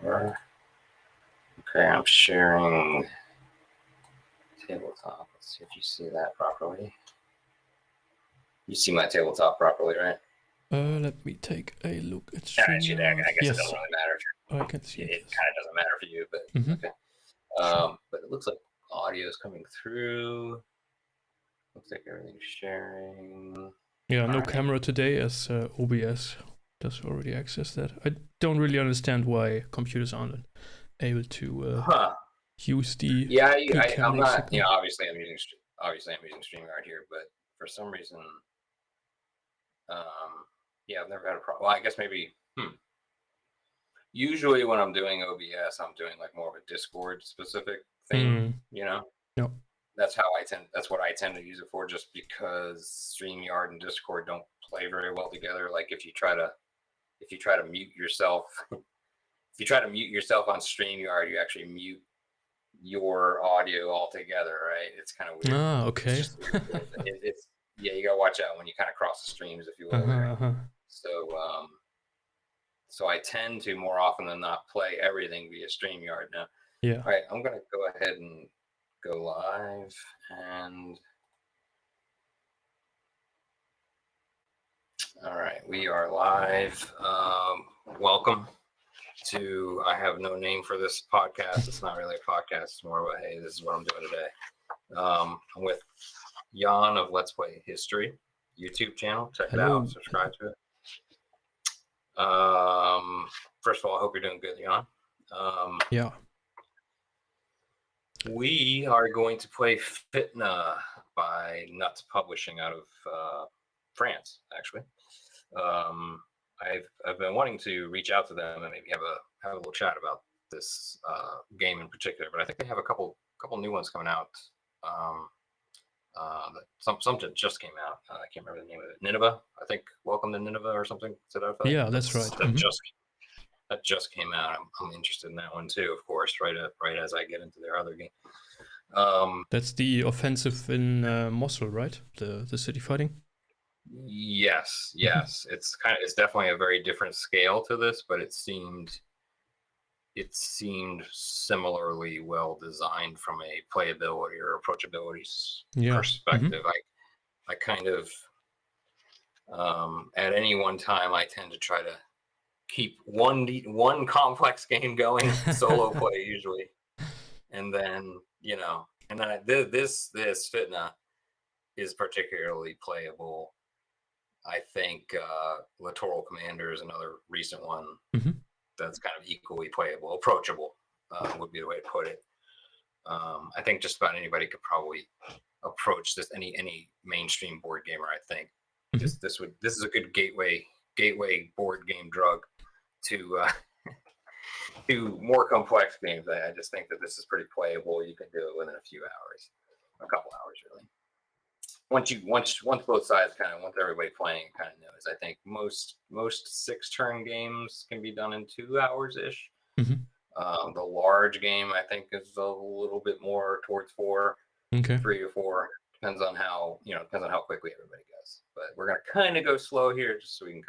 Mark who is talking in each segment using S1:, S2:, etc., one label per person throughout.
S1: Okay, I'm sharing tabletop. Let's see if you see that properly. You see my tabletop properly, right?
S2: Let me take a look at
S1: Actually, I
S2: StreamYard.
S1: guess it
S2: Yes,
S1: doesn't really matter.
S2: I can see
S1: It
S2: it. Yes.
S1: kind of doesn't matter for you, but okay.
S2: Sure.
S1: But it looks like audio is coming through. Looks like everything's sharing.
S2: Yeah,
S1: All
S2: no
S1: right.
S2: camera today as OBS does already access that. I don't really understand why computers aren't able to use the
S1: Yeah,
S2: good
S1: I'm
S2: camera
S1: not.
S2: signal.
S1: Obviously I'm using StreamYard here, but for some reason, yeah, I've never had a problem. Well, I guess maybe. Usually when I'm doing OBS, I'm doing like more of a Discord specific thing. You know,
S2: No.
S1: That's what I tend to use it for, just because StreamYard and Discord don't play very well together. Like if you try to mute yourself, if you try to mute yourself on StreamYard, you actually mute your audio altogether, right? It's kind of weird.
S2: Ah,
S1: It's
S2: okay.
S1: just a weird little thing. It's yeah, you gotta watch out when you kind of cross the streams, if you will.
S2: Uh-huh,
S1: Here.
S2: uh-huh.
S1: So I tend to more often than not play everything via StreamYard now.
S2: Yeah.
S1: All right, I'm gonna go ahead and go live, and all right, we are live. Welcome to I have no name for this podcast. It's not really a podcast. It's more of a hey, this is what I'm doing today. I'm with Jan of Let's Play History YouTube channel. Check it out. Subscribe to it. First of all, I hope you're doing good, Jan.
S2: Yeah.
S1: We are going to play FITNA by Nuts Publishing out of France, actually. I've been wanting to reach out to them and maybe have a little chat about this game in particular, but I think they have a couple new ones coming out. Something just came out. I can't remember the name of it. Nineveh, I think. Welcome to Nineveh or something to that effect.
S2: Yeah, that's right.
S1: That just came out. I'm interested in that one too, of course. Right as I get into their other game.
S2: That's the offensive in Mosul, right? The city fighting.
S1: Yes. It's definitely a very different scale to this, but it seemed similarly well designed from a playability or approachability perspective. I kind of at any one time I tend to try to keep one complex game going, solo play usually, and then this Fitna is particularly playable. I think Littoral Commander is another recent one that's kind of equally playable, approachable would be the way to put it. I think just about anybody could probably approach this. Any mainstream board gamer, I think this is a good gateway board game drug to to more complex games. I just think that this is pretty playable. You can do it within a few hours, a couple hours really. Once both sides once everybody playing kind of knows. I think most 6-turn games can be done in 2 hours ish. The large game I think is a little bit more towards 4, 3 or 4. Depends on how quickly everybody goes. But we're gonna kind of go slow here just so we can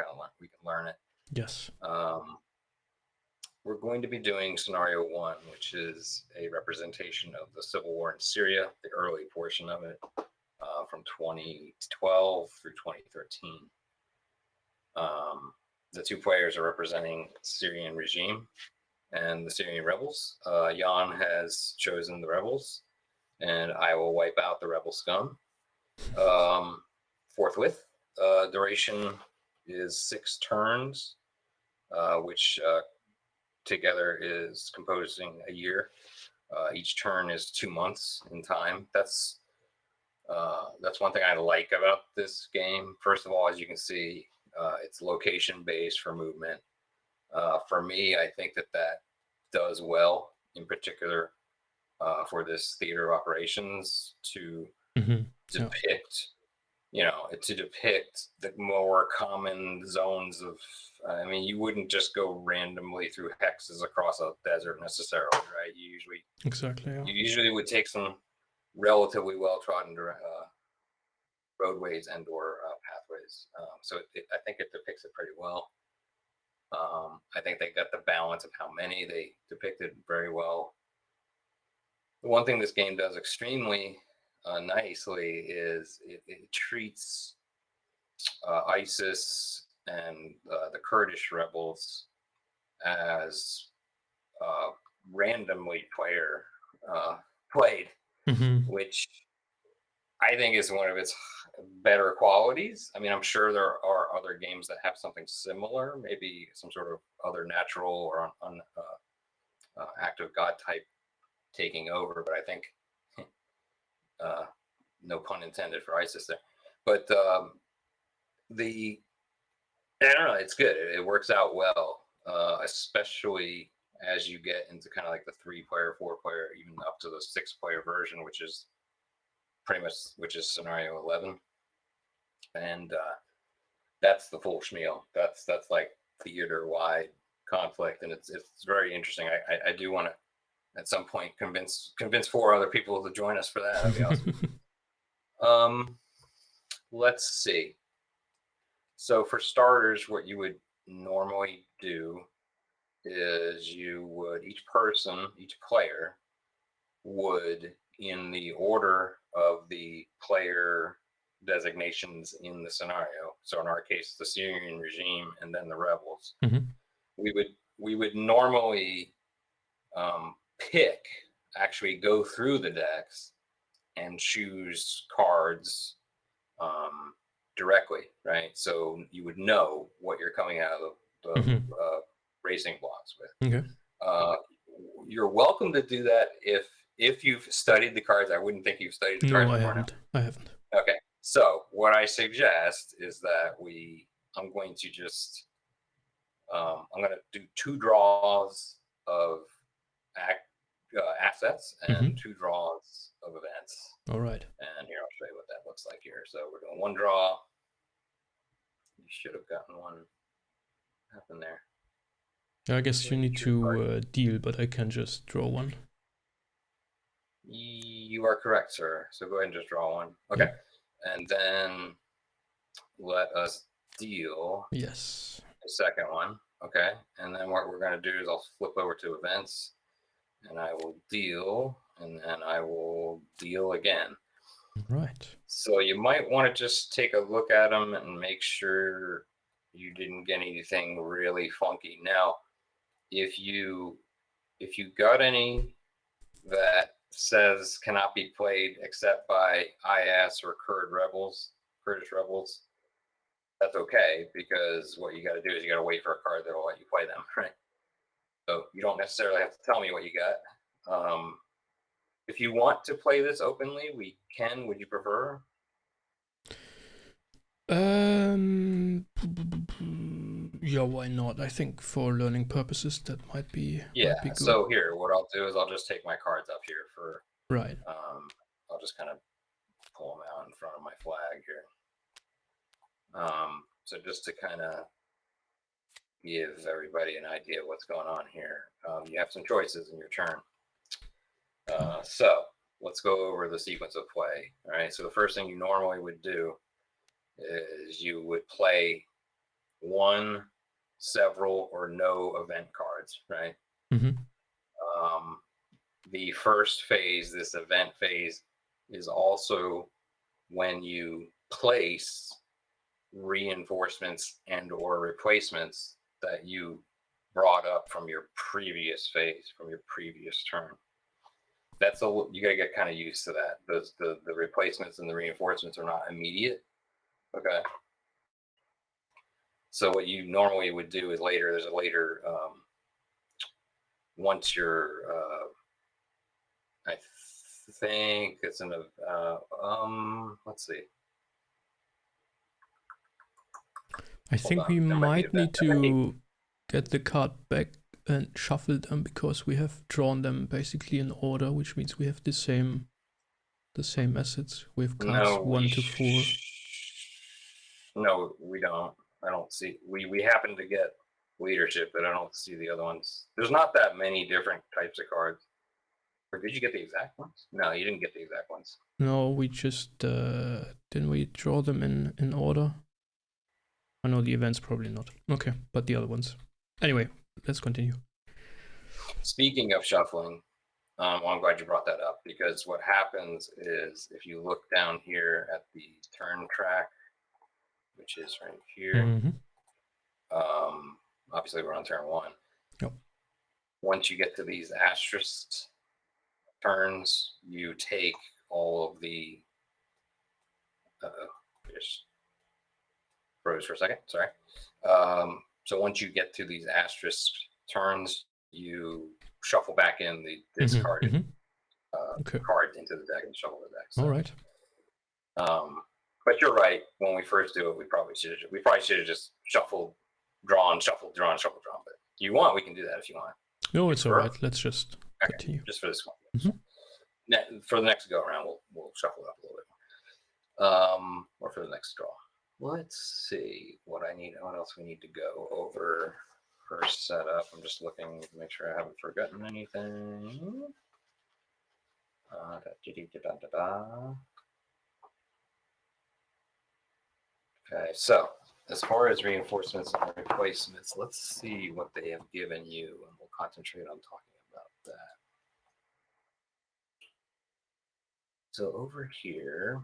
S1: learn it.
S2: Yes.
S1: We're going to be doing scenario 1, which is a representation of the civil war in Syria, the early portion of it. From 2012 through 2013. The two players are representing the Syrian regime and the Syrian rebels. Jan has chosen the rebels, and I will wipe out the rebel scum forthwith. Duration is 6 turns, which together is composing a year. Each turn is 2 months in time. That's one thing I like about this game. First of all, as you can see, it's location based for movement. For me, I think that does well, in particular for this theater of operations to depict, the more common zones of. I mean, you wouldn't just go randomly through hexes across a desert necessarily, right? You usually would take some relatively well-trodden roadways and or pathways. So I think it depicts it pretty well. I think they got the balance of how many they depicted very well. The one thing this game does extremely nicely is it treats ISIS and the Kurdish rebels as randomly played, which I think is one of its better qualities. I mean, I'm sure there are other games that have something similar, maybe some sort of other natural or act of God type taking over, but I think no pun intended for ISIS there. But I don't know, it's good. It works out well, especially as you get into kind of like the 3-player, 4-player, even up to the 6-player version, which is scenario 11. And that's the full schmeal. That's like theater-wide conflict, and it's very interesting. I do want to at some point convince 4 other people to join us for that. That'd be awesome. Let's see. So for starters, what you would normally do is each player would, in the order of the player designations in the scenario, so in our case the Syrian regime and then the rebels, we would normally actually go through the decks and choose cards directly, right? So you would know what you're coming out of the racing blocks with.
S2: Okay.
S1: You're welcome to do that if you've studied the cards. I wouldn't think you've studied the cards.
S2: No, I haven't.
S1: Okay. So what I suggest is that I'm going to do 2 draws of assets and 2 draws of events.
S2: All right.
S1: And here, I'll show you what that looks like here. So we're doing 1 draw. You should have gotten one. What happened there?
S2: I guess you need to deal, but I can just draw 1.
S1: You are correct, sir. So go ahead and just draw 1. Okay. Yeah. And then let us deal.
S2: Yes.
S1: The second one. Okay. And then what we're going to do is I'll flip over to events, and I will deal, and then I will deal again.
S2: Right.
S1: So you might want to just take a look at them and make sure you didn't get anything really funky. Now, if you got any that says cannot be played except by IS or Kurdish rebels, that's okay, because what you got to do is you got to wait for a card that will let you play them, right? So you don't necessarily have to tell me what you got. If you want to play this openly, we can. Would you prefer?
S2: Yeah, why not? I think for learning purposes that might be good.
S1: So here, what I'll do is I'll just take my cards up here for
S2: right.
S1: I'll just kind of pull them out in front of my flag here. So just to kind of give everybody an idea of what's going on here, you have some choices in your turn. So let's go over the sequence of play. All right. So the first thing you normally would do is you would play 1, several, or no event cards, right? The first phase, this event phase, is also when you place reinforcements and or replacements that you brought up from your previous phase, from your previous turn. You gotta get kind of used to that. The replacements and the reinforcements are not immediate. Okay. So what you normally would do is there's a later, once you're, I think it's in let's see.
S2: I think we might need to get the card back and shuffle them, because we have drawn them basically in order, which means we have the same assets. We have cards 1 to 4.
S1: No, we don't. I don't see. We happen to get leadership, but I don't see the other ones. There's not that many different types of cards. Or did you get the exact ones? No, you didn't get the exact ones.
S2: No, we just didn't we draw them in order? I know the events probably not. Okay, but the other ones. Anyway, let's continue.
S1: Speaking of shuffling, well, I'm glad you brought that up, because what happens is if you look down here at the turn track, which is right here, obviously we're on turn 1.
S2: Yep.
S1: Once you get to these asterisk turns, you take all of the just froze for a second, sorry. So once you get to these asterisk turns, you shuffle back in the discarded cards into the deck and shuffle the deck. So,
S2: all right.
S1: But you're right. When we first do it, we probably should have just shuffled, drawn, shuffled, drawn, shuffled, drawn. But if you want, we can do that if you want.
S2: No, it's all right. Let's just continue.
S1: Just for this one. For the next go around, we'll shuffle it up a little bit. Or for the next draw. Let's see what else we need to go over for setup. I'm just looking to make sure I haven't forgotten anything. Okay, so as far as reinforcements and replacements, let's see what they have given you, and we'll concentrate on talking about that. So over here,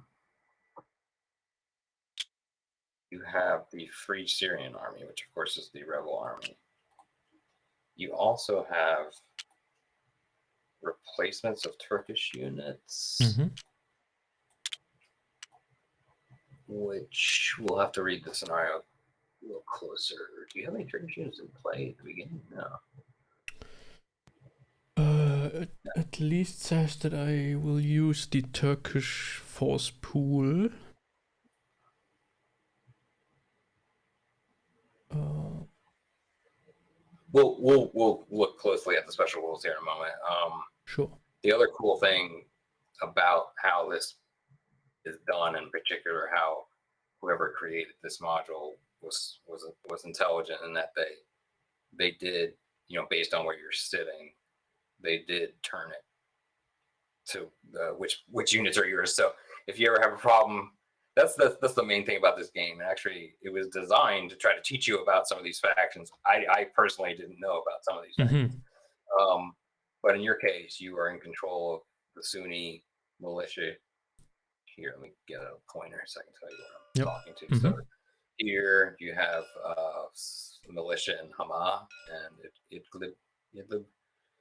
S1: you have the Free Syrian Army, which of course is the rebel army. You also have replacements of Turkish units, which we'll have to read the scenario a little closer. Do you have any Turkish units in play at the beginning? No.
S2: At least says that I will use the Turkish force pool.
S1: We'll look closely at the special rules here in a moment.
S2: Sure.
S1: The other cool thing about how this is done, in particular, how whoever created this module was intelligent in that they did, based on where you're sitting, they did turn it to which units are yours. So if you ever have a problem, that's the main thing about this game. And actually, it was designed to try to teach you about some of these factions. I personally didn't know about some of these factions. But in your case, you are in control of the Sunni militia. Here, let me get a pointer so I can tell you what I'm talking to. So here you have militia in Hama and Idlib.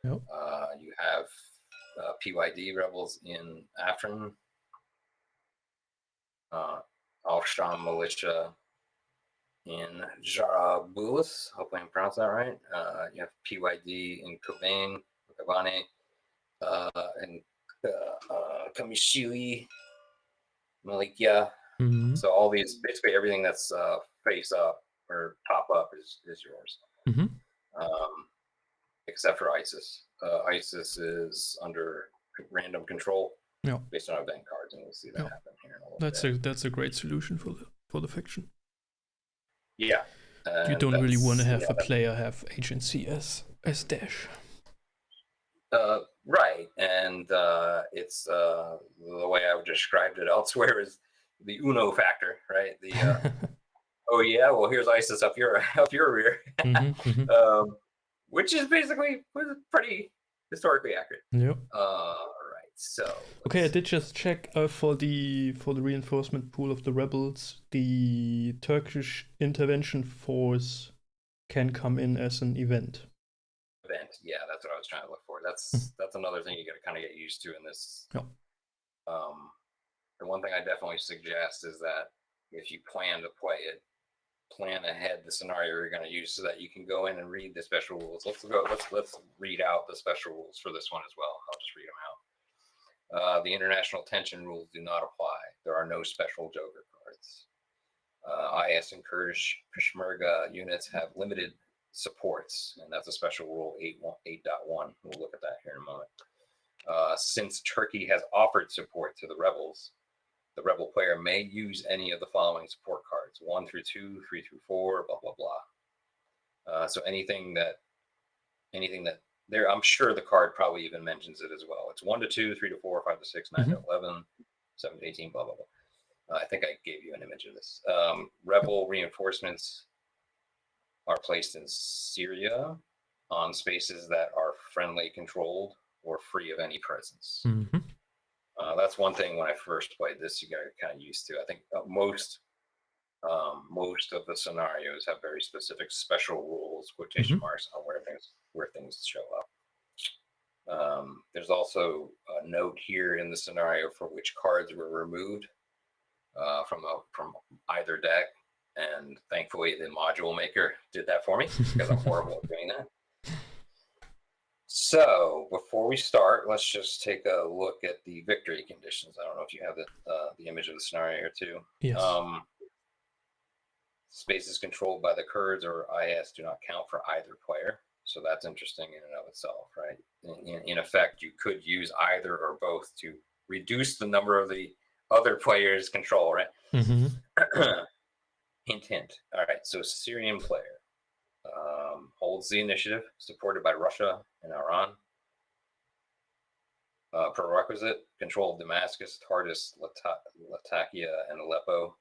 S1: You have PYD rebels in Afrin, Al-Sham militia in Jarablus, hopefully I'm pronouncing that right. You have PYD in Kobane, and Kamishili, Malikia. So all these, basically everything that's face up or top up is yours. Except for ISIS. ISIS is under random control based on event cards, and we'll see that happen here in a little bit.
S2: That's a great solution for the faction.
S1: Yeah.
S2: You don't really want to have a player have agency as DAESH.
S1: Right, and it's the way I've described it elsewhere is the Uno factor, right? The oh yeah, well here's ISIS up your rear, which is basically pretty historically accurate.
S2: Yep.
S1: Right. So
S2: okay, I did just check for the reinforcement pool of the rebels. The Turkish intervention force can come in as an event.
S1: Yeah, that's what I was trying to look for. That's another thing you got to kind of get used to in this. The one thing I definitely suggest is that if you plan to play it, plan ahead the scenario you're going to use so that you can go in and read the special rules. Let's read out the special rules for this one as well. I'll just read them out. The international tension rules do not apply. There are no special Joker cards. IS and Kurdish Peshmerga units have limited supports, and that's a special rule 8.1. We'll look at that here in a moment. Since Turkey has offered support to the rebels, the rebel player may use any of the following support cards: 1 through 2, 3 through 4, blah blah blah. So anything that there, I'm sure the card probably even mentions it as well. It's 1 to 2, 3 to 4, 5 to 6, 9 to 11, 7 to 18, blah blah blah. I think I gave you an image of this. Rebel reinforcements are placed in Syria on spaces that are friendly controlled or free of any presence.
S2: Mm-hmm.
S1: That's one thing when I first played this, you got kind of used to. I think most of the scenarios have very specific special rules, quotation marks, on where things show up. There's also a note here in the scenario for which cards were removed from either deck, and thankfully the module maker did that for me because I'm horrible at doing that. So before we start, let's just take a look at the victory conditions. I don't know if you have the image of the scenario here too.
S2: Yes.
S1: Spaces controlled by the Kurds or IS do not count for either player. So that's interesting in and of itself, right? In effect, you could use either or both to reduce the number of the other players' control, right? Hint, hint. All right, so Syrian player holds the initiative, supported by Russia and Iran. Prerequisite: control of Damascus, Tartus, Latakia, and Aleppo.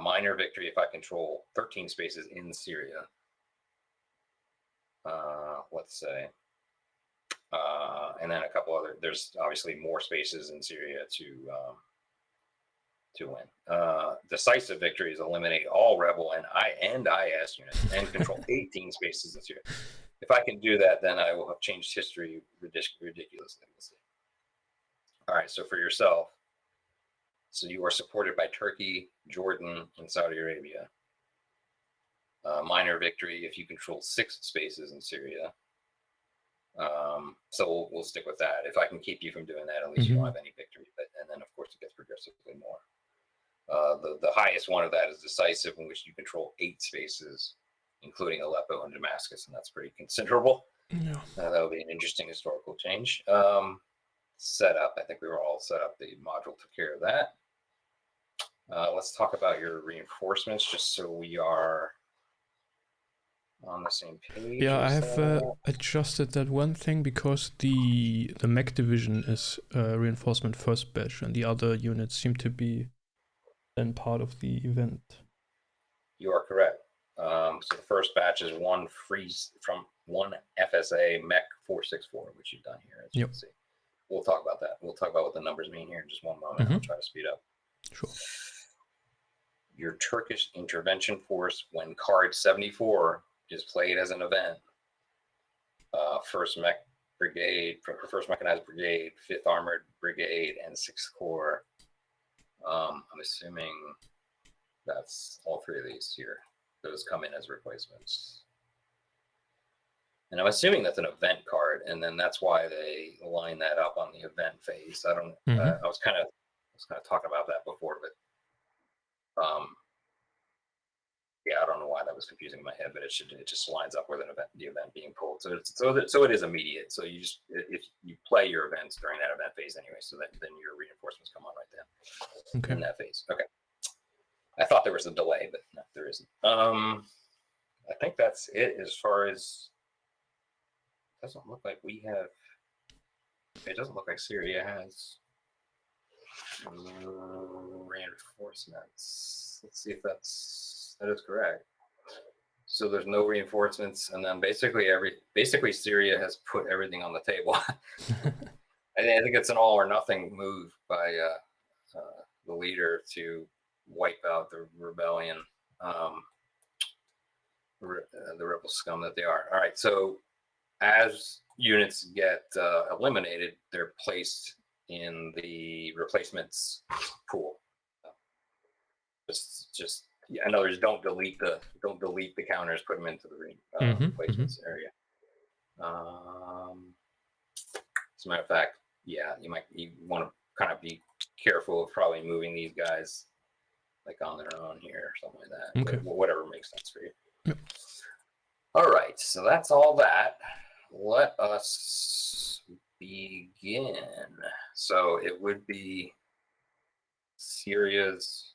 S1: Minor victory if I control 13 spaces in Syria. Let's say. And then a couple other, there's obviously more spaces in Syria to win. Decisive victories eliminate all rebel and IS units and control 18 spaces in Syria. If I can do that, then I will have changed history ridiculously. All right, so for yourself, so you are supported by Turkey, Jordan, and Saudi Arabia. Minor victory if you control 6 spaces in Syria. So we'll stick with that. If I can keep you from doing that, at least you don't have any victory. And then, of course, it gets progressively more. The highest one of that is decisive, in which you control 8 spaces, including Aleppo and Damascus, and that's pretty considerable.
S2: Yeah.
S1: That would be an interesting historical change. Setup. I think we were all set up. The module took care of that. Let's talk about your reinforcements, just so we are on the same page.
S2: Yeah, I have adjusted that one thing because the mech division is reinforcement first batch, and the other units seem to be then part of the event.
S1: You are correct. So the first batch is one FSA mech 464, which you've done here, as you can see. We'll talk about that. We'll talk about what the numbers mean here in just one moment. I'll try to speed up.
S2: Sure.
S1: Your Turkish intervention force, when card 74 is played as an event, 1st Mech Brigade, 1st Mechanized Brigade, 5th Armored Brigade, and 6th Corps. I'm assuming that's all 3 of these here. Those come in as replacements. And I'm assuming that's an event card, and then that's why they line that up on the event phase. I don't. I was kind of talking about that before, but yeah, I don't know why that was confusing in my head, but it just lines up with the event being pulled. So it is immediate. So you just, if you play your events during that event phase anyway, so that then your reinforcements come on right then in that phase. Okay. I thought there was a delay, but no, there isn't. I think that's it as far as. Doesn't look like we have. It doesn't look like Syria has reinforcements. Let's see if that is correct. So there's no reinforcements, and then basically Syria has put everything on the table. I think it's an all or nothing move by the leader to wipe out the rebellion, the rebel scum that they are. All right, so as units get eliminated, they're placed in the replacements pool. Just in other words, don't delete the counters, put them into the replacements area. As a matter of fact, yeah, you want to kind of be careful of probably moving these guys like on their own here or something like that.
S2: Okay.
S1: Whatever makes sense for you.
S2: Yep.
S1: All right, so that's all that. Let us begin. So it would be Syria's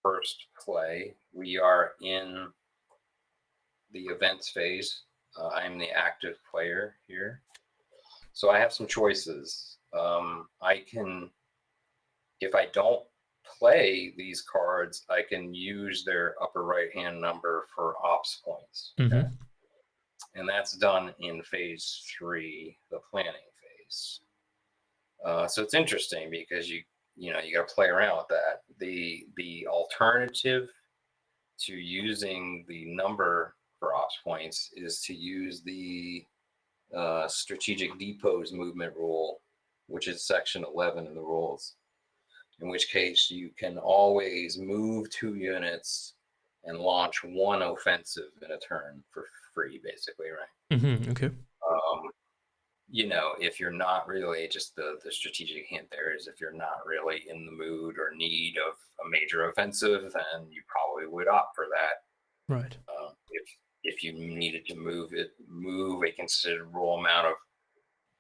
S1: first play. We are in the events phase. I'm the active player here. So I have some choices. I can, if I don't play these cards, I can use their upper right hand number for ops points.
S2: Mm-hmm.
S1: Okay? And that's done in phase 3, the planning phase. So it's interesting because you got to play around with that. The alternative to using the number for ops points is to use the strategic depots movement rule, which is section 11 in the rules. In which case you can always move 2 units and launch 1 offensive in a turn for free, basically, right?
S2: Mm-hmm. Okay.
S1: If you're not really, just the strategic hint there is, if you're not really in the mood or need of a major offensive, then you probably would opt for that.
S2: Right.
S1: If you needed to move a considerable amount of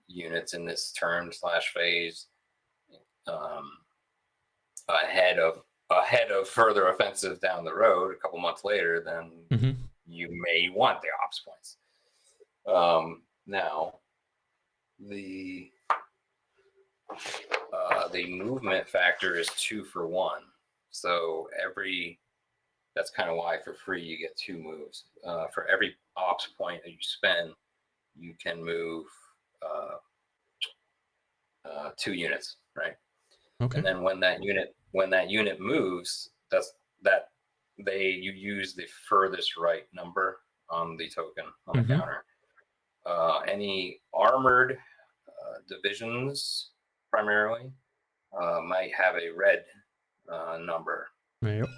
S1: units in this turn/phase, ahead of further offensive down the road a couple months later, then
S2: Mm-hmm.
S1: you may want the ops points. Now, the movement factor is 2 for 1, so that's kind of why for free you get 2 moves. For every ops point that you spend, you can move 2 units, right?
S2: Okay.
S1: And then when that unit moves, you use the furthest right number on the token on the
S2: Mm-hmm.
S1: counter. Any armored divisions primarily might have a red number.
S2: Yep.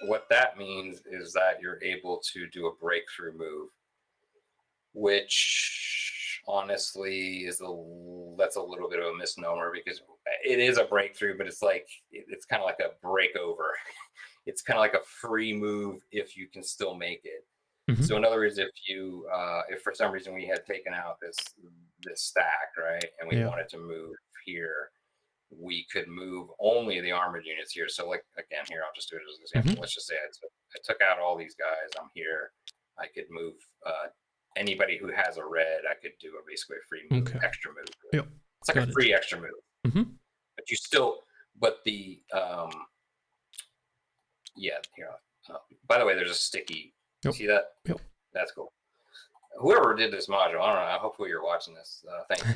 S1: What that means is that you're able to do a breakthrough move, which honestly that's a little bit of a misnomer, because it is a breakthrough, but it's kind of like a breakover. It's kind of like a free move if you can still make it.
S2: Mm-hmm.
S1: So in other words, if for some reason we had taken out this stack, right, and we wanted to move here, we could move only the armored units here. So again, here, I'll just do it as an example.
S2: Mm-hmm.
S1: Let's just say I took out all these guys. I'm here. I could move anybody who has a red. I could do basically a free move, extra move.
S2: Yep.
S1: It's like a free extra move.
S2: Mm-hmm.
S1: But you still, here. By the way, there's a sticky.
S2: Yep.
S1: See that?
S2: Yep.
S1: That's cool. Whoever did this module, I don't know. Hopefully you're watching this. Thank you,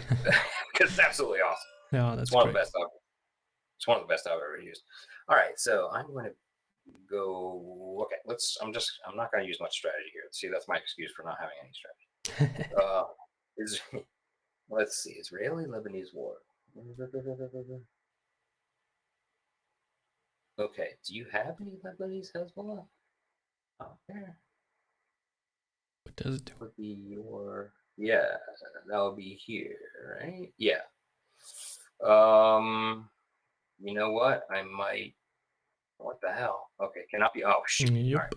S1: because it's absolutely awesome.
S2: Yeah, that's
S1: one
S2: great.
S1: of the best. It's one of the best I've ever used. All right, so I'm going to go. Okay, I'm not going to use much strategy here. See, that's my excuse for not having any strategy. Let's see, Israeli-Lebanese war. Okay, do you have any Lebanese Hezbollah out there?
S2: What does it do?
S1: Would be that would be here, right? Yeah. You know what? I might. What the hell? Okay, cannot be. Oh shoot!
S2: Yep.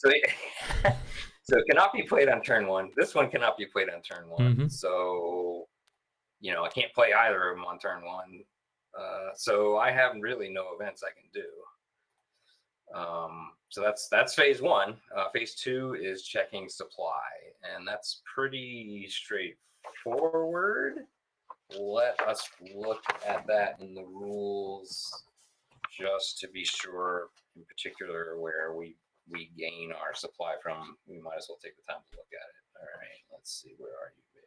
S1: All right. So it cannot be played on turn 1. This one cannot be played on turn 1.
S2: Mm-hmm.
S1: So I can't play either of them on turn 1. So I have really no events I can do. So that's phase 1. Phase 2 is checking supply, and that's pretty straightforward. Let us look at that in the rules just to be sure, in particular where we gain our supply from. We might as well take the time to look at it. All right, let's see, where are you here?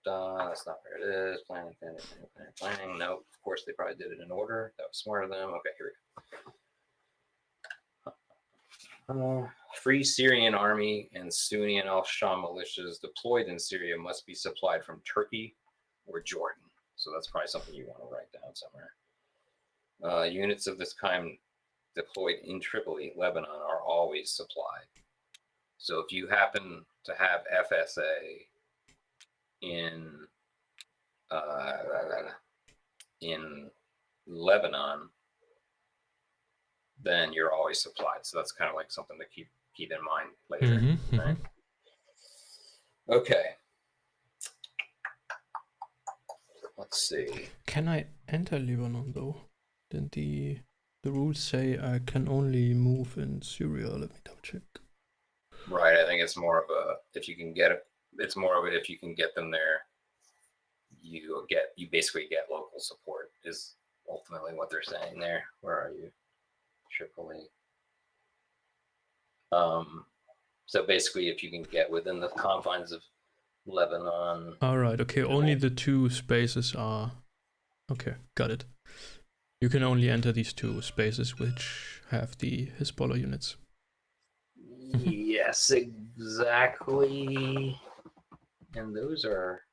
S1: That's not where it is. Planning. No, of course they probably did it in order. That was smart of them. Okay, here we go. Free Syrian army and Sunni and al-Sham militias deployed in Syria must be supplied from Turkey or Jordan. So that's probably something you want to write down somewhere. Units of this kind deployed in Tripoli, Lebanon, are always supplied. So if you happen to have FSA in Lebanon, then you're always supplied. So that's kind of like something to keep in mind later.
S2: Mm-hmm.
S1: Right? Okay. Let's see.
S2: Can I enter Lebanon though? Then the rules say I can only move in Syria. Let me double check.
S1: Right. I think it's more of a if you can get them there, you basically get local support is ultimately what they're saying there. Where are you? Tripoli. So basically, if you can get within the confines of Lebanon.
S2: All right. Okay. Only the two spaces are. Okay. Got it. You can only enter these two spaces which have the Hezbollah units.
S1: Yes, exactly. And those are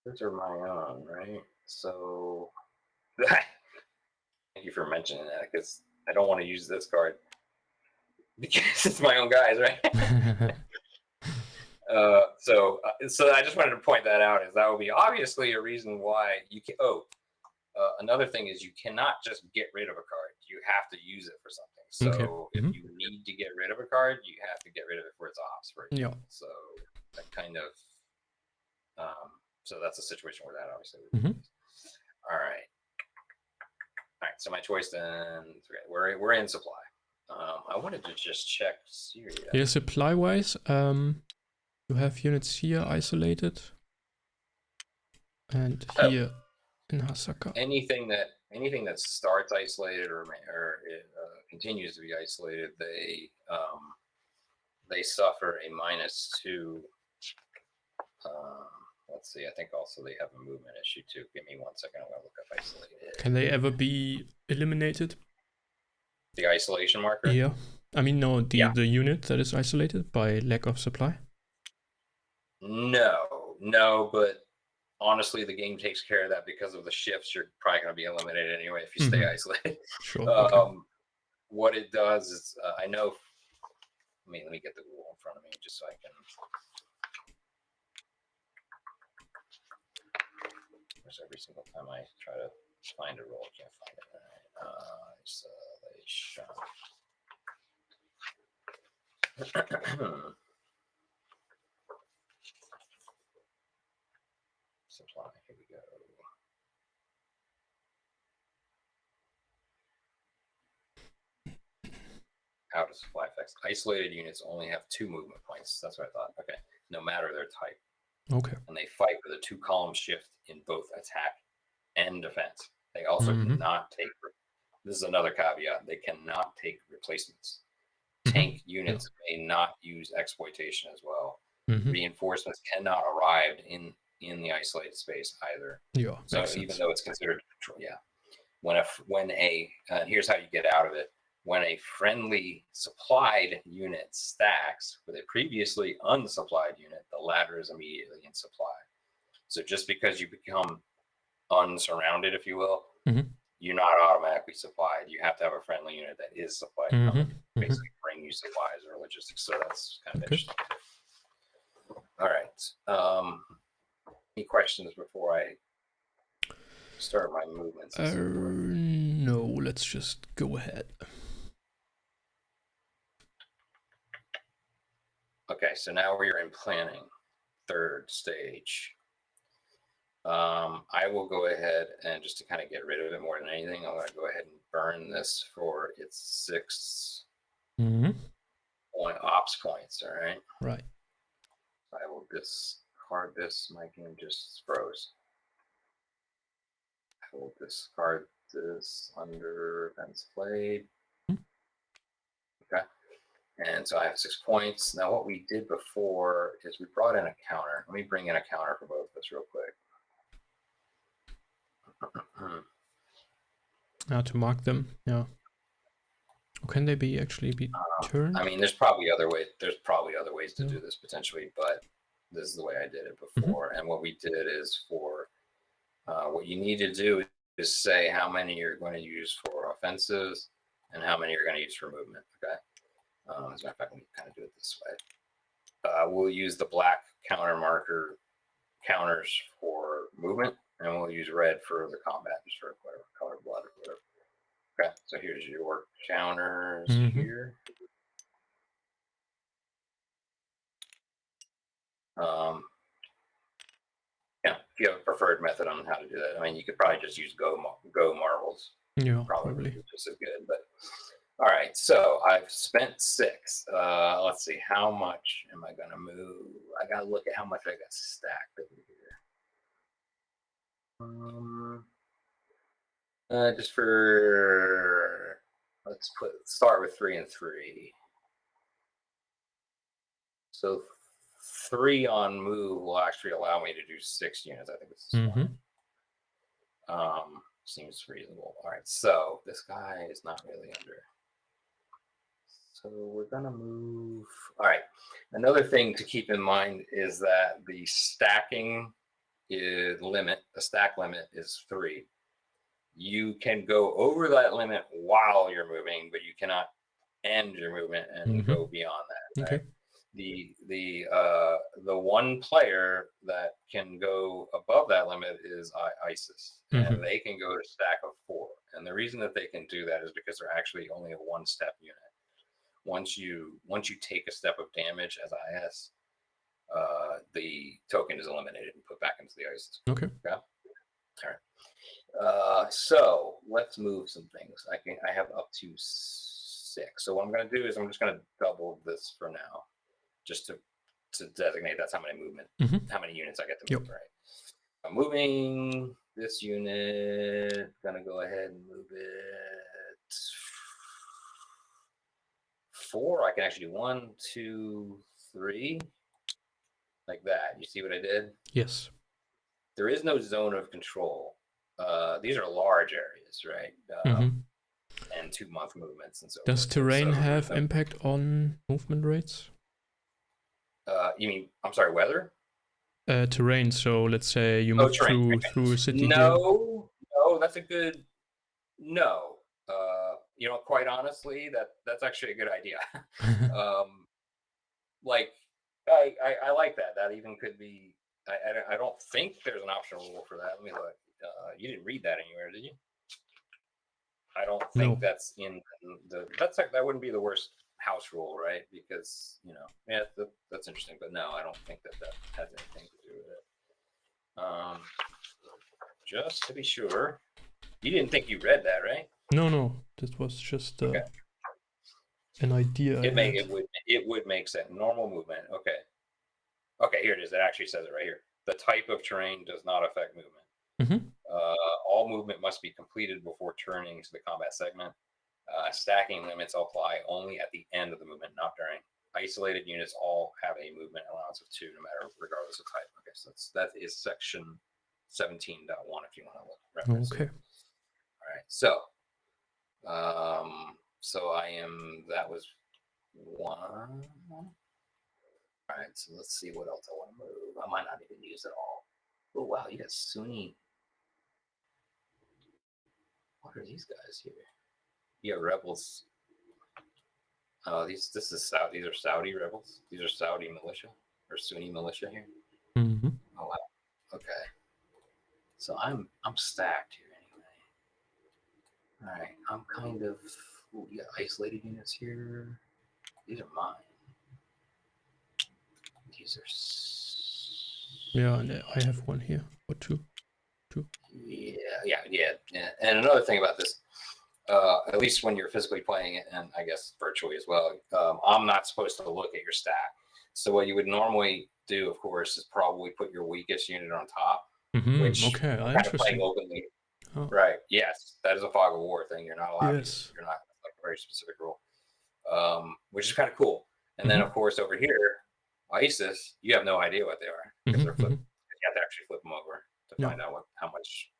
S1: my own, right? So thank you for mentioning that, because I don't want to use this card because it's my own guys, right? So I just wanted to point that out, as that would be obviously a reason why you can. Another thing is you cannot just get rid of a card. You have to use it for something. So if you need to get rid of a card, you have to get rid of it for its ops, for example.
S2: Yeah.
S1: So that kind of, so that's a situation where that obviously would be. All right. So my choice then, we're in supply. I wanted to just check Syria.
S2: Yeah, supply-wise, you have units here isolated, and here in Hasaka.
S1: Anything that starts isolated or continues to be isolated, they suffer a -2. Let's see. I think also they have a movement issue too. Give me 1 second. I'm gonna look up isolated.
S2: Can they ever be eliminated?
S1: The isolation marker?
S2: Yeah. I mean, no, the unit that is isolated by lack of supply?
S1: No, but honestly, the game takes care of that because of the shifts. You're probably going to be eliminated anyway if you stay isolated.
S2: Sure. Okay.
S1: What it does is, I know. Let me get the rule in front of me just so I can. Because every single time I try to find a rule, I can't find it. Supply. Here we go. Out of supply effects. Isolated units only have 2 movement points. That's what I thought. Okay. No matter their type.
S2: Okay.
S1: And they fight with a 2-column shift in both attack and defense. They also cannot take. This is another caveat. They cannot take replacements. Tank units may not use exploitation as well. Reinforcements cannot arrive in the isolated space either.
S2: Yeah.
S1: So even though it's considered, here's how you get out of it. When a friendly supplied unit stacks with a previously unsupplied unit, the latter is immediately in supply. So just because you become unsurrounded, if you will, you're not automatically supplied. You have to have a friendly unit that is supplied to basically bring you supplies or logistics. So that's kind of interesting. All right. Any questions before I start my movements?
S2: No, let's just go ahead.
S1: Okay, so now we're in planning, 3rd stage. I will go ahead and just to kind of get rid of it more than anything, I'm going to go ahead and burn this for its 6 ops points. All right.
S2: Right.
S1: I will discard this. My game just froze. I will discard this under events played. Okay. And so I have 6 points. Now what we did before is we brought in a counter. Let me bring in a counter for both of us real quick.
S2: Now to mark them, yeah. Or can they be turned?
S1: I mean, there's probably other ways to do this potentially, but this is the way I did it before. And what we did is for what you need to do is say how many you're going to use for offensives and how many you're going to use for movement. Okay. As a matter of fact, we can kind of do it this way. We'll use the black counter marker counters for movement, and we'll use red for the combat, just for whatever color blood or whatever. Okay, so here's your counters here. Yeah, if you have a preferred method on how to do that, I mean, you could probably just use go marbles.
S2: Yeah,
S1: probably just as good. But all right, so I've spent 6. Let's see, how much am I going to move? I gotta look at how much I got stacked over here. Just for, let's start with 3 and 3. So 3 on move will actually allow me to do 6 units. I think this is fine. Seems reasonable. All right, so this guy is not really under. So we're gonna move. All right. Another thing to keep in mind is that the stacking limit, the stack limit is 3. You can go over that limit while you're moving, but you cannot end your movement and go beyond that. Right?
S2: Okay.
S1: The one player that can go above that limit is ISIS, and they can go to stack of 4. And the reason that they can do that is because they're actually only a 1-step unit. Once you take a step of damage as IS, the token is eliminated and put back into the ISIS.
S2: Okay.
S1: Yeah. All right. So let's move some things. I have up to 6. So what I'm going to do is I'm just going to double this for now, just to designate that's how many how many units I get to move. Right. I'm moving this unit. Gonna go ahead and move it 4. I can actually do 1, 2, 3, like that. You see what I did?
S2: Yes.
S1: There is no zone of control. These are large areas, right? And 2-month movements and so forth.
S2: Does terrain have impact on movement rates?
S1: You mean, I'm sorry, weather?
S2: Terrain. So let's say you move through a city.
S1: No, that's a good no. Quite honestly, that's actually a good idea. Like I like that. That even could be. I don't think there's an optional rule for that. Let me look. You didn't read that anywhere, did you? I don't think that's in that wouldn't be the worst house rule, right? Because that's interesting, but no, I don't think that has anything to do with it. Just to be sure, you didn't think you read that, right?
S2: No, that was just an idea.
S1: It would make sense. Normal movement. Okay, here it is. It actually says it right here. The type of terrain does not affect movement. All movement must be completed before turning to the combat segment. Stacking limits apply only at the end of the movement, not during. Isolated units all have a movement allowance of 2, no matter regardless of type. Okay, so that is section 17.1 if you want to look reference.
S2: Okay.
S1: All right. So that was 1. All right. So let's see what else I want to move. I might not even use it all. Oh wow, you got Sunni. What are these guys here? You got rebels. Oh, these are Saudi rebels. These are Saudi militia or Sunni militia here. Oh wow. Okay. So I'm stacked here anyway. All right. I'm kind of. Ooh, you got isolated units here. These are mine. These are.
S2: Yeah, and I have 1 here or 2.
S1: Yeah. And another thing about this, at least when you're physically playing it, and I guess virtually as well, I'm not supposed to look at your stack. So what you would normally do, of course, is probably put your weakest unit on top. Which
S2: okay,
S1: kind of playing openly.
S2: Oh.
S1: Right. Yes, that is a fog of war thing. You're not allowed.
S2: Yes.
S1: You're not like a very specific rule, which is kind of cool. And then, of course, over here, ISIS, you have no idea what they are because they're flipped. You have to actually flip them over to find out how much.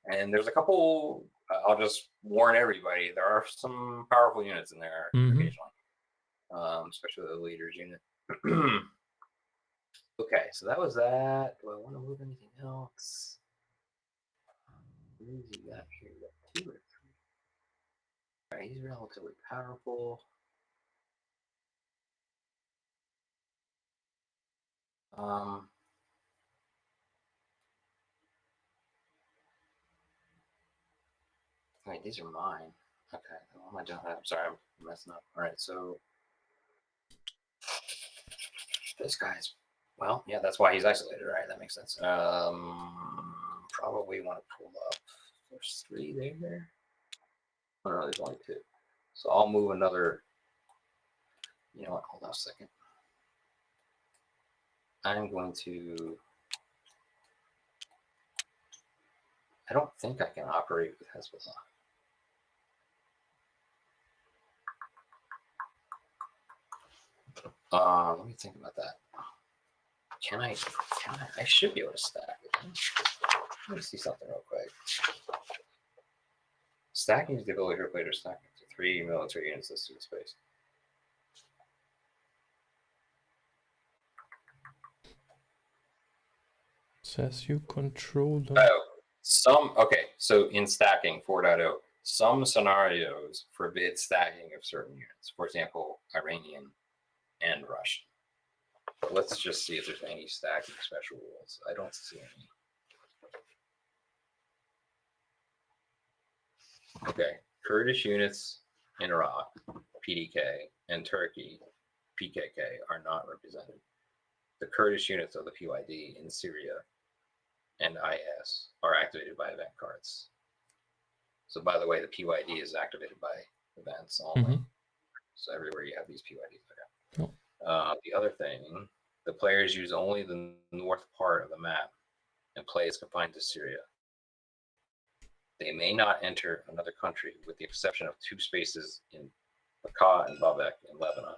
S1: And there's a couple. I'll just warn everybody: there are some powerful units in there occasionally, especially the leaders unit. Okay, so that was that. Do I want to move anything else? Who is he got here? You got 2 or 3. All right, he's relatively powerful. Wait, these are mine. Okay, what am I doing? I'm sorry, I'm messing up. All right, so this guy's, well, yeah, that's why he's isolated, right? That makes sense. Probably want to pull up. There's 3 there. Oh no, there's only 2. So I'll move another. You know what? Hold on a second. I'm going to. I don't think I can operate with Hezbollah. Let me think about that. Can I? I should be able to stack it. Let me see something real quick. Stacking is the ability for a player to stack up to 3 military units listed in space.
S2: Says you control them.
S1: Oh, okay. So in stacking 4.0, some scenarios forbid stacking of certain units. For example, Iranian and Russian. But let's just see if there's any stacking special rules. I don't see any. Okay, Kurdish units in Iraq, PDK, and Turkey, PKK, are not represented. The Kurdish units of the PYD in Syria and IS are activated by event cards. So, by the way, the PYD is activated by events only. So everywhere you have these PYDs. Okay. The other thing, the players use only the north part of the map, and play is confined to Syria. They may not enter another country with the exception of 2 spaces in Raqqa and Baalbek in Lebanon,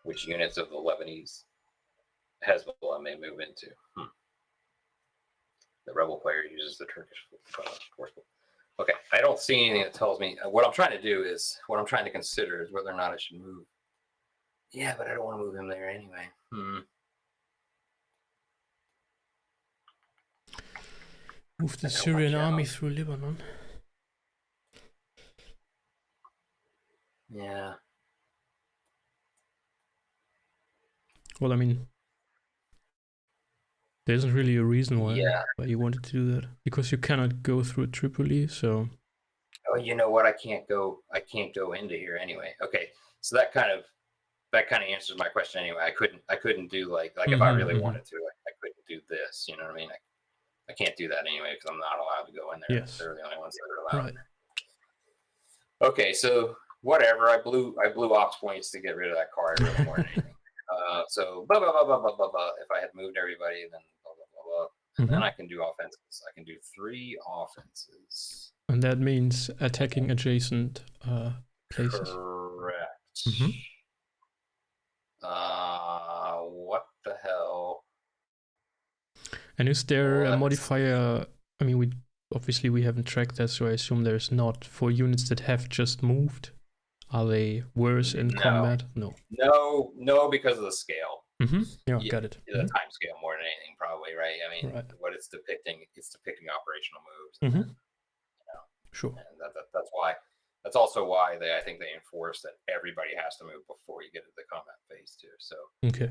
S1: which units of the Lebanese Hezbollah may move into. The rebel player uses the Turkish force. Okay, I don't see anything that tells me what I'm trying to do is what I'm trying to consider is whether or not I should move. Yeah, but I don't want to move him there anyway.
S2: Move the Syrian army through Lebanon.
S1: Yeah.
S2: Well, I mean, there isn't really a reason why you wanted to do that, because you cannot go through Tripoli. So.
S1: Oh, you know what? I can't go into here anyway. Okay, so that kind of answers my question anyway. I couldn't do like if I really wanted to, I couldn't do this. You know what I mean? I can't do that anyway because I'm not allowed to go in there.
S2: Yes.
S1: They're the only ones that are allowed.
S2: Right.
S1: Okay, so whatever. I blew ops points to get rid of that card really more than anything. So blah blah blah blah blah blah blah. If I had moved everybody, then blah blah blah blah. And then I can do offenses. I can do 3 offenses.
S2: And that means attacking adjacent places.
S1: Correct. What the hell?
S2: And is there a modifier? I mean, we haven't tracked that, so I assume there's not for units that have just moved. Are they worse in combat? No,
S1: because of the scale.
S2: Yeah, got it.
S1: The time scale more than anything, probably, right? I mean, what it's depicting operational moves.
S2: Sure.
S1: And that's why. That's also why I think they enforce that everybody has to move before you get to the combat phase too. So,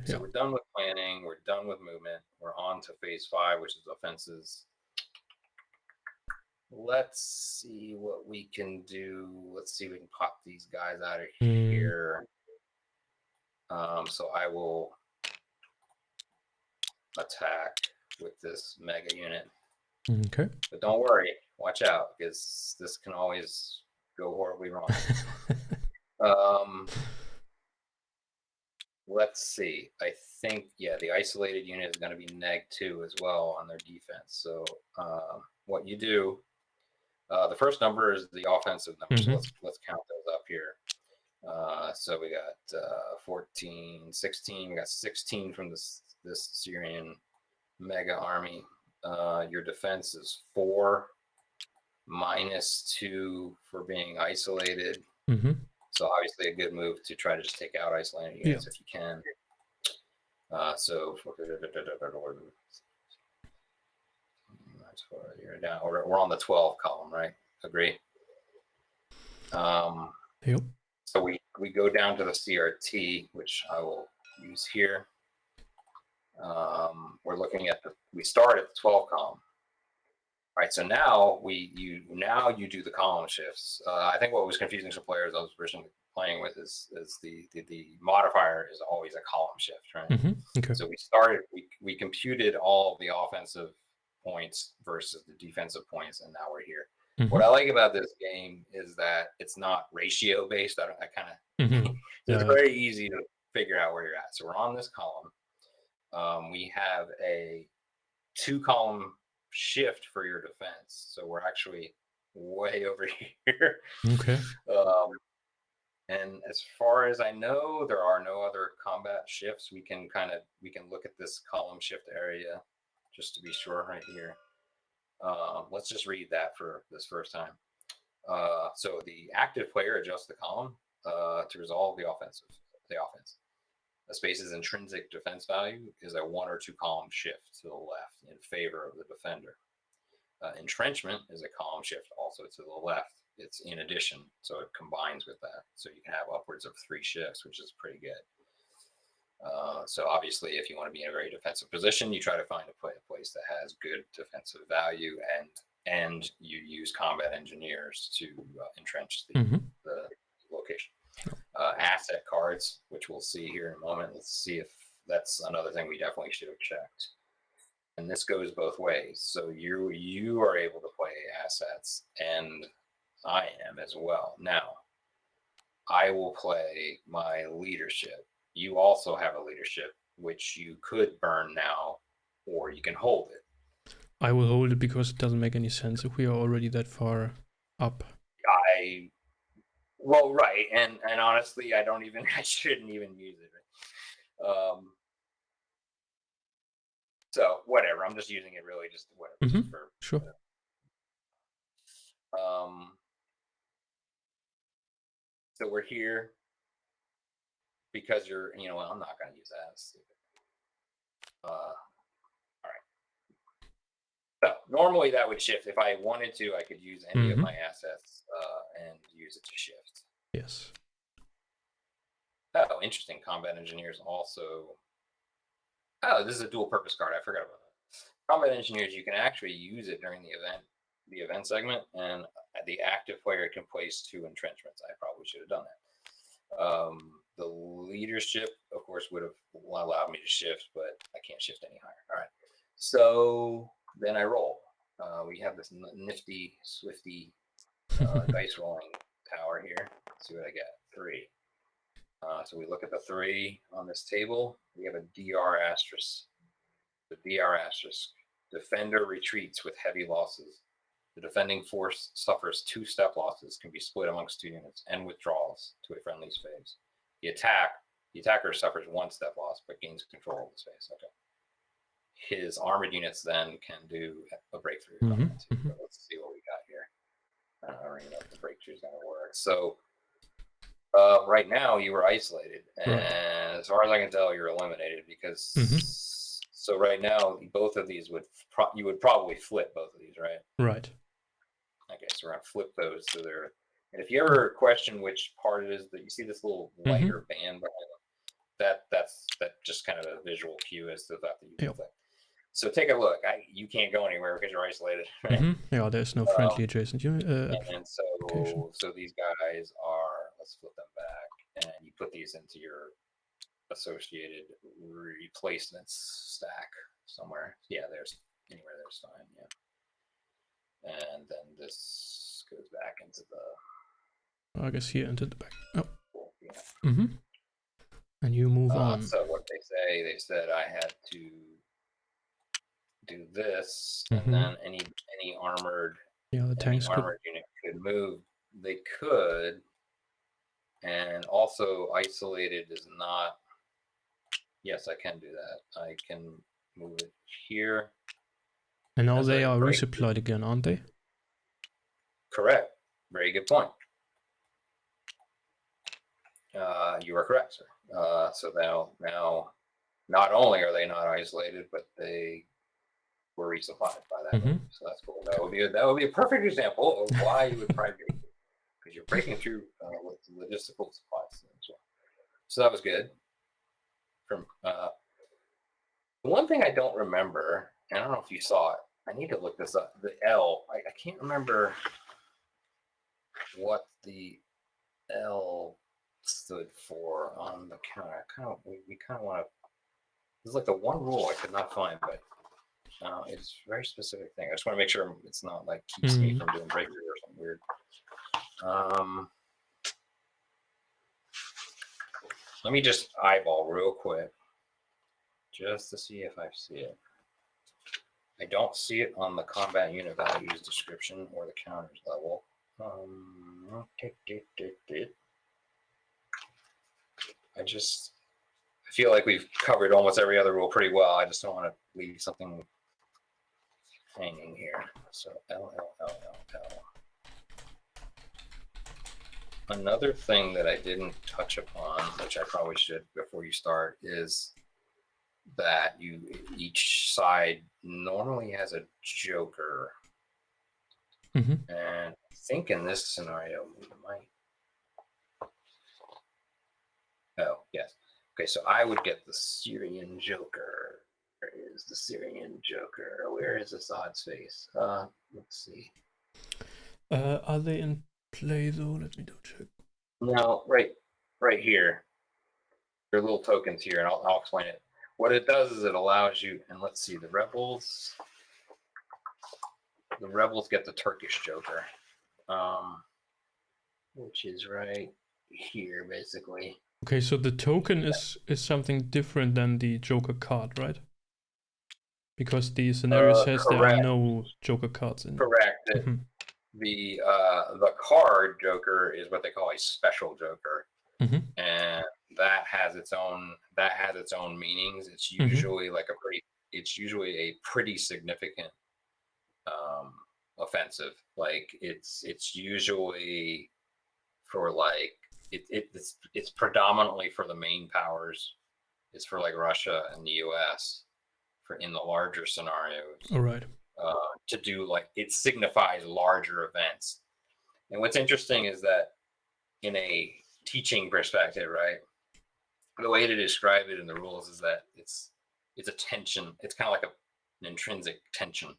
S1: so we're done with planning. We're done with movement. We're on to phase 5, which is offenses. Let's see what we can do. Let's see if we can pop these guys out of here. So I will attack with this mega unit.
S2: Okay.
S1: But don't worry. Watch out, because this can always go horribly wrong. Let's see. I think, the isolated unit is going to be -2 as well on their defense. So what you do, the first number is the offensive number. So let's count those up here. So we got 14, 16. We got 16 from this Syrian mega army. Your defense is 4 -2 for being isolated. So obviously a good move to try to just take out isolated units if you can. So we're on the 12 column, right? Agree?
S2: Yep.
S1: So we go down to the CRT, which I will use here. We're looking at we start at the 12 column. All right, so now you do the column shifts. I think what was confusing to players I was originally playing with is the modifier is always a column shift, right?
S2: Okay.
S1: So we computed all of the offensive points versus the defensive points, and now we're here. What I like about this game is that it's not ratio based. It's very easy to figure out where you're at. So we're on this column. we have a 2-column shift for your defense. So we're actually way over here.
S2: Okay.
S1: And as far as I know, there are no other combat shifts. We can look at this column shift area just to be sure right here. Let's just read that for this first time. So the active player adjusts the column to resolve the offense. A space's intrinsic defense value is a 1 or 2 column shift to the left in favor of the defender. Entrenchment is a column shift also to the left. It's in addition, so it combines with that. So you can have upwards of 3 shifts, which is pretty good. So obviously, if you want to be in a very defensive position, you try to find a place that has good defensive value, and you use combat engineers to entrench the location. Asset cards, which we'll see here in a moment. Let's see if that's another thing we definitely should have checked. And this goes both ways. So you are able to play assets, and I am as well. Now, I will play my leadership. You also have a leadership, which you could burn now, or you can hold it.
S2: I will hold it because it doesn't make any sense if we are already that far up.
S1: Well, right, and honestly, I shouldn't even use it. So whatever, I'm just using it really just whatever. Just for,
S2: sure.
S1: So we're here because I'm not going to use that. That's stupid. All right. So normally that would shift. If I wanted to, I could use any of my assets and use it to shift.
S2: Yes.
S1: Oh, interesting. Combat engineers also. Oh, this is a dual purpose card. I forgot about that. Combat engineers, you can actually use it during the event segment, and the active player can place 2 entrenchments. I probably should have done that. The leadership, of course, would have allowed me to shift, but I can't shift any higher. All right. So then I roll. We have this nifty, swifty dice rolling power here. Let's see what I get. 3. So we look at the 3 on this table. We have a DR asterisk. The DR asterisk. Defender retreats with heavy losses. The defending force suffers 2 step losses, can be split amongst 2 units, and withdraws to a friendly space. The attacker suffers 1 step loss, but gains control of the space. Okay. His armored units then can do a breakthrough. So let's see what we got here. I don't even know if the breakthrough is going to work. So right now you were isolated, and as far as I can tell, you're eliminated because. So right now, both of these you would probably flip both of these, right?
S2: Right.
S1: Okay, so we're gonna flip those so they're. And if you ever question which part it is that you see this little lighter band behind them, that's just kind of a visual cue as to the fact that you can flip. So take a look. You can't go anywhere because you're isolated, right?
S2: Yeah, there's no friendly adjacent
S1: and so these guys are. Let's flip them back, and you put these into your associated replacements stack somewhere. Yeah, there's anywhere there's fine. Yeah, and then this goes back into the.
S2: I guess here into the back. Oh.
S1: Yeah.
S2: And you move on.
S1: So what they said I had to do this, and then any armored.
S2: Yeah, the tanks
S1: armored unit could move. They could, and also isolated is not. Yes, I can do that. I can move it here.
S2: And now they are resupplied again, aren't they?
S1: Correct. Very good point. You are correct, sir. So now, not only are they not isolated, but they were resupplied by that. So that's cool. That would be a perfect example of why you would probably break through, because you're breaking through with logistical supplies as well. So that was good. From the one thing I don't remember, and I don't know if you saw it. I need to look this up. The L. I can't remember what the L stood for on the counter. We kind of want to. There's like the one rule I could not find, but it's a very specific thing. I just want to make sure it's not like keeps me from doing breakthrough or something weird. Let me just eyeball real quick. just to see if I see it. I don't see it on the combat unit values description or the counters level. I feel like we've covered almost every other rule pretty well. I just don't want to leave something hanging here. So L. Another thing that I didn't touch upon, which I probably should before you start, is that each side normally has a joker.
S2: Mm-hmm.
S1: And I think in this scenario, we might. Oh, yes. Okay, so I would get the Syrian joker. Where is the Syrian joker? Where is Assad's face? Let's see.
S2: Are they in play though? Let me double check.
S1: No, right here. There are little tokens here, and I'll explain it. What it does is it allows you, and let's see, the rebels get the Turkish joker, which is right here, basically.
S2: Okay, so the token is something different than the joker card, right? Because the scenario says there are no joker cards in.
S1: Correct. Mm-hmm. The card joker is what they call a special joker,
S2: mm-hmm.
S1: and that has its own meanings. It's usually mm-hmm. It's usually a pretty significant offensive. Like it's usually for like it's predominantly for the main powers. It's for like Russia and the US in the larger scenarios.
S2: All right.
S1: To do like it signifies larger events. And what's interesting is that in a teaching perspective, right? The way to describe it in the rules is that it's a tension. It's kind of like an intrinsic tension,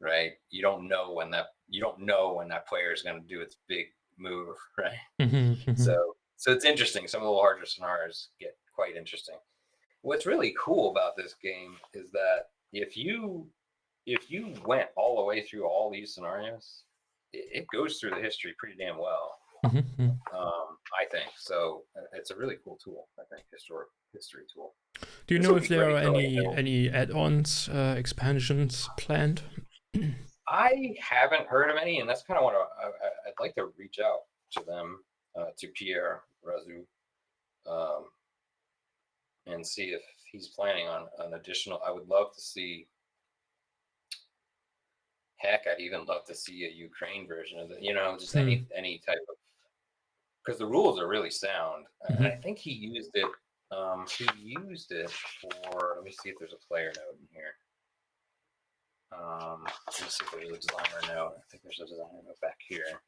S1: right? You don't know when that player is going to do its big move, right?
S2: Mm-hmm.
S1: So it's interesting. Some of the larger scenarios get quite interesting. What's really cool about this game is that if you went all the way through all these scenarios, it goes through the history pretty damn well.
S2: Mm-hmm.
S1: I think so. It's a really cool tool. I think history tool.
S2: Do you know if there are any add-ons, expansions planned?
S1: I haven't heard of any, and that's kind of what I'd like to reach out to them, to Pierre Razu, and see if he's planning on an additional. I would love to see. Heck, I'd even love to see a Ukraine version of it. Just any type of, because the rules are really sound. And I think he used it. For. Let me see if there's a player note in here. Let me see if there's a designer note. I think there's a designer note back here.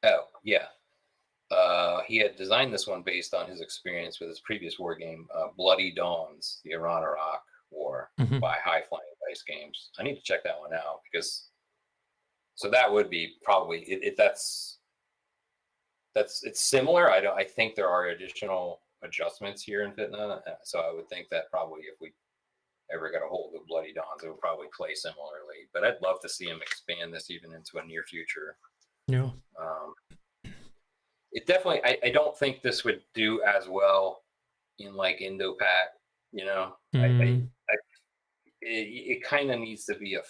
S1: Oh yeah. He had designed this one based on his experience with his previous war game, Bloody Dawns, the Iran-Iraq War, by High Flying Dice Games. I need to check that one out because that would be probably it's similar. I think there are additional adjustments here in FITNA, so I would think that probably if we ever got a hold of Bloody Dawns, it would probably play similarly. But I'd love to see him expand this even into a near future.
S2: Yeah.
S1: It definitely. I don't think this would do as well in like Indo-Pac. It kind of needs to be a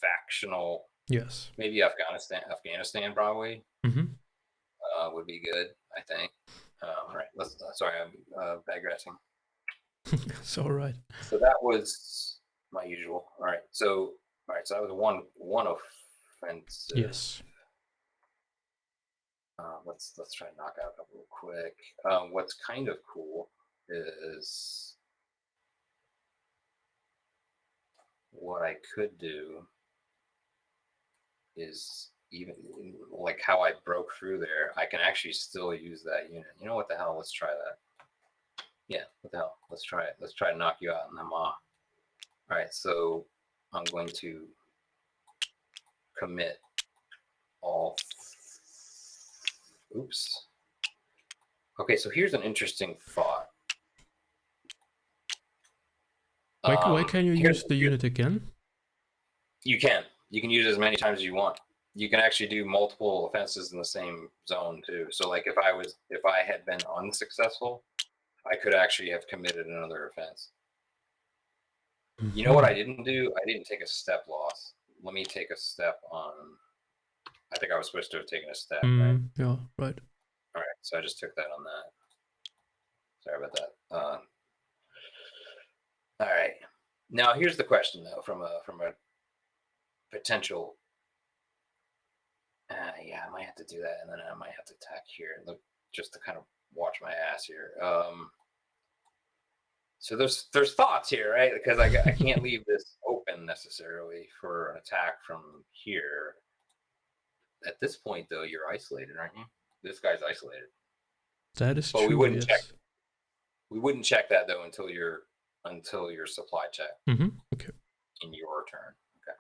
S1: factional.
S2: Yes.
S1: Maybe Afghanistan probably would be good. I think. All right. Sorry, I'm digressing.
S2: It's all right.
S1: So that was my usual. All right. So that was one offensive.
S2: Yes.
S1: Let's try to knock out a couple real quick. What's kind of cool is what I could do is even like how I broke through there. I can actually still use that unit. You know what the hell? Let's try that. Yeah, what the hell? Let's try it. Let's try to knock you out in the maw. All right, so I'm going to commit all. Oops. Okay, so here's an interesting thought.
S2: Why can you use the unit again?
S1: You can. You can use it as many times as you want. You can actually do multiple offenses in the same zone too. So like if I had been unsuccessful, I could actually have committed another offense. You know what I didn't do? I didn't take a step loss. Let me take a step on. I think I was supposed to have taken a step, right?
S2: Yeah, right.
S1: All right, so I just took that on that. Sorry about that. All right. Now here's the question, though, from a potential. Yeah, I might have to do that, and then I might have to attack here, look, just to kind of watch my ass here. So there's thoughts here, right? Because I can't leave this open necessarily for an attack from here. At this point, though, you're isolated, aren't you? This guy's isolated.
S2: That is
S1: but
S2: true.
S1: We wouldn't
S2: yes.
S1: check. We wouldn't check that though until your supply check.
S2: Okay.
S1: In your turn. Okay.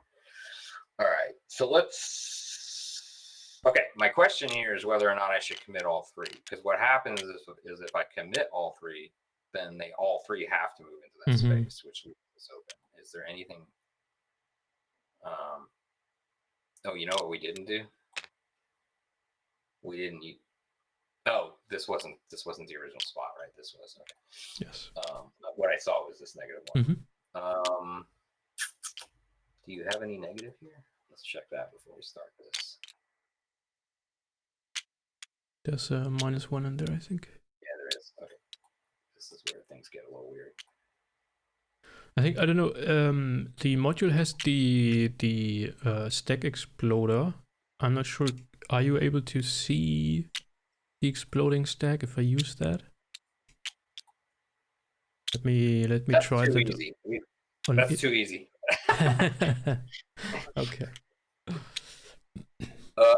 S1: All right. So let's. Okay. My question here is whether or not I should commit all three. Because what happens is if I commit all three, then they all three have to move into that space, which leaves this open. Is there anything? Oh, you know what we didn't do? We didn't. Oh, this wasn't the original spot, right? This was okay.
S2: Yes.
S1: What I saw was this -1. Do you have any negative here? Let's check that before we start this.
S2: There's a -1 in there, I think.
S1: Yeah, there is. Okay. This is where things get a little weird.
S2: I think, I don't know, the module has the stack exploder. I'm not sure. Are you able to see the exploding stack if I use that? Let me
S1: That's
S2: try
S1: too
S2: that.
S1: Easy. That's too easy.
S2: Okay.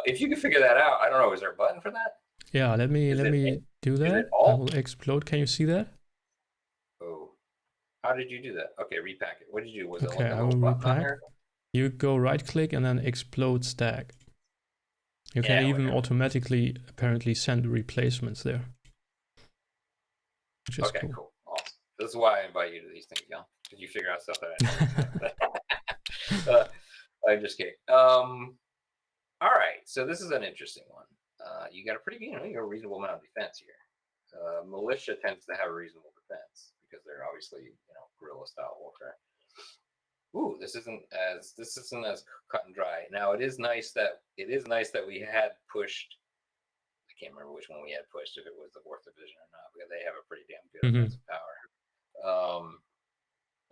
S1: If you can figure that out, I don't know. Is there a button for that?
S2: Yeah, let me do that. I will explode. Can you see that?
S1: Oh, how did you do that? Okay, repack it. What did you do? Was it
S2: okay,
S1: like a
S2: I will
S1: little button on
S2: repack.
S1: there?
S2: You go right click and then explode stack. You can even automatically apparently send replacements there. Which is
S1: okay,
S2: cool.
S1: Awesome. This is why I invite you to these things, Jan. Because you figure out stuff that I know. I'm just kidding. All right, so this is an interesting one. You got a pretty, you got a reasonable amount of defense here. Militia tends to have a reasonable defense because they're obviously, guerrilla style warfare. Ooh, this isn't as cut and dry. Now it is nice that we had pushed. I can't remember which one we had pushed, if it was the 4th Division or not, because they have a pretty damn good offensive power.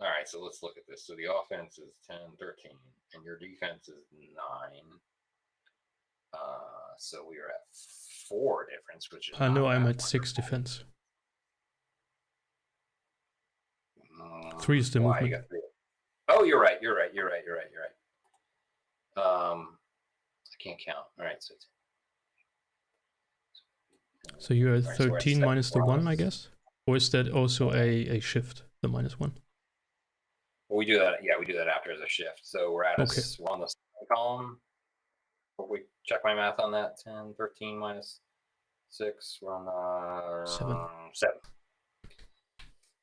S1: All right, so let's look at this. So the offense is 10, 13, and your defense is 9. So we are at 4 difference, which is.
S2: I know I'm at 6 defense. 3 is the movement.
S1: You got 3. Oh, you're right. I can't count. All right,
S2: so you're at 13 minus the 1, I guess? Or is that also a shift, the -1?
S1: Well, we do that. Yeah, we do that after as a shift. So we're at we're on the 2nd column. We check my math on that. 10, 13 minus 6. We're on 7.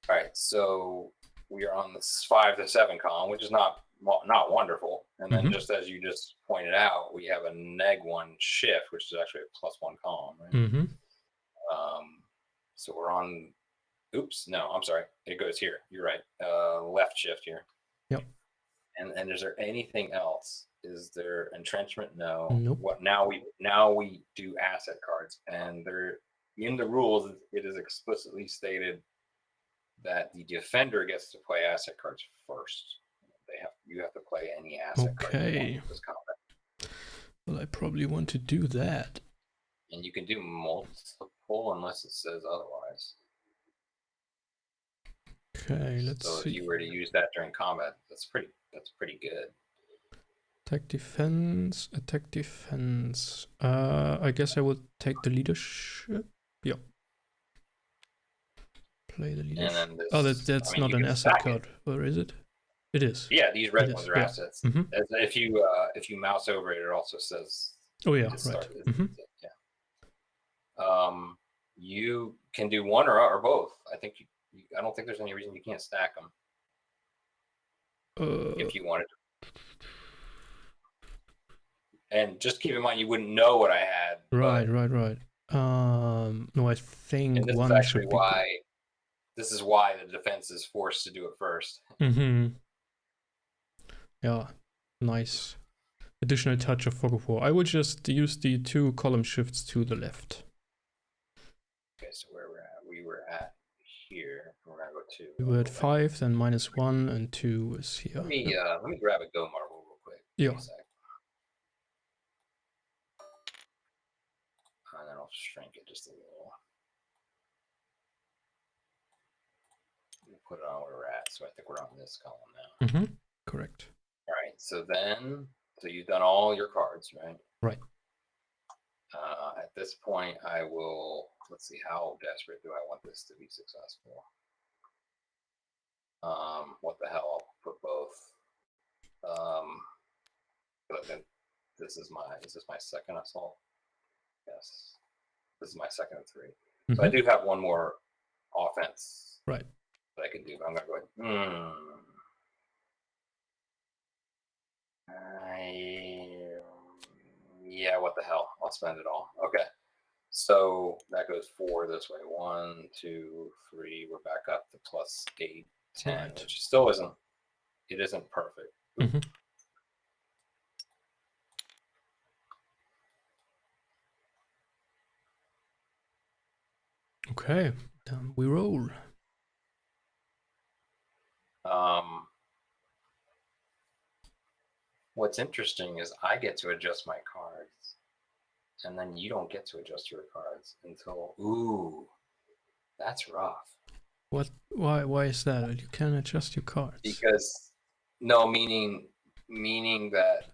S1: All right, so we are on the 5 to 7 column, which is not wonderful. And then just as you just pointed out, we have a -1 shift, which is actually a +1 column, right? So we're on. Oops, no, I'm sorry. It goes here. You're right. Left shift here.
S2: Yep.
S1: And is there anything else? Is there entrenchment? No.
S2: Nope.
S1: What now? We do asset cards, and there in the rules it is explicitly stated that the defender gets to play asset cards first. You have to play any asset card in this combat.
S2: Well, I probably want to do that.
S1: And you can do multiple unless it says otherwise.
S2: Okay, let's see.
S1: So if you were to use that during combat, that's pretty good.
S2: Attack defense. I guess I will take the leadership. Yep. Play the leadership. That's not an asset card, or is it? It is.
S1: Yeah, these red ones are assets. If you mouse over it, it also says.
S2: Oh yeah, right.
S1: You can do one or both. I think I don't think there's any reason you can't stack them. If you wanted to. And just keep in mind, you wouldn't know what I had.
S2: Right. No, I think
S1: and this is actually why. this is why the defense is forced to do it first.
S2: Yeah, nice. Additional touch of fog of war. I will just use the 2 column shifts to the left.
S1: Okay, so where we're at, we were at here. We're gonna go 2.
S2: We were at 5, then -1, and 2 is here.
S1: Let me grab a go marble real quick.
S2: Yeah.
S1: And then I'll shrink it just a little. We'll put it on where we're at. So I think we're on this column now.
S2: Correct.
S1: All right. So you've done all your cards, right?
S2: Right.
S1: At this point, I will. Let's see. How desperate do I want this to be successful? What the hell? I'll put both. But then is this my second assault? Yes. This is my second of 3. So I do have one more offense.
S2: Right.
S1: That I can do, but I'm gonna go ahead. Yeah, what the hell? I'll spend it all. Okay. So that goes 4 this way. 1, 2, 3. We're back up to +8, 10,
S2: right.
S1: Which still isn't perfect.
S2: Okay, down we roll.
S1: What's interesting is I get to adjust my cards, and then you don't get to adjust your cards until. Ooh, that's rough.
S2: What? Why is that? You can adjust your cards.
S1: Because meaning that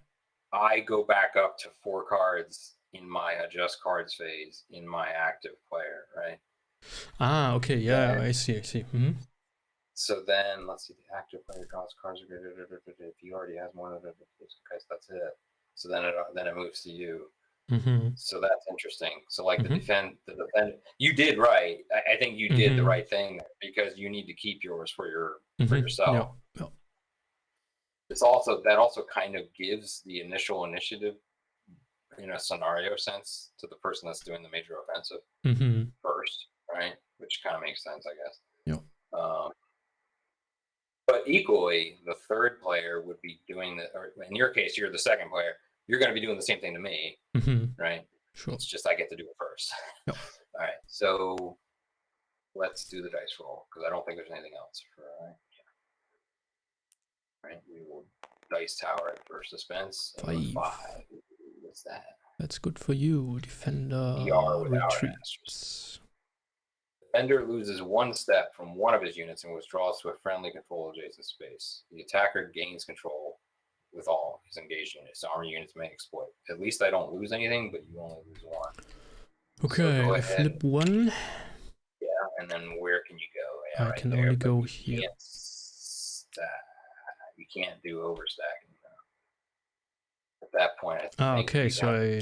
S1: I go back up to 4 cards in my adjust cards phase in my active player, right?
S2: Ah, okay, yeah, I see.
S1: So then, let's see, the active player draws cards. If he already has more than guys, that's it. So then it moves to you. So that's interesting. So like the defend, you did right. I think you did the right thing because you need to keep yours for yourself.
S2: Yeah.
S1: That also kind of gives the initial initiative in a scenario sense to the person that's doing the major offensive first, right? Which kind of makes sense, I guess.
S2: Yeah.
S1: But equally, the third player would be doing or in your case, you're the second player. You're going to be doing the same thing to me, right?
S2: Sure.
S1: It's just I get to do it first.
S2: Yep.
S1: All right, so let's do the dice roll because I don't think there's anything else for right. We will dice tower at first suspense.
S2: 5.
S1: What's that?
S2: That's good for you, defender. Retreats.
S1: Defender loses 1 step from one of his units and withdraws to a friendly control adjacent space. The attacker gains control with all his engaged units. Army units may exploit. At least I don't lose anything, but you only lose 1.
S2: Okay, so I flip 1.
S1: Yeah, and then where can you go? Yeah,
S2: I can only go here.
S1: You can't do overstacking. At that point, I think.
S2: Okay, so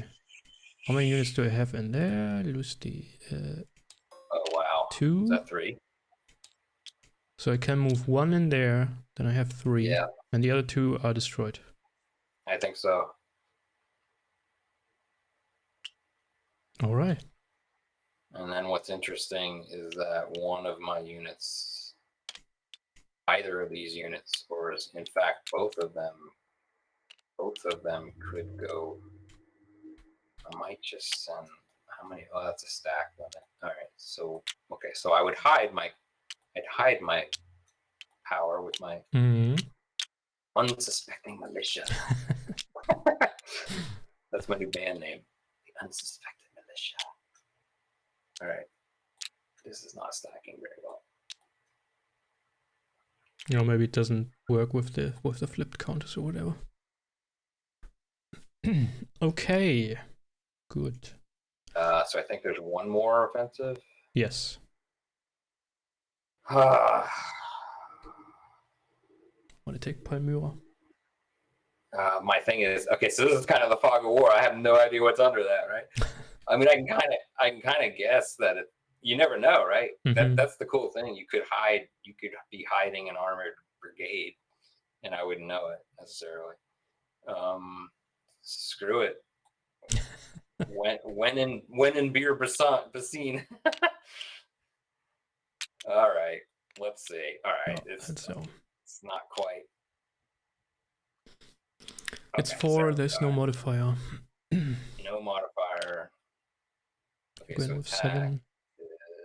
S2: how many units do I have in there? Lose the.
S1: Oh wow.
S2: 2.
S1: Is that 3?
S2: So I can move 1 in there. Then I have 3.
S1: Yeah.
S2: And the other 2 are destroyed.
S1: I think so.
S2: All right.
S1: And then what's interesting is that one of my units, either of these units, or in fact both of them could go. I might just send how many? Oh, that's a stack limit. All right. So okay. So I'd hide my power with my unsuspecting militia. That's my new band name, the Unsuspected Militia. All right. This is not stacking very well.
S2: Maybe it doesn't work with the flipped counters or whatever. Okay. Good.
S1: So I think there's one more offensive.
S2: Yes.
S1: Want
S2: to take Palmyra?
S1: My thing is, okay, so this is kind of the fog of war. I have no idea what's under that, right? I mean, I can kind of guess that you never know, right? That's the cool thing. You could be hiding an armored brigade, and I wouldn't know it necessarily. Screw it. when in beer Basin. All right. let's see. All right,
S2: Oh,
S1: it's
S2: so
S1: not quite.
S2: it's
S1: Okay,
S2: 4.
S1: so,
S2: There's no modifier.
S1: no modifier. Okay,
S2: Going
S1: so
S2: with
S1: attack
S2: 7.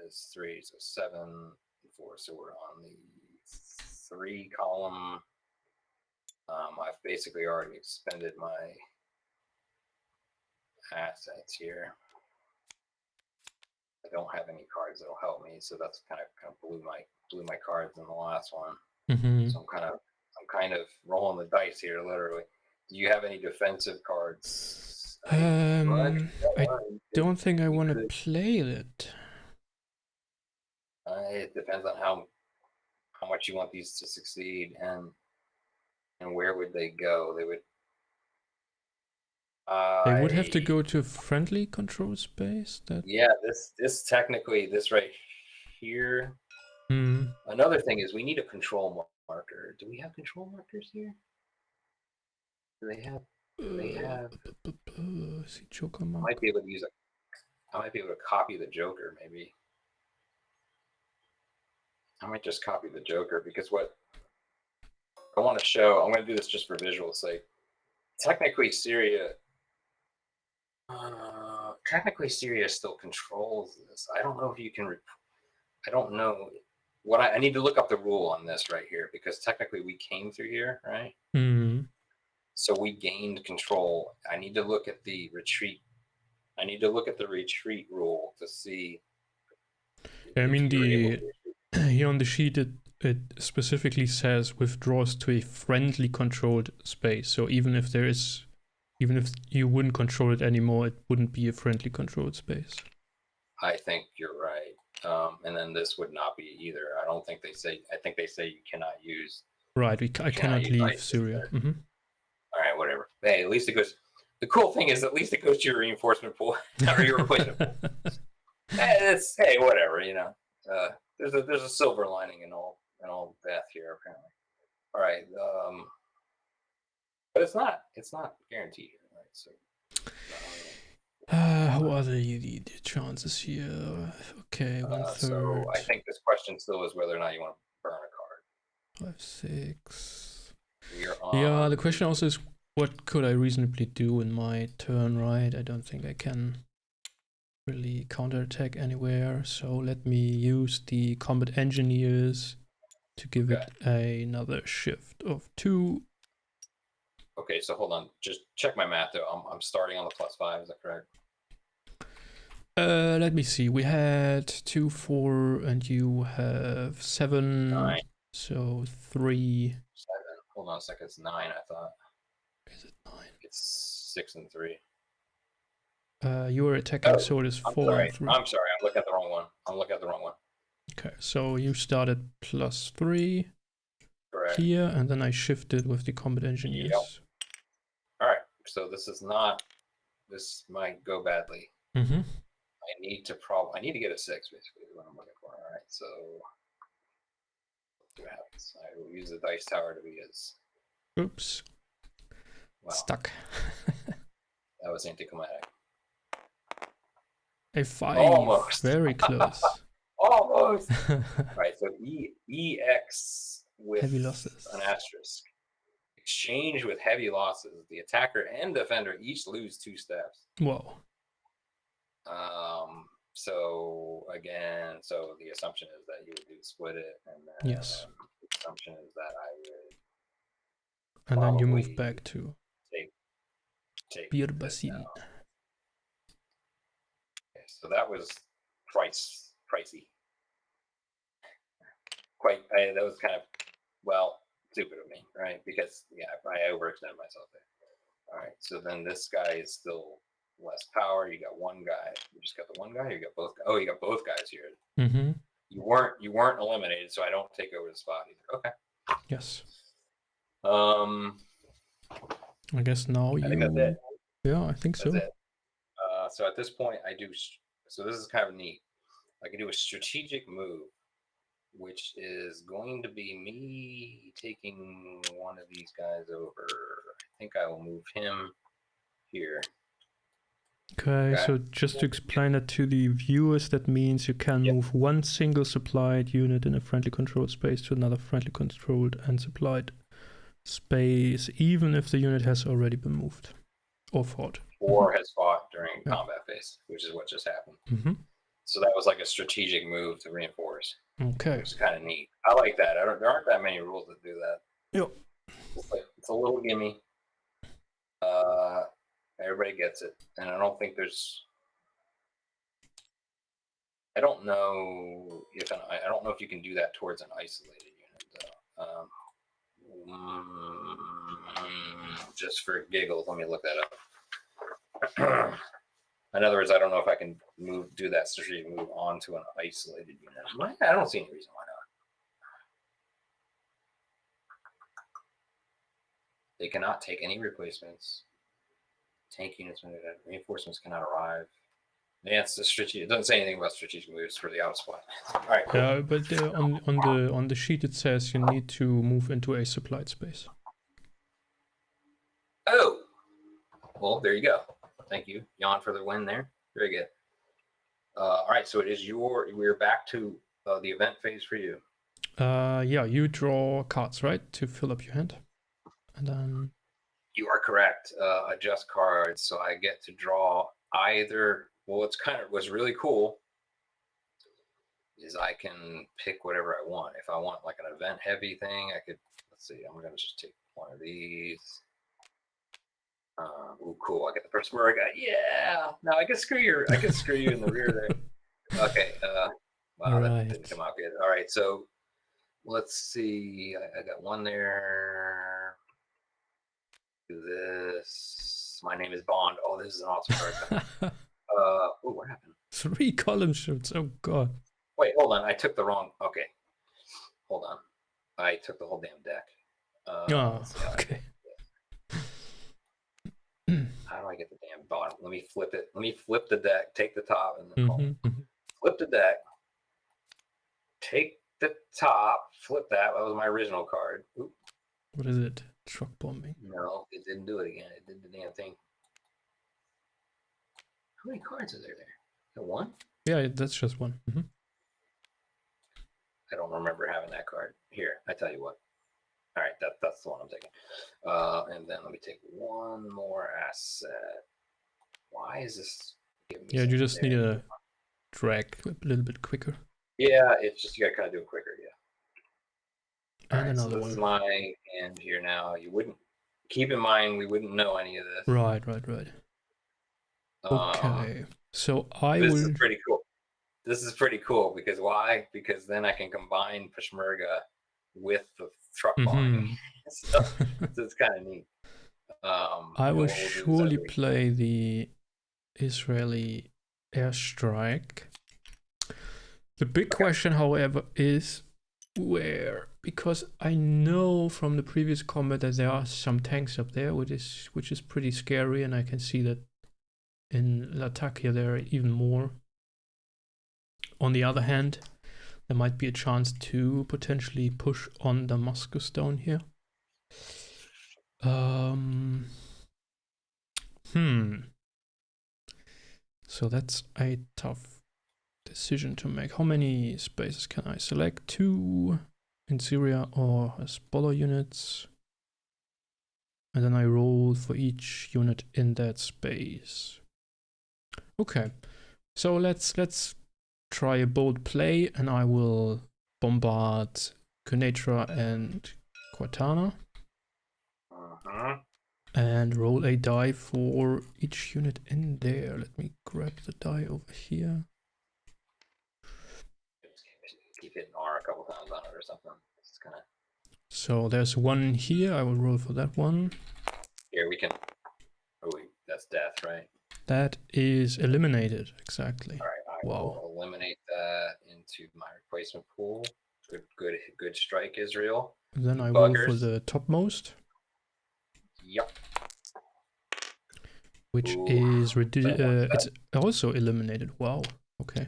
S1: is 3, so 7 and 4. So we're on the 3 column. I've basically already expended my assets here. I don't have any cards that'll help me, so that's kind of blew my cards in the last one.
S2: Mm-hmm.
S1: So I'm kind of rolling the dice here, literally. Do you have any defensive cards?
S2: I don't think I want to play it.
S1: It depends on how much you want these to succeed, and where would they go? They would.
S2: They would have to go to friendly control space.
S1: Yeah, this technically, this right here. Another thing is we need a control marker. Do we have control markers here? Do they have?
S2: See Joker mark.
S1: I might be able to use I might be able to copy the Joker. Maybe I might just copy the Joker, because what I want to show, I'm going to do this just for visual sake. Technically, Syria still controls this. I don't know if you can. I don't know what I need to look up the rule on this right here, because technically we came through here, right? So we gained control. I need to look at the retreat. I need to look at the retreat rule to see.
S2: I mean, here on the sheet it specifically says withdraws to a friendly controlled space. So even if you wouldn't control it anymore, it wouldn't be a friendly controlled space.
S1: I think you're right. And then this would not be either. I don't think they say. I think they say you cannot use.
S2: Right. I cannot leave Syria.
S1: All right, whatever. Hey, at least it goes. The cool thing is, at least it goes to your reinforcement pool or your replacement pool. Hey, whatever. There's a silver lining in all death here, apparently. All right, but it's not guaranteed, right? So.
S2: What are the chances here? Okay, 1/3.
S1: So I think this question still is whether or not you want to burn a card.
S2: 5, 6.
S1: On...
S2: Yeah, the question also is, what could I reasonably do in my turn, right? I don't think I can really counterattack anywhere. So let me use the combat engineers to give it another shift of 2.
S1: Okay, so hold on. Just check my math though. I'm starting on the +5. Is that correct?
S2: Let me see. We had 2, 4, and you have 7.
S1: 9.
S2: So 3.
S1: 7. Hold on a second. It's 9. I thought.
S2: Is it 9?
S1: It's 6 and 3.
S2: Your attacking sword is 4 and 3.
S1: I'm sorry. I'm looking at the wrong one.
S2: Okay, so you started +3.
S1: Correct.
S2: Here, and then I shifted with the combat engineers.
S1: Yep. All right. So this might go badly. I need to get a 6, basically, is what I'm looking for. All right, so let's see what happens. I will use the dice tower to be as.
S2: Oops. Wow. Stuck.
S1: That was anticlimactic.
S2: A 5.
S1: Almost.
S2: Very close.
S1: Almost. All right, so EX with
S2: heavy losses.
S1: An asterisk. Exchange with heavy losses. The attacker and defender each lose 2 steps.
S2: Whoa.
S1: So again, the assumption is that you would split it, and then
S2: yes.
S1: The assumption is that I would.
S2: And then you move back to
S1: take
S2: Bir Basil.
S1: Okay, so that was pricey. That was kind of stupid of me, right? Because I overextended myself there. All right, so then this guy is still less power. You got one guy. You just got the one guy. You got both. Oh, you got both guys here. You weren't eliminated, so I don't take over the spot either. Okay.
S2: Yes. I guess now
S1: I think that's it.
S2: Yeah, I think so.
S1: That's it. So at this point, I do. So this is kind of neat. I can do a strategic move, which is going to be me taking one of these guys over. I think I will move him here.
S2: Okay, so just to explain it to the viewers, that means you can move one single supplied unit in a friendly controlled space to another friendly controlled and supplied space, even if the unit has already been moved or fought.
S1: Or has fought during combat phase, which is what just happened. So that was like a strategic move to reinforce.
S2: Okay.
S1: Which is kind of neat. I like that. There aren't that many rules that do that.
S2: Yep.
S1: It's a little gimme. Everybody gets it, and I don't think there's. I don't know if you can do that towards an isolated unit though. Just for giggles, let me look that up. In other words, I don't know if I can do that strategic move onto an isolated unit. I don't see any reason why not. They cannot take any replacements. Tank units, reinforcements cannot arrive. Yeah, it's the strategic. It doesn't say anything about strategic moves for the out supply. All right. Cool.
S2: Yeah, but on the sheet it says you need to move into a supplied space.
S1: Oh, well, there you go. Thank you, Jan, for the win there. Very good. All right, so it is we're back to the event phase for you.
S2: Yeah, you draw cards, right, to fill up your hand, and then.
S1: You are correct. Adjust cards, so I get to draw either. Well, what's really cool is I can pick whatever I want. If I want like an event heavy thing, I could. Let's see. I'm gonna just take one of these. Ooh, cool! I get the first word. Yeah. Now I can screw you in the rear there. Okay. Wow, that didn't come out good. All right, so let's see. I got one there. Do this. My name is Bond. Oh, this is an awesome card. Oh, what happened?
S2: 3 column shifts. Oh god.
S1: Wait, hold on. I took the wrong. Okay, hold on. I took the whole damn deck.
S2: Okay.
S1: How do I get the damn bottom? Let me flip it. Let me flip the deck. Take the top and then flip the deck. Take the top. Flip that. That was my original card. Oop.
S2: What is it? Truck bombing.
S1: No, it didn't do it again. It did the damn thing. How many cards are there? One?
S2: Yeah, that's just one.
S1: I don't remember having that card. Here, I tell you what. All right, that's the one I'm taking. And then let me take one more asset. Why is this giving me?
S2: Yeah, you just need to drag a little bit quicker.
S1: Yeah, it's just you gotta kind of do it quicker. Yeah.
S2: And another
S1: so this is my hand here now. You wouldn't keep in mind we wouldn't know any of this.
S2: Right. Okay, so
S1: This is pretty cool. This is pretty cool because why? Because then I can combine Peshmerga with the truck bombing. So it's kind of neat.
S2: I will surely play the Israeli airstrike. The big question, however, is where, because I know from the previous combat that there are some tanks up there, which is pretty scary, and I can see that in Latakia there are even more. On the other hand, there might be a chance to potentially push on Damascus down here. So that's a tough decision to make. How many spaces can I select? 2 in Syria or Hezbollah units. And then I roll for each unit in that space. Okay, so let's try a bold play, and I will bombard Quneitra and Cortana. And roll a die for each unit in there. Let me grab the die over here.
S1: Keep hitting R a couple times on it or something. It's kind of.
S2: So there's one here. I will roll for that one.
S1: Here we can. Oh, that's death, right?
S2: That is eliminated, exactly.
S1: All right, I will eliminate that into my replacement pool. Good strike, Israel.
S2: And then I roll for the topmost.
S1: Yep.
S2: Which is it's also eliminated. Wow. Okay.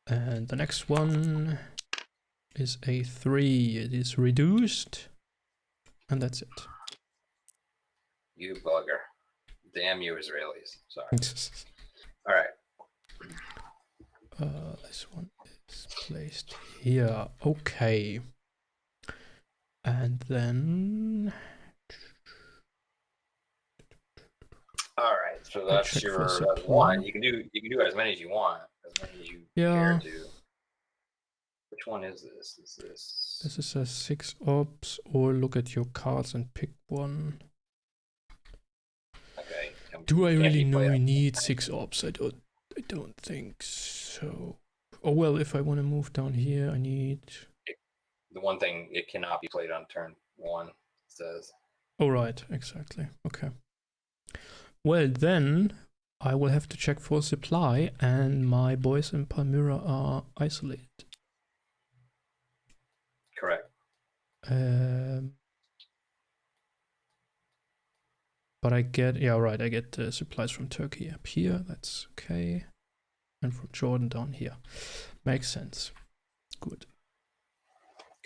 S2: And the next one is a 3. It is reduced, and that's it.
S1: You bugger. Damn you, Israelis. Sorry. All right.
S2: This one is placed here. Okay. And then...
S1: All right, so that's your one. You can do as many as you want, as many as you care to. Which one is this? Is this?
S2: This is a 6 ops, or look at your cards and pick one.
S1: Okay.
S2: Do I really know I need 6 ops? I don't think so. Oh well, if I want to move down here, I need.
S1: The one thing, it cannot be played on turn 1. It says.
S2: Oh right, exactly. Okay. Well then, I will have to check for supply, and my boys in Palmyra are isolated.
S1: Correct.
S2: But I get, yeah, right, I get supplies from Turkey up here, that's okay. And from Jordan down here. Makes sense. Good.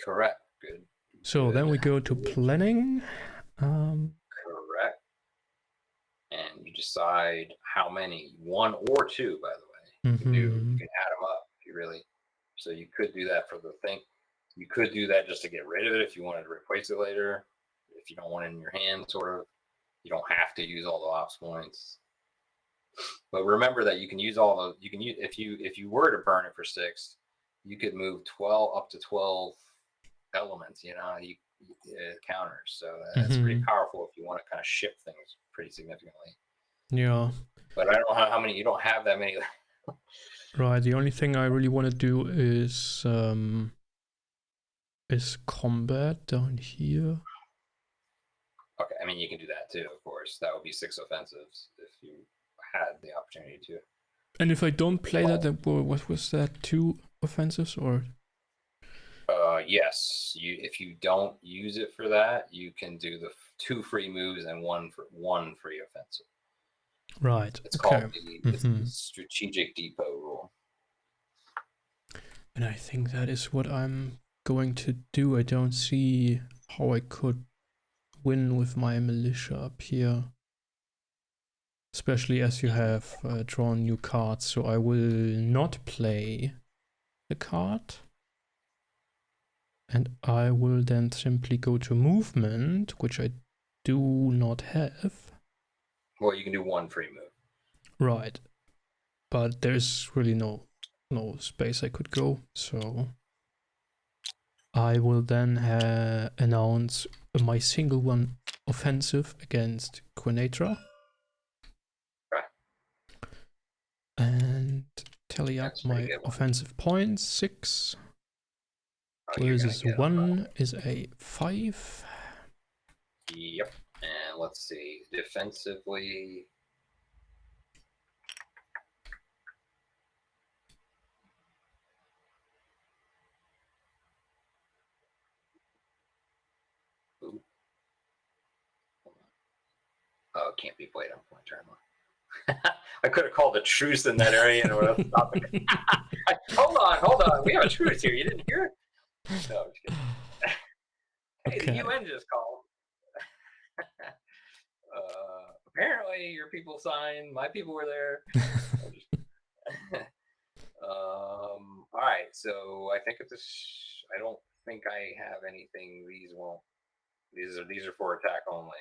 S1: Correct. Good.
S2: So
S1: Good.
S2: then we go to planning.
S1: Correct. And you decide how many, 1 or 2, by the way. You can add them up if you really. So you could do that for the thing. You could do that just to get rid of it if you wanted to replace it later. If you don't want it in your hand, sort of. You don't have to use all the ops points. But remember that you can use all the, you can use, if you were to burn it for 6, you could move 12 up to 12 elements, counters. So that's pretty powerful if you want to kind of shift things pretty significantly.
S2: Yeah.
S1: But I don't know how many, you don't have that many.
S2: Right, the only thing I really want to do is combat down here.
S1: Okay, I mean, you can do that too, of course. That would be 6 offensives if you had the opportunity to.
S2: And if I don't play that, then what was that? 2 offensives or?
S1: Yes. If you don't use it for that, you can do the 2 free moves and 1 free offensive.
S2: Right.
S1: It's called the strategic depot rule.
S2: And I think that is what I'm going to do. I don't see how I could win with my militia up here. Especially as you have drawn new cards. So I will not play the card. And I will then simply go to movement, which I do not have.
S1: Well, you can do 1 free move.
S2: Right. But there's really no space I could go. So I will then announce my single one offensive against Quinatra.
S1: Right.
S2: And tally up my offensive points. 6. Versus 1 is a 5.
S1: Yep. And let's see. Defensively. Ooh. Oh, it can't be played on point turn 1. I could have called a truce in that area and would have stopped it. Hold on. We have a truce here. You didn't hear it? No, I'm just kidding. Hey, okay. The UN just called. Apparently, your people signed. My people were there. All right. So I think I don't think I have anything. These won't. These are for attack only.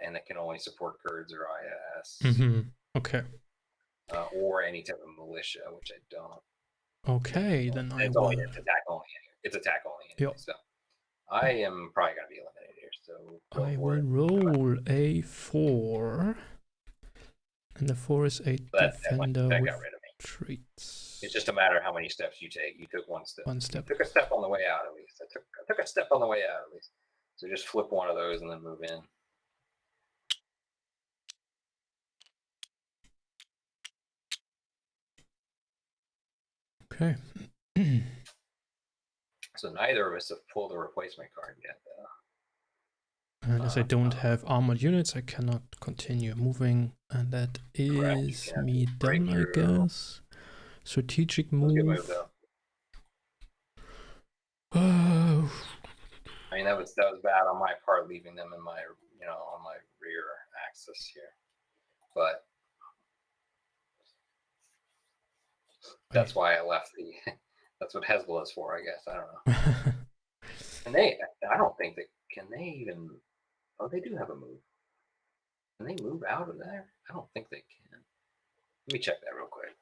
S1: And it can only support Kurds or IS.
S2: Okay.
S1: Or any type of militia, which I don't.
S2: Okay, then
S1: it's attack only. It's attack only. Anyway,
S2: yep.
S1: So I am probably gonna be eliminated here. So
S2: I will roll a 4, and the 4 is a defender
S1: that
S2: with
S1: got rid of me.
S2: Treats.
S1: It's just a matter of how many steps you take. You took 1 step.
S2: 1 step.
S1: You took a step on the way out at least. I took a step on the way out at least. So just flip one of those and then move in.
S2: Okay.
S1: So neither of us have pulled a replacement card yet, though.
S2: And as I don't have armored units, I cannot continue moving. And that is me done, I guess. Strategic move.
S1: Good move, though. I mean, that was bad on my part, leaving them in my, on my rear analysis here, but that's why I left the. That's what Hezbollah is for, I guess. I don't know. And I don't think that. Can they even? Oh, they do have a move. Can they move out of there? I don't think they can. Let me check that real quick.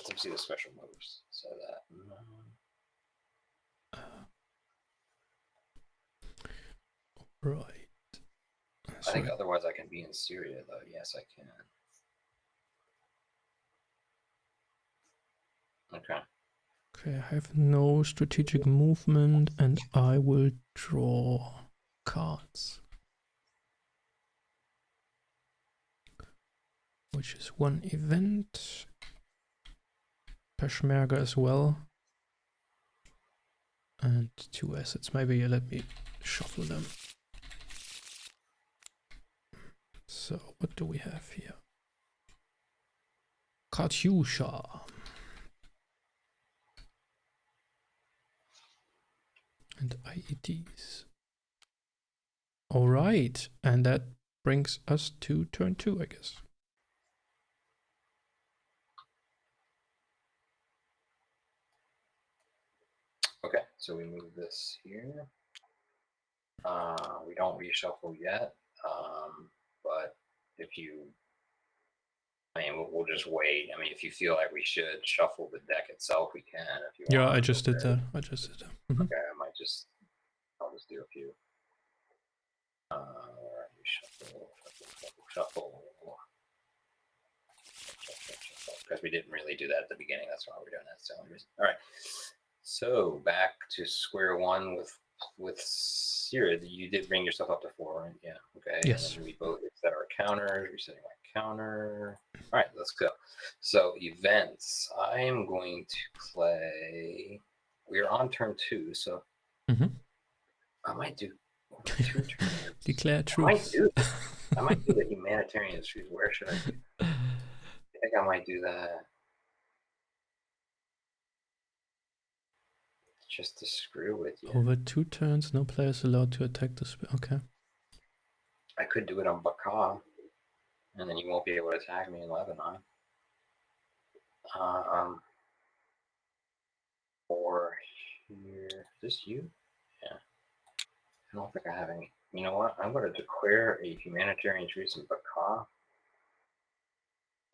S1: Let's see the special moves. So that.
S2: Right.
S1: I think otherwise I can be in Syria, though. Yes, I can. Okay.
S2: Okay, I have no strategic movement, and I will draw cards. Which is one event. Peshmerga as well. And 2 assets. Maybe let me shuffle them. So, what do we have here? Katyusha. And IEDs. Alright, and that brings us to turn 2, I guess.
S1: Okay, so we move this here. We don't reshuffle yet, but if you, I mean, we'll just wait. I mean, if you feel like we should shuffle the deck itself, we can. If you
S2: yeah,
S1: want.
S2: I just did that. I just did that. Mm-hmm.
S1: Okay, I'll just do a few. Shuffle. Because we didn't really do that at the beginning. That's why we're doing that. So, all right. So back to square one with Syria. You did bring yourself up to 4, right? Yeah. Okay.
S2: Yes.
S1: And we both set our counters. Resetting my counter. All right. Let's go. So events. I am going to play. We're on turn 2, so I might do 2 turns.
S2: Declare truth.
S1: I might do the humanitarian truth. Where should I do? I think I might do that. Just to screw with you.
S2: Over 2 turns, no player is allowed to attack the okay.
S1: I could do it on Baka, and then you won't be able to attack me in Lebanon. Or here. Is this you? Yeah. I don't think I have any. You know what? I'm going to declare a humanitarian truce in Baka.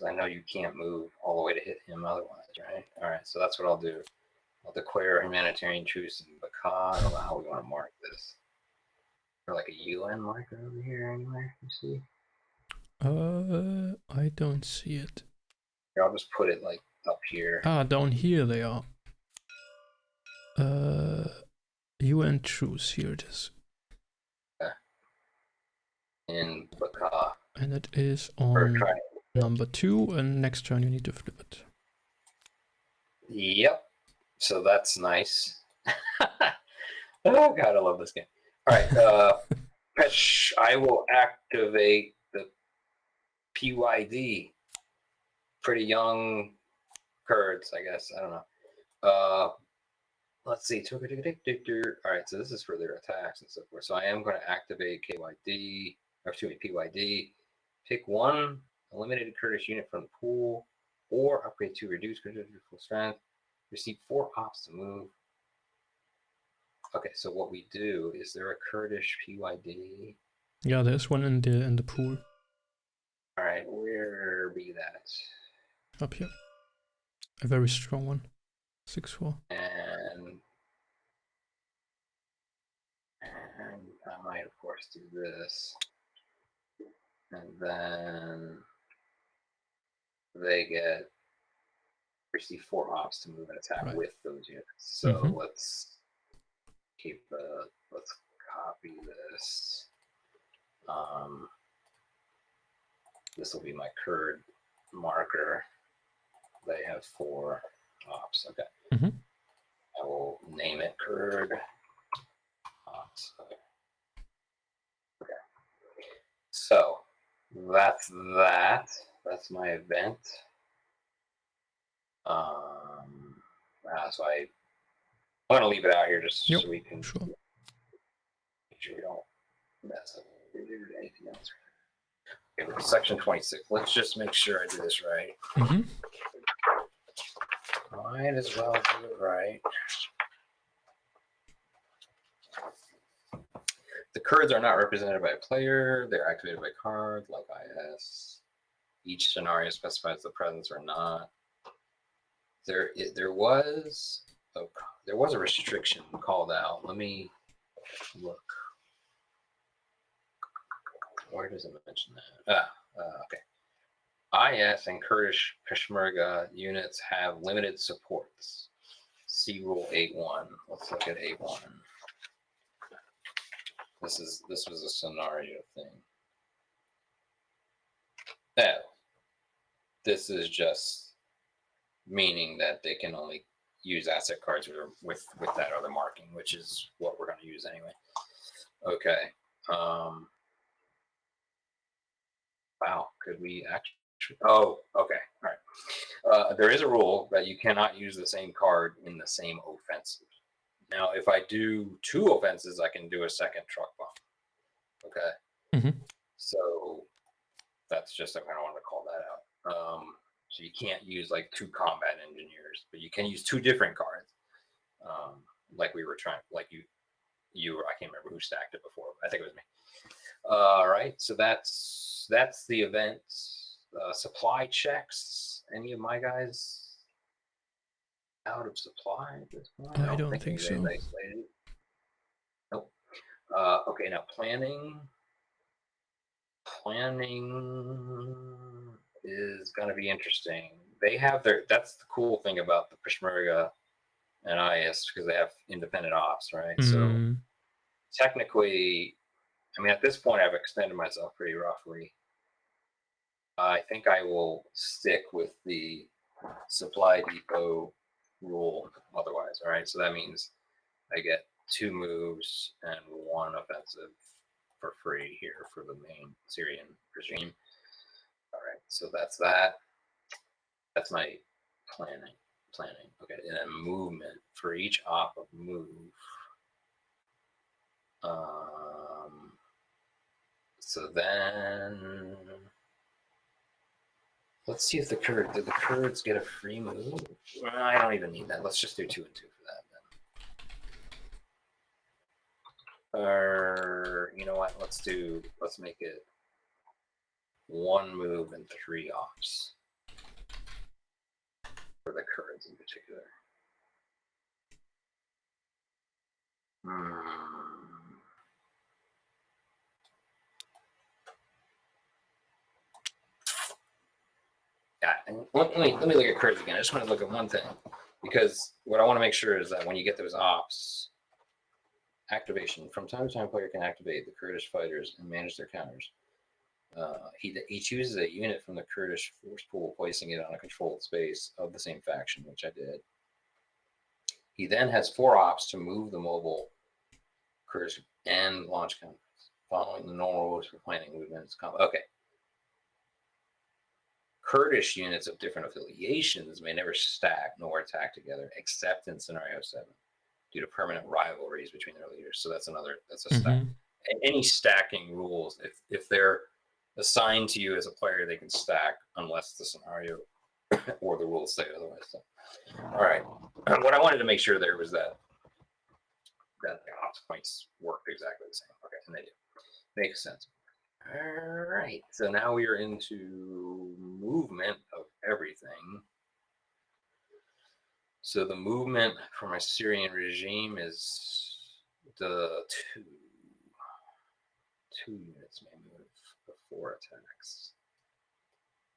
S1: I know you can't move all the way to hit him otherwise, right? All right, so that's what I'll do. I'll declare a humanitarian truce in Baka. I don't know how we want to mark this. Or like a UN marker over here anywhere, you see?
S2: I don't see it.
S1: Here, I'll just put it like up here.
S2: Ah, down here they are. UN truce, here it is.
S1: Okay. In Baka.
S2: And it is on number 2, and next turn you need to flip it.
S1: Yep. So that's nice. Oh god, I love this game. All right, I will activate the PYD. Pretty young Kurds, I guess. I don't know. Let's see. All right, so this is for their attacks and so forth. So I am going to activate KYD, or excuse me, PYD. Pick 1 eliminated Kurdish unit from the pool, or upgrade 2 reduce Kurdish full strength. Receive 4 ops to move. Okay, so what we do, is there a Kurdish PYD?
S2: Yeah, there's one in the pool.
S1: All right, where be that?
S2: Up here. A very strong one. 6-4.
S1: And I might, of course, do this. And then they receive 4 ops to move and attack with those units. So let's let's copy this. This will be my Kurd marker. They have 4 ops. Okay. I will name it Kurd ops. Okay. So that's that. That's my event. So I'm going to leave it out here just so we can make sure we don't mess up anything else. Okay, section 26. Let's just make sure I do this right.
S2: Mm-hmm.
S1: Might as well do it right. The Kurds are not represented by a player. They're activated by cards like IS. Each scenario specifies the presence or not. There was a restriction called out. Let me look. Where does it mention that? Okay. IS and Kurdish Peshmerga units have limited supports. See Rule 8.1. Let's look at 8.1. This was a scenario thing. Oh, this is just meaning that they can only use asset cards with that other marking, which is what we're going to use anyway. Okay. Wow. Could we actually? Oh, okay. All right. There is a rule that you cannot use the same card in the same offensive. Now, if I do 2 offenses, I can do a second truck bomb. Okay.
S2: Mm-hmm.
S1: So that's just, I kind of wanted to call that out. So you can't use like 2 combat engineers, but you can use 2 different cards. Like we were trying, like you, I can't remember who stacked it before. I think it was me. All right. So that's the event. Supply checks. Any of my guys out of supply at this point?
S2: I don't think so.
S1: Nope. Okay. Now planning is going to be interesting. They have that's the cool thing about the Peshmerga and IS, because they have independent ops, right? So technically, I mean, at this point, I've extended myself pretty roughly. I think I will stick with the supply depot rule otherwise, all right? So that means I get 2 moves and 1 offensive for free here for the main Syrian regime. All right, so that's that. That's my planning. Okay, and then movement for each op of move. So then let's see if did the Kurds get a free move? Well, I don't even need that. Let's just do 2 and 2 for that then. Or you know what? Let's make it 1 move and 3 ops for the Kurds in particular. Yeah, and let me look at Kurds again. I just want to look at one thing, because what I want to make sure is that when you get those ops, activation, from time to time, player can activate the Kurdish fighters and manage their counters. He chooses a unit from the Kurdish force pool, placing it on a controlled space of the same faction, which I did. He then has 4 ops to move the mobile Kurdish and launch counters, following the normal rules for planning movements. Okay. Kurdish units of different affiliations may never stack nor attack together, except in scenario 7, due to permanent rivalries between their leaders. So that's a stack. And any stacking rules, if they're assigned to you as a player, they can stack unless the scenario or the rules say otherwise. So, all right. What I wanted to make sure there was that the ops points worked exactly the same. Okay, and they do. Makes sense. All right, so now we are into movement of everything. So the movement for my Syrian regime is the 2 units may move before attacks.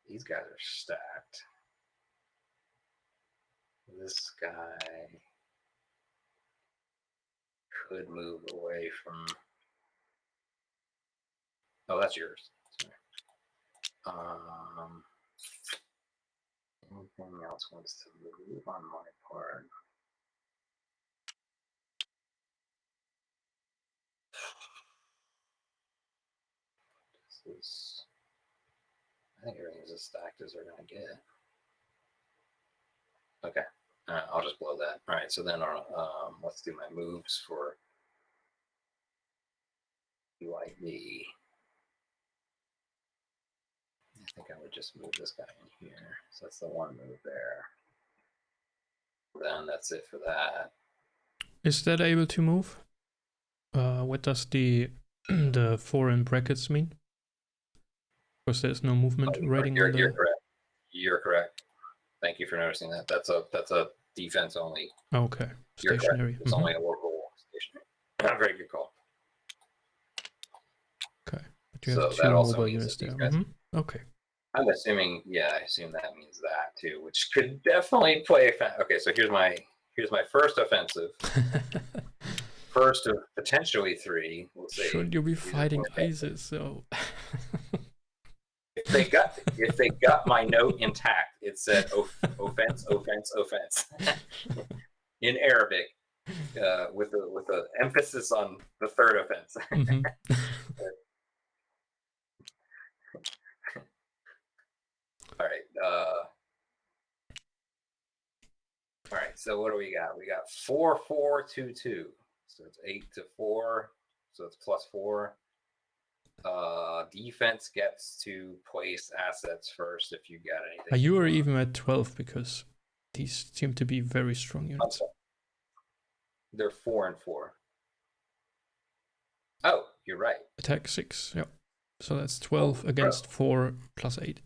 S1: These guys are stacked. This guy could move away from. Oh, that's yours. Sorry. Anything else wants to move on my part? I think everything's as stacked as they're going to get. Okay, I'll just blow that. All right, so then let's do my moves for UID. think I would just move this guy in here. So that's the one move there. Then that's it for that.
S2: Is that able to move? What does the the 4 in brackets mean? Because there's no movement rating on the...
S1: You're correct. You're correct. Thank you for noticing that. That's a defense only.
S2: Okay, stationary.
S1: It's only a local stationary. Very good call.
S2: Okay, but you have
S1: So
S2: 2
S1: that also
S2: mobile
S1: means
S2: units there. Okay.
S1: I'm assuming, yeah, I assume that means that too, which could definitely play. Okay, so here's my first offensive. First of potentially 3. We'll see.
S2: Should you be fighting ISIS? So
S1: if they got my note intact, it said offense, offense, offense in Arabic, with a emphasis on the third offense. All right. So what do we got? We got 4-4-2-2. So it's 8 to 4. So it's +4. Defense gets to place assets first if you got anything.
S2: you are even at 12 because these seem to be very strong units.
S1: They're 4 and 4. Oh, you're right.
S2: Attack 6. Yeah. So that's 12 against 4 plus 8.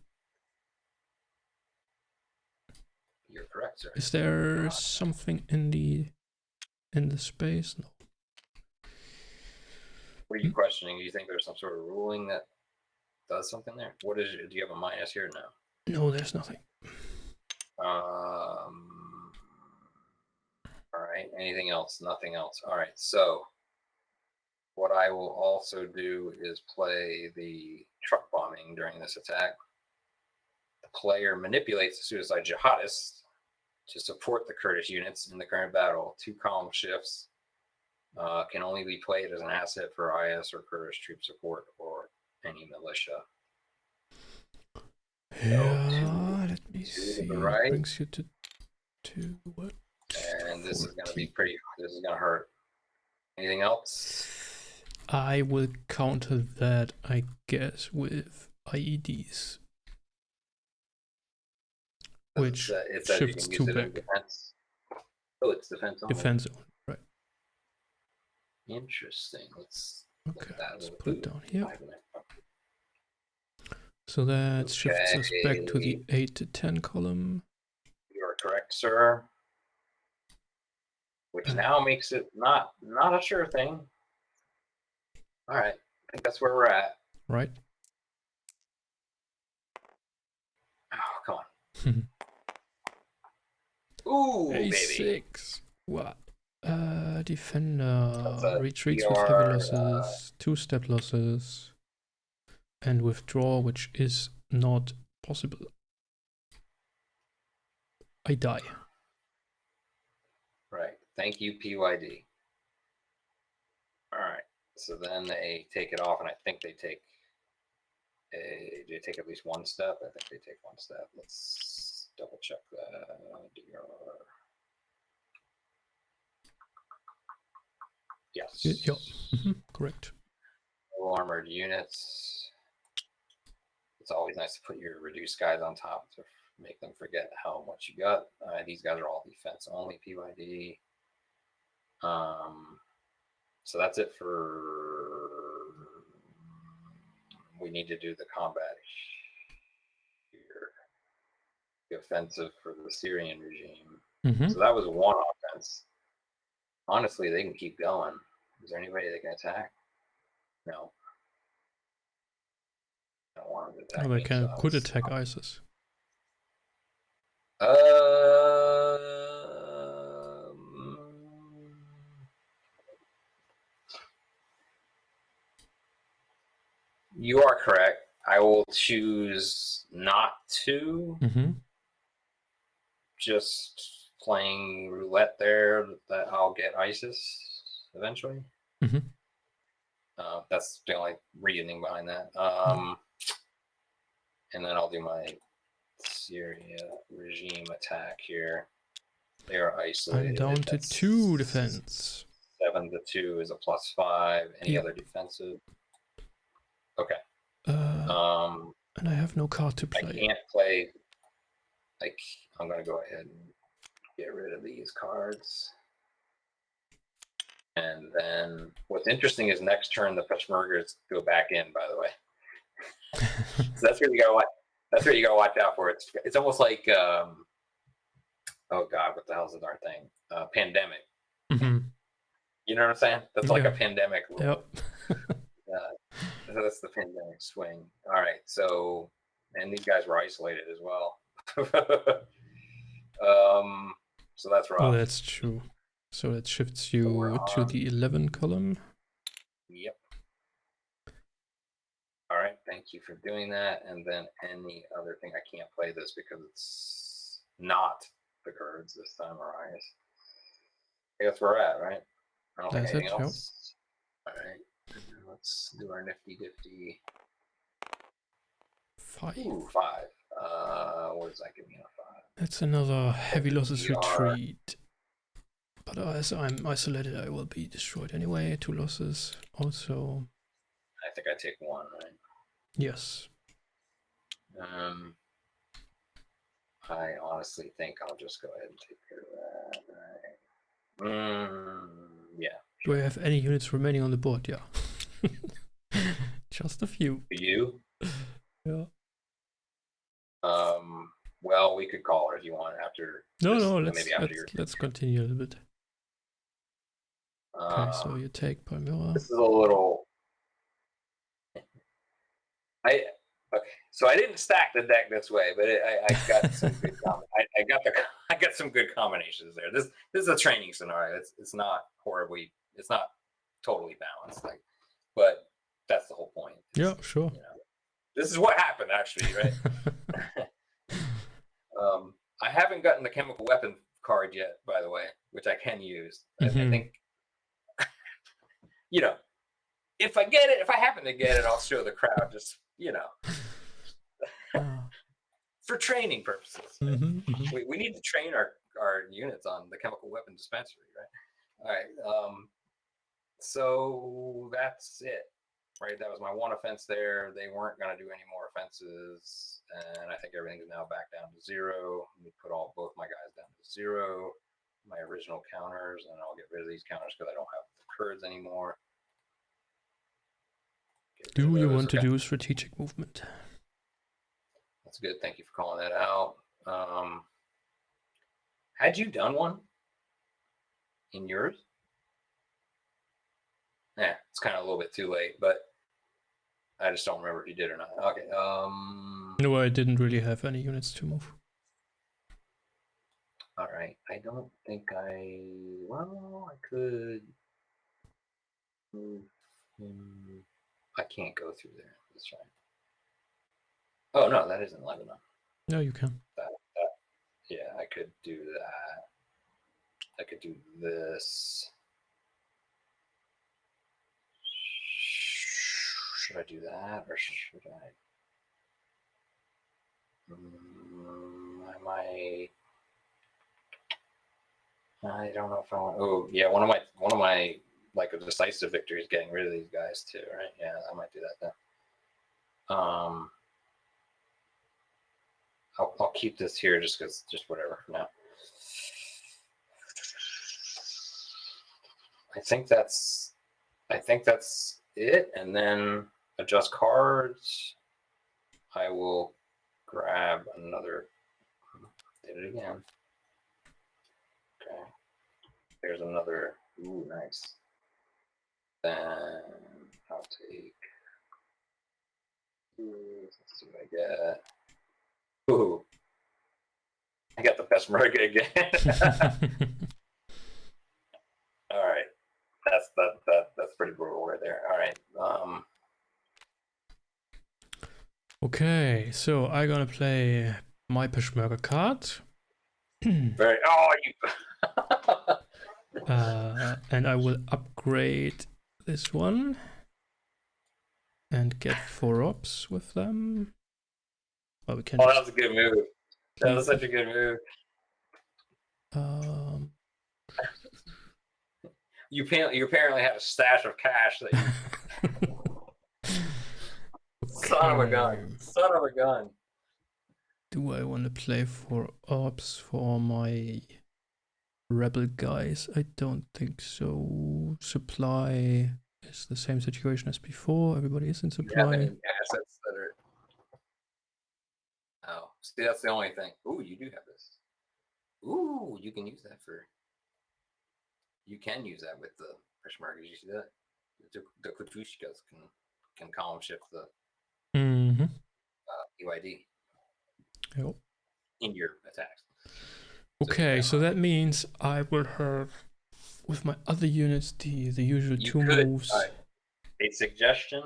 S1: You're correct, sir.
S2: Is there something in the space? No.
S1: What are you questioning? Do you think there's some sort of ruling that does something there? What is it? Do you have a minus here? No.
S2: No, there's nothing.
S1: All right. Anything else? Nothing else. All right. So what I will also do is play the truck bombing during this attack. The player manipulates the suicide jihadists to support the Kurdish units in the current battle. 2 column shifts can only be played as an asset for IS or Kurdish troop support or any militia.
S2: Yeah, let me see.
S1: Right.
S2: Brings you to 2 what?
S1: And this is going to be pretty. This is going to hurt. Anything else?
S2: I will counter that, I guess, with IEDs. Which shifts 2 back.
S1: Oh, it's defense only.
S2: Defense only, right.
S1: Interesting. Let's
S2: put it down here. So that shifts us back to the 8 to 10 column.
S1: You are correct, sir. Which now makes it not a sure thing. All right. I think that's where we're at.
S2: Right.
S1: Oh, come on. Ooh,
S2: A6.
S1: baby.
S2: What? Defender retreats with heavy losses, 2 step losses, and withdraw, which is not possible. I die.
S1: Right. Thank you, PYD. All right. So then they take it off, and I think they take at least 1 step. I think they take 1 step. Let's double check that. Yes.
S2: Yep. Correct.
S1: No armored units. It's always nice to put your reduced guys on top to make them forget how much you got. These guys are all defense only, PYD. So that's it for. We need to do the combat here. The offensive for the Syrian regime. So that was 1 offense. Honestly, they can keep going. Is there anybody they can attack? No. I don't want them to attack.
S2: They could attack ISIS.
S1: You are correct. I will choose not to. Just playing roulette there that I'll get ISIS eventually. That's the only reasoning behind that. And then I'll do my Syria regime attack here. They are isolated.
S2: I'm down to 2 defense.
S1: 7 to 2 is a +5. Any other defensive? Okay.
S2: And I have no card to
S1: I
S2: play.
S1: can't play. I'm gonna go ahead and get rid of these cards. And then what's interesting is next turn the Peshmergas go back in. By the way, so that's what you gotta watch. That's what you gotta watch out for. It's almost like oh god, what the hell's the darn thing? Pandemic.
S2: Mm-hmm.
S1: You know what I'm saying? That's like a pandemic rule.
S2: Yep.
S1: That's the pandemic swing. All right, so and these guys were isolated as well. So that's rough.
S2: Oh, that's true. So that shifts you to the 11 column.
S1: Yep. All right, thank you for doing that. And then any other thing, I can't play this because it's not the Kurds this time, Arias. I guess we're at, right? I don't think anything else. All right, let's do our nifty difty.
S2: 5.
S1: Ooh, 5. What does that give me on a 5?
S2: That's another heavy losses retreat. But as I'm isolated, I will be destroyed anyway. 2 losses. Also,
S1: I think I take 1, right?
S2: Yes.
S1: I honestly think I'll just go ahead and take care of that. Right? Yeah.
S2: Do I have any units remaining on the board? Yeah. Just a few.
S1: For you?
S2: Yeah.
S1: Well, we could call her if you want after.
S2: No. Let's continue a little bit. Okay, so you take Palmyra.
S1: This is a little. Okay, so I didn't stack the deck this way, but I got some good. I got some good combinations there. This is a training scenario. It's not horribly. It's not totally balanced, but that's the whole point.
S2: Yeah, sure.
S1: You know, this is what happened actually, right? I haven't gotten the chemical weapon card yet, by the way, which I can use. I think, you know, if I happen to get it, I'll show the crowd just, you know, for training purposes. We need to train our units on the chemical weapon dispensary, right? All right. So that's it. Right, that was my 1 offense there. They weren't going to do any more offenses, and I think everything's now back down to 0. Let me put both my guys down to 0. My original counters, and I'll get rid of these counters because I don't have the Kurds anymore.
S2: Do you want to do strategic movement?
S1: That's good. Thank you for calling that out. Had you done one in yours? Yeah, it's kind of a little bit too late, but I just don't remember if you did or not. Okay.
S2: No, I didn't really have any units to move.
S1: All right. I don't think I could move him. I can't go through there. That's right. Oh, no, that isn't Lebanon.
S2: No, you can.
S1: Yeah, I could do that. I could do this. Should I do that or should I don't know if I want. Oh yeah, one of my like a decisive victory is getting rid of these guys too, right? Yeah, I might do that then. I'll keep this here just whatever for now. I think that's it, and then adjust cards. I will grab another. Did it again. Okay. There's another. Ooh, nice. Then I'll take. Let's see what I get. Ooh. I got the Peshmerga again. All right. That's pretty brutal right there. All right.
S2: Okay, so I'm gonna play my Peshmerga card.
S1: Very.
S2: And I will upgrade this one and get 4 ops with them. Oh, we can.
S1: Oh, that was a good move. That was such a good move. You apparently have a stash of cash that you. Son of a gun. Son of a gun.
S2: Do I want to play for ops for my rebel guys? I don't think so. Supply is the same situation as before. Everybody is in
S1: Do you have
S2: supply.
S1: any assets that are... Oh, see, that's the only thing. Ooh, you do have this. Ooh, you can use that for... You can use that with the Peshmergas. You see that? The Kutushkas can column shift the EYD
S2: Yep.
S1: in your attacks.
S2: Okay, so that means I will have, with my other units, the usual two moves.
S1: A suggestion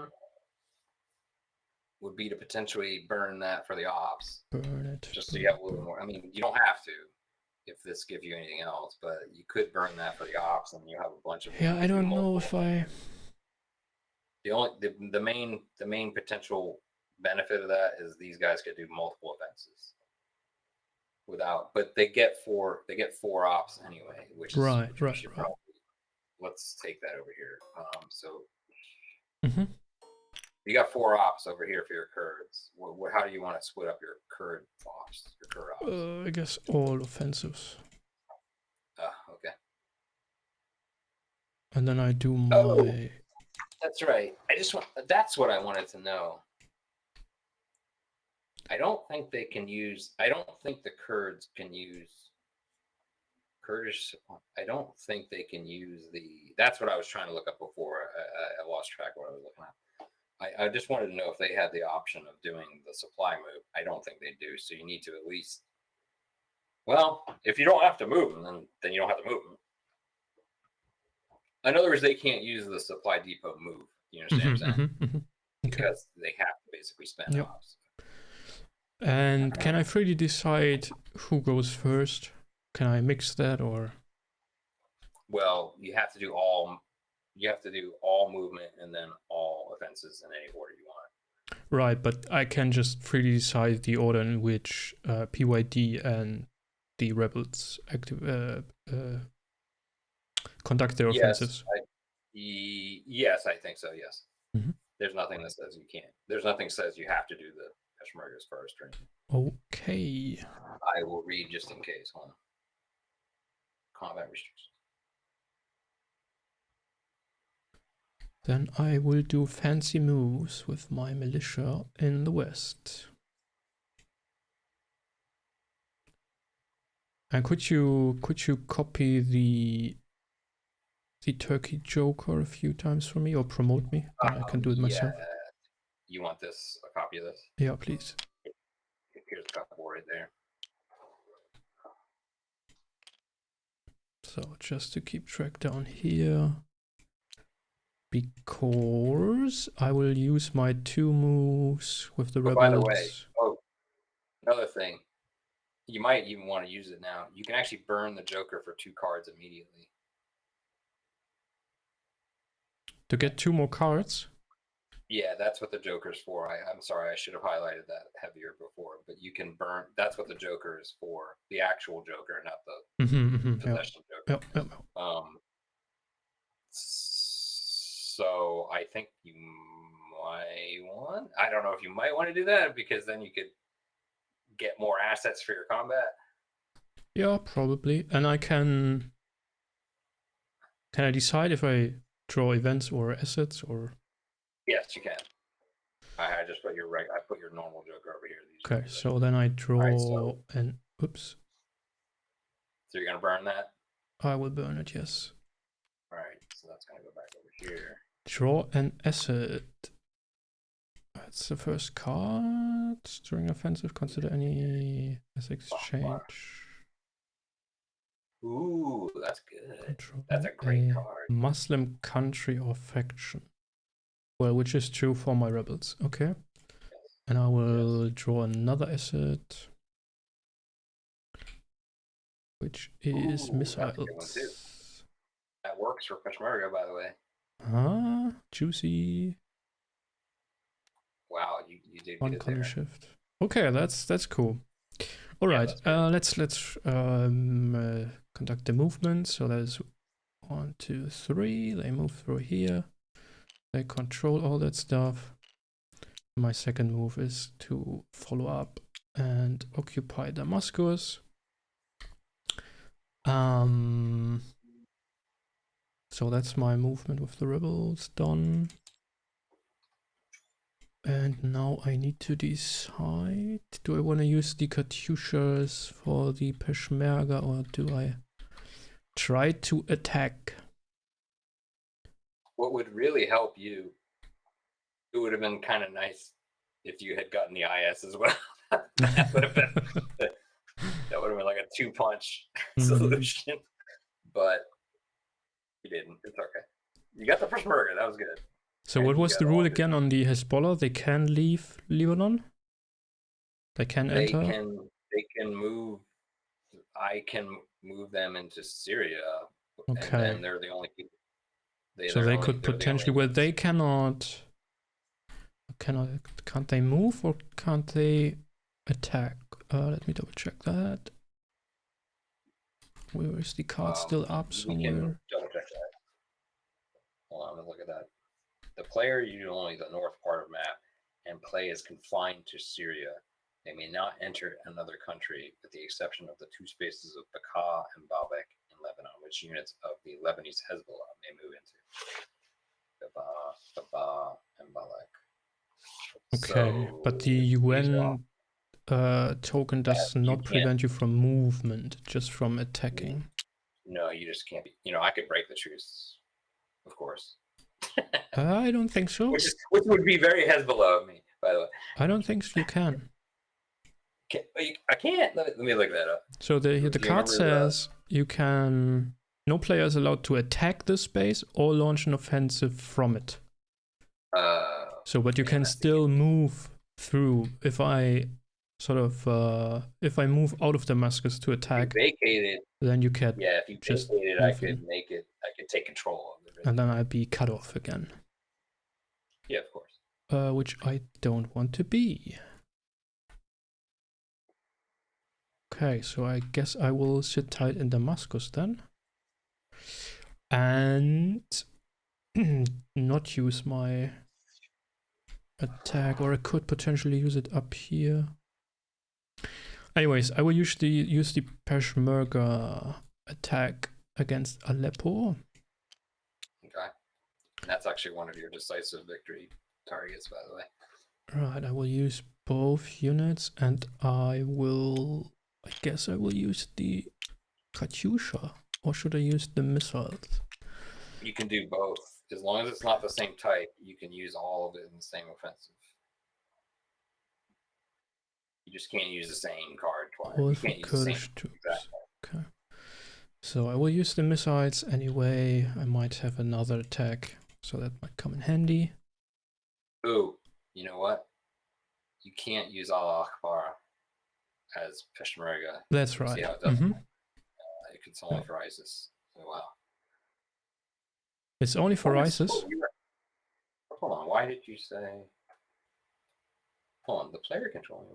S1: would be to potentially burn that for the ops.
S2: Burn it.
S1: Just so you have a little more. I mean, you don't have to if this gives you anything else, but you could burn that for the ops and you have a bunch of...
S2: Yeah, I don't know if I...
S1: The main potential benefit of that is these guys could do multiple offenses without, but they get four ops anyway, which
S2: right.
S1: Probably, let's take that over here. So you got 4 ops over here for your Kurds. How do you want to split up your Kurd ops?
S2: I guess all offensives.
S1: Okay.
S2: And then I do my...
S1: Oh, that's right. That's what I wanted to know. I don't think the Kurds can use Kurdish. I don't think they can use that's what I was trying to look up before. I lost track of what I was looking at. I just wanted to know if they had the option of doing the supply move. I don't think they do. So you need to at least, well, if you don't have to move them, then you don't have to move them. In other words, they can't use the supply depot move. You understand what I'm saying? Because they have to basically spend ops.
S2: And can I freely decide who goes first? Can I mix that or?
S1: Well, you have to do all movement and then all offenses in any order you want.
S2: Right, but I can just freely decide the order in which PYD and the rebels conduct their offensives.
S1: Yes, I think so. Yes. There's nothing that says you can't. There's nothing that says you have to do the Peshmergas first. Right?
S2: Okay.
S1: I will read just in case. Hold on. Combat restrictions.
S2: Then I will do fancy moves with my militia in the west. And could you copy the Turkey Joker a few times for me or promote me? I can do it myself.
S1: Yeah. You want this? A copy of this?
S2: Yeah, please.
S1: Here's a copy right there.
S2: So just to keep track down here, because I will use my 2 moves with the rebels.
S1: By the way, another thing, you might even want to use it now. You can actually burn the Joker for 2 cards immediately.
S2: To get 2 more cards?
S1: Yeah, that's what the Joker's for. I'm sorry, I should have highlighted that heavier before, but you can burn. That's what the Joker is for. The actual Joker, not the possession Joker. So I think you might want. I don't know if you might want to do that because then you could get more assets for your combat.
S2: Yeah, probably. And I can I decide if I draw events or assets or?
S1: Yes, you can. I just put your I put your normal Joker over here.
S2: Okay, so then I draw an oops.
S1: So you're gonna burn that?
S2: I will burn it, yes.
S1: Alright, so that's gonna go back over here.
S2: Draw an asset. That's the first card. During offensive, consider any as exchange.
S1: Ooh, that's good.
S2: Control
S1: that's a great card.
S2: Muslim country or faction. Well, which is true for my rebels. Okay. Yes. And I will draw another asset, which is missiles.
S1: That works for Peshmerga, by the way.
S2: Ah, juicy.
S1: Wow, you did
S2: one color shift. Okay, that's cool. All right, let's conduct the movement. So there's 1, 2, 3. They move through here. They control all that stuff. my second move is to follow up and occupy Damascus. So that's my movement with the rebels done. And now I need to decide, do I want to use the Katyushas for the Peshmerga, or do I try to attack?
S1: What would really help you, it would have been kind of nice if you had gotten the IS as well. that would have been like a 2-punch solution. But you didn't. It's okay. You got the Peshmerga. That was good.
S2: So what was the rule again on the Hezbollah? They can leave Lebanon? They can enter?
S1: They can move. I can move them into Syria.
S2: Okay.
S1: And then they're the only people.
S2: So they could potentially, well, they cannot, can't they move or can't they attack? Let me double check that. Where is the card still up somewhere?
S1: Double check that. Hold on, let's look at that. The player uses only the north part of map, and play is confined to Syria. They may not enter another country, with the exception of the 2 spaces of Bekaa and Baalbek in Lebanon, which units of the Lebanese Hezbollah may move into. Bekaa and Baalbek.
S2: Okay,
S1: so
S2: but the UN token does not prevent you from movement, just from attacking.
S1: No, you just can't be. I could break the truce, of course.
S2: I don't think so.
S1: Which would be very Hezbollah of me, by the way.
S2: I don't think you can.
S1: I can't. Let me look that up.
S2: So the card says you can. No player is allowed to attack this space or launch an offensive from it. But you can still move through. If I if I move out of Damascus to attack,
S1: vacated,
S2: then you can.
S1: Yeah, if you just vacated, I could make it. I could take control of it.
S2: And then I'd be cut off again.
S1: Yeah, of course.
S2: Which I don't want to be. Okay, so I guess I will sit tight in Damascus then. And not use my attack, or I could potentially use it up here. Anyways, I will use the Peshmerga attack against Aleppo.
S1: Okay. That's actually one of your decisive victory targets, by the way.
S2: Right, I will use both units, and I guess I will use the Katyusha, or should I use the missiles?
S1: You can do both. As long as it's not the same type, you can use all of it in the same offensive. You just can't use the same card twice.
S2: All
S1: you
S2: for
S1: can't use
S2: Kurdish troops. Exactly. Okay. So I will use the missiles anyway. I might have another attack, so that might come in handy.
S1: Ooh, you know what? You can't use Allah Akbar as Peshmerga.
S2: That's right.
S1: See how it does? It's only for ISIS. Oh, wow.
S2: It's only for ISIS?
S1: Hold on, why did you say... Hold on, the player controlling...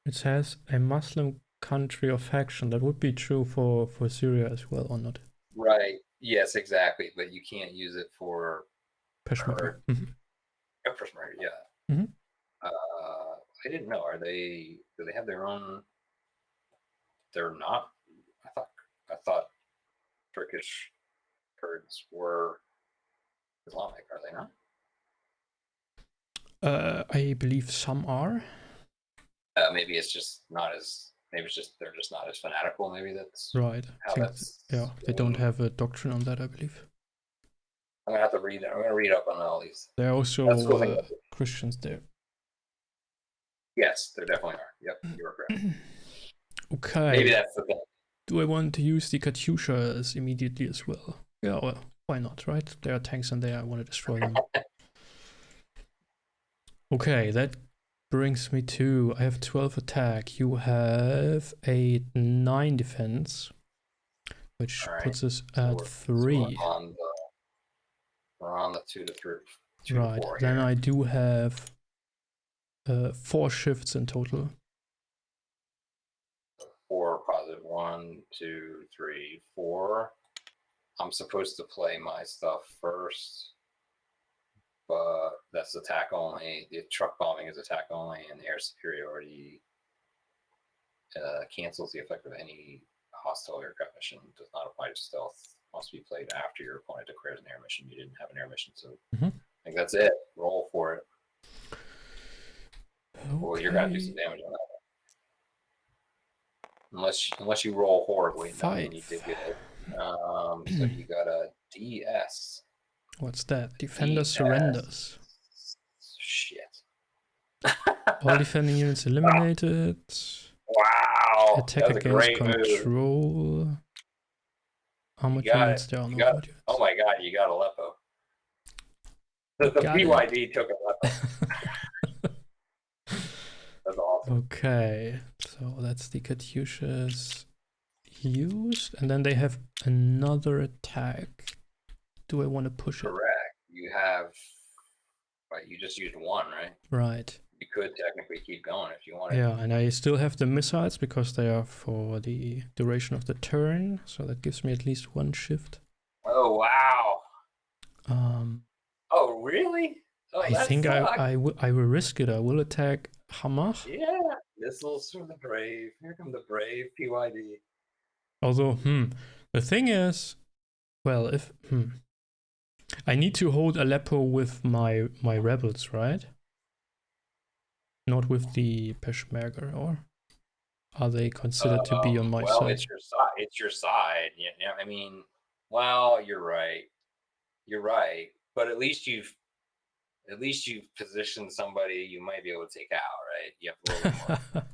S2: It says a Muslim country or faction. That would be true for Syria as well, or not?
S1: Right, yes, exactly, but you can't use it for...
S2: Peshmerga.
S1: Peshmerga, yeah.
S2: Mm-hmm.
S1: I didn't know. Do they have their own... They're not... I thought Turkish Kurds were Islamic, are they not?
S2: I believe some are.
S1: Maybe it's just not as. Maybe it's just they're just not as fanatical. Maybe that's
S2: right.
S1: Yeah,
S2: they don't have a doctrine on that, I believe.
S1: I'm gonna have to read it. I'm gonna read up on all these.
S2: There are also Christians there.
S1: Yes, there definitely are. Yep, you are correct.
S2: Okay.
S1: Maybe that's the thing.
S2: Do I want to use the Katyushas immediately as well? Yeah, well, why not, right? There are tanks in there, I want to destroy them. Okay, that brings me to, I have 12 attack, you have a 9 defense, which puts us at 3.
S1: So we're on the 2 to 3.
S2: Right,
S1: to 4
S2: then
S1: here.
S2: I do have 4 shifts in total.
S1: 4 positive. 1, 2, 3, 4. I'm supposed to play my stuff first. that's attack only. The truck bombing is attack only, and the air superiority cancels the effect of any hostile aircraft mission. Does not apply to stealth. Must be played after your opponent declares an air mission. You didn't have an air mission, so I think that's it. Roll for it. Okay. Well, you're gonna do some damage on that one. Unless you roll horribly.
S2: 5.
S1: You did good. So you got a DS.
S2: What's that? Defender surrenders.
S1: Shit.
S2: All defending units eliminated.
S1: Wow.
S2: Attack against control.
S1: Move.
S2: How much units there are?
S1: Oh my god, you got Aleppo. The PYD took Aleppo. That's awesome.
S2: Okay, so that's the Katyushas used, and then they have another attack. Do I want to push it?
S1: Correct. You have, right, you just used one, right?
S2: Right.
S1: You could technically keep going if you wanted.
S2: Yeah, and I still have the missiles because they are for the duration of the turn, so that gives me at least one shift.
S1: Oh, wow. Oh, really? Oh,
S2: I think I will risk it. I will attack Hamas.
S1: Yeah, missiles from the brave. Here come the brave PYD.
S2: Although, the thing is, well, if I need to hold Aleppo with my rebels, right? Not with the Peshmerga, or are they considered to be on my side?
S1: Well, it's your side. It's your side. Yeah, I mean, well, you're right. You're right. But at least you've positioned somebody you might be able to take out, right? You have a little bit more.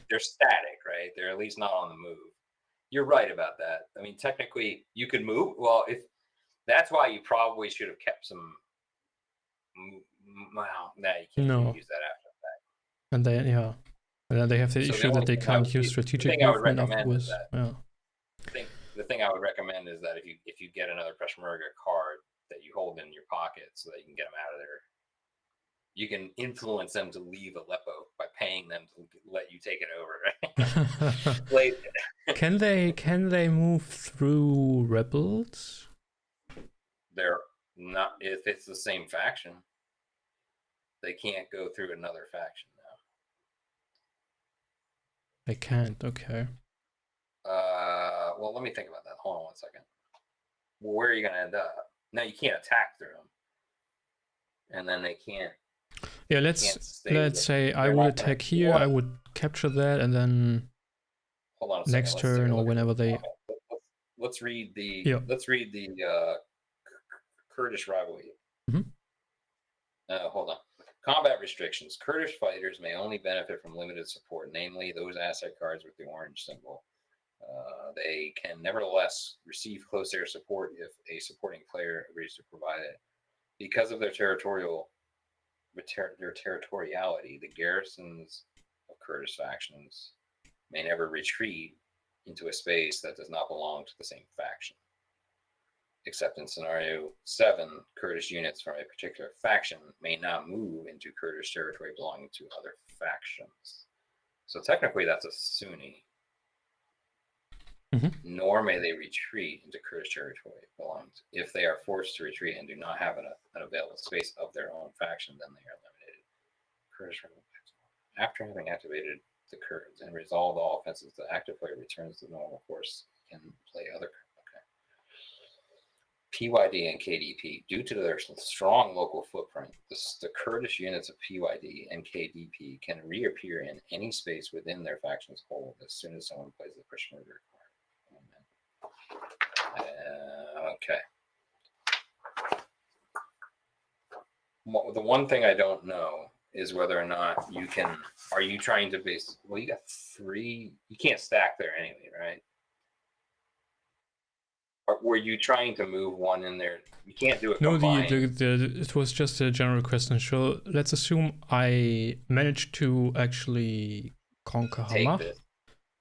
S1: They're static, right? They're at least not on the move. You're right about that. I mean, technically, you could move. Well, if that's why you probably should have kept some. Well, no, you can't use that after that.
S2: And then and then they have the issue that they can't use strategic movement afterwards. Yeah.
S1: The thing I would recommend is that if you get another Peshmerga card that you hold in your pocket so that you can get them out of there, you can influence them to leave Aleppo by paying them to let you take it over, right?
S2: Can they move through rebels?
S1: They're not, if it's the same faction. They can't go through another faction now.
S2: They can't, okay.
S1: Well, let me think about that. Hold on one second. Well, where are you going to end up? No, you can't attack through them. And then they can't.
S2: Yeah, let's say I would attack here, I would capture that, and then
S1: hold on a
S2: next turn or whenever they.
S1: Let's read the Kurdish rivalry. Hold on. Combat restrictions. Kurdish fighters may only benefit from limited support, namely those asset cards with the orange symbol. They can nevertheless receive close air support if a supporting player agrees to provide it. Because of their territoriality, the garrisons of Kurdish factions may never retreat into a space that does not belong to the same faction. Except in scenario 7, Kurdish units from a particular faction may not move into Kurdish territory belonging to other factions. So technically that's a Sunni. Nor may they retreat into Kurdish territory belonging to. If they are forced to retreat and do not have an available space of their own faction, then they are eliminated. Kurdish after having activated the Kurds and resolved all offenses, the active player returns to the normal course and play other. PYD and KDP, due to their strong local footprint, the Kurdish units of PYD and KDP can reappear in any space within their faction's hold as soon as someone plays the Peshmerga card. Okay. The one thing I don't know is whether or not you can. Are you trying to base? Well, you got 3. You can't stack there anyway, right? Were you trying to move one in there? You can't do it.
S2: No, it was just a general question. So let's assume I managed to actually conquer Hamas,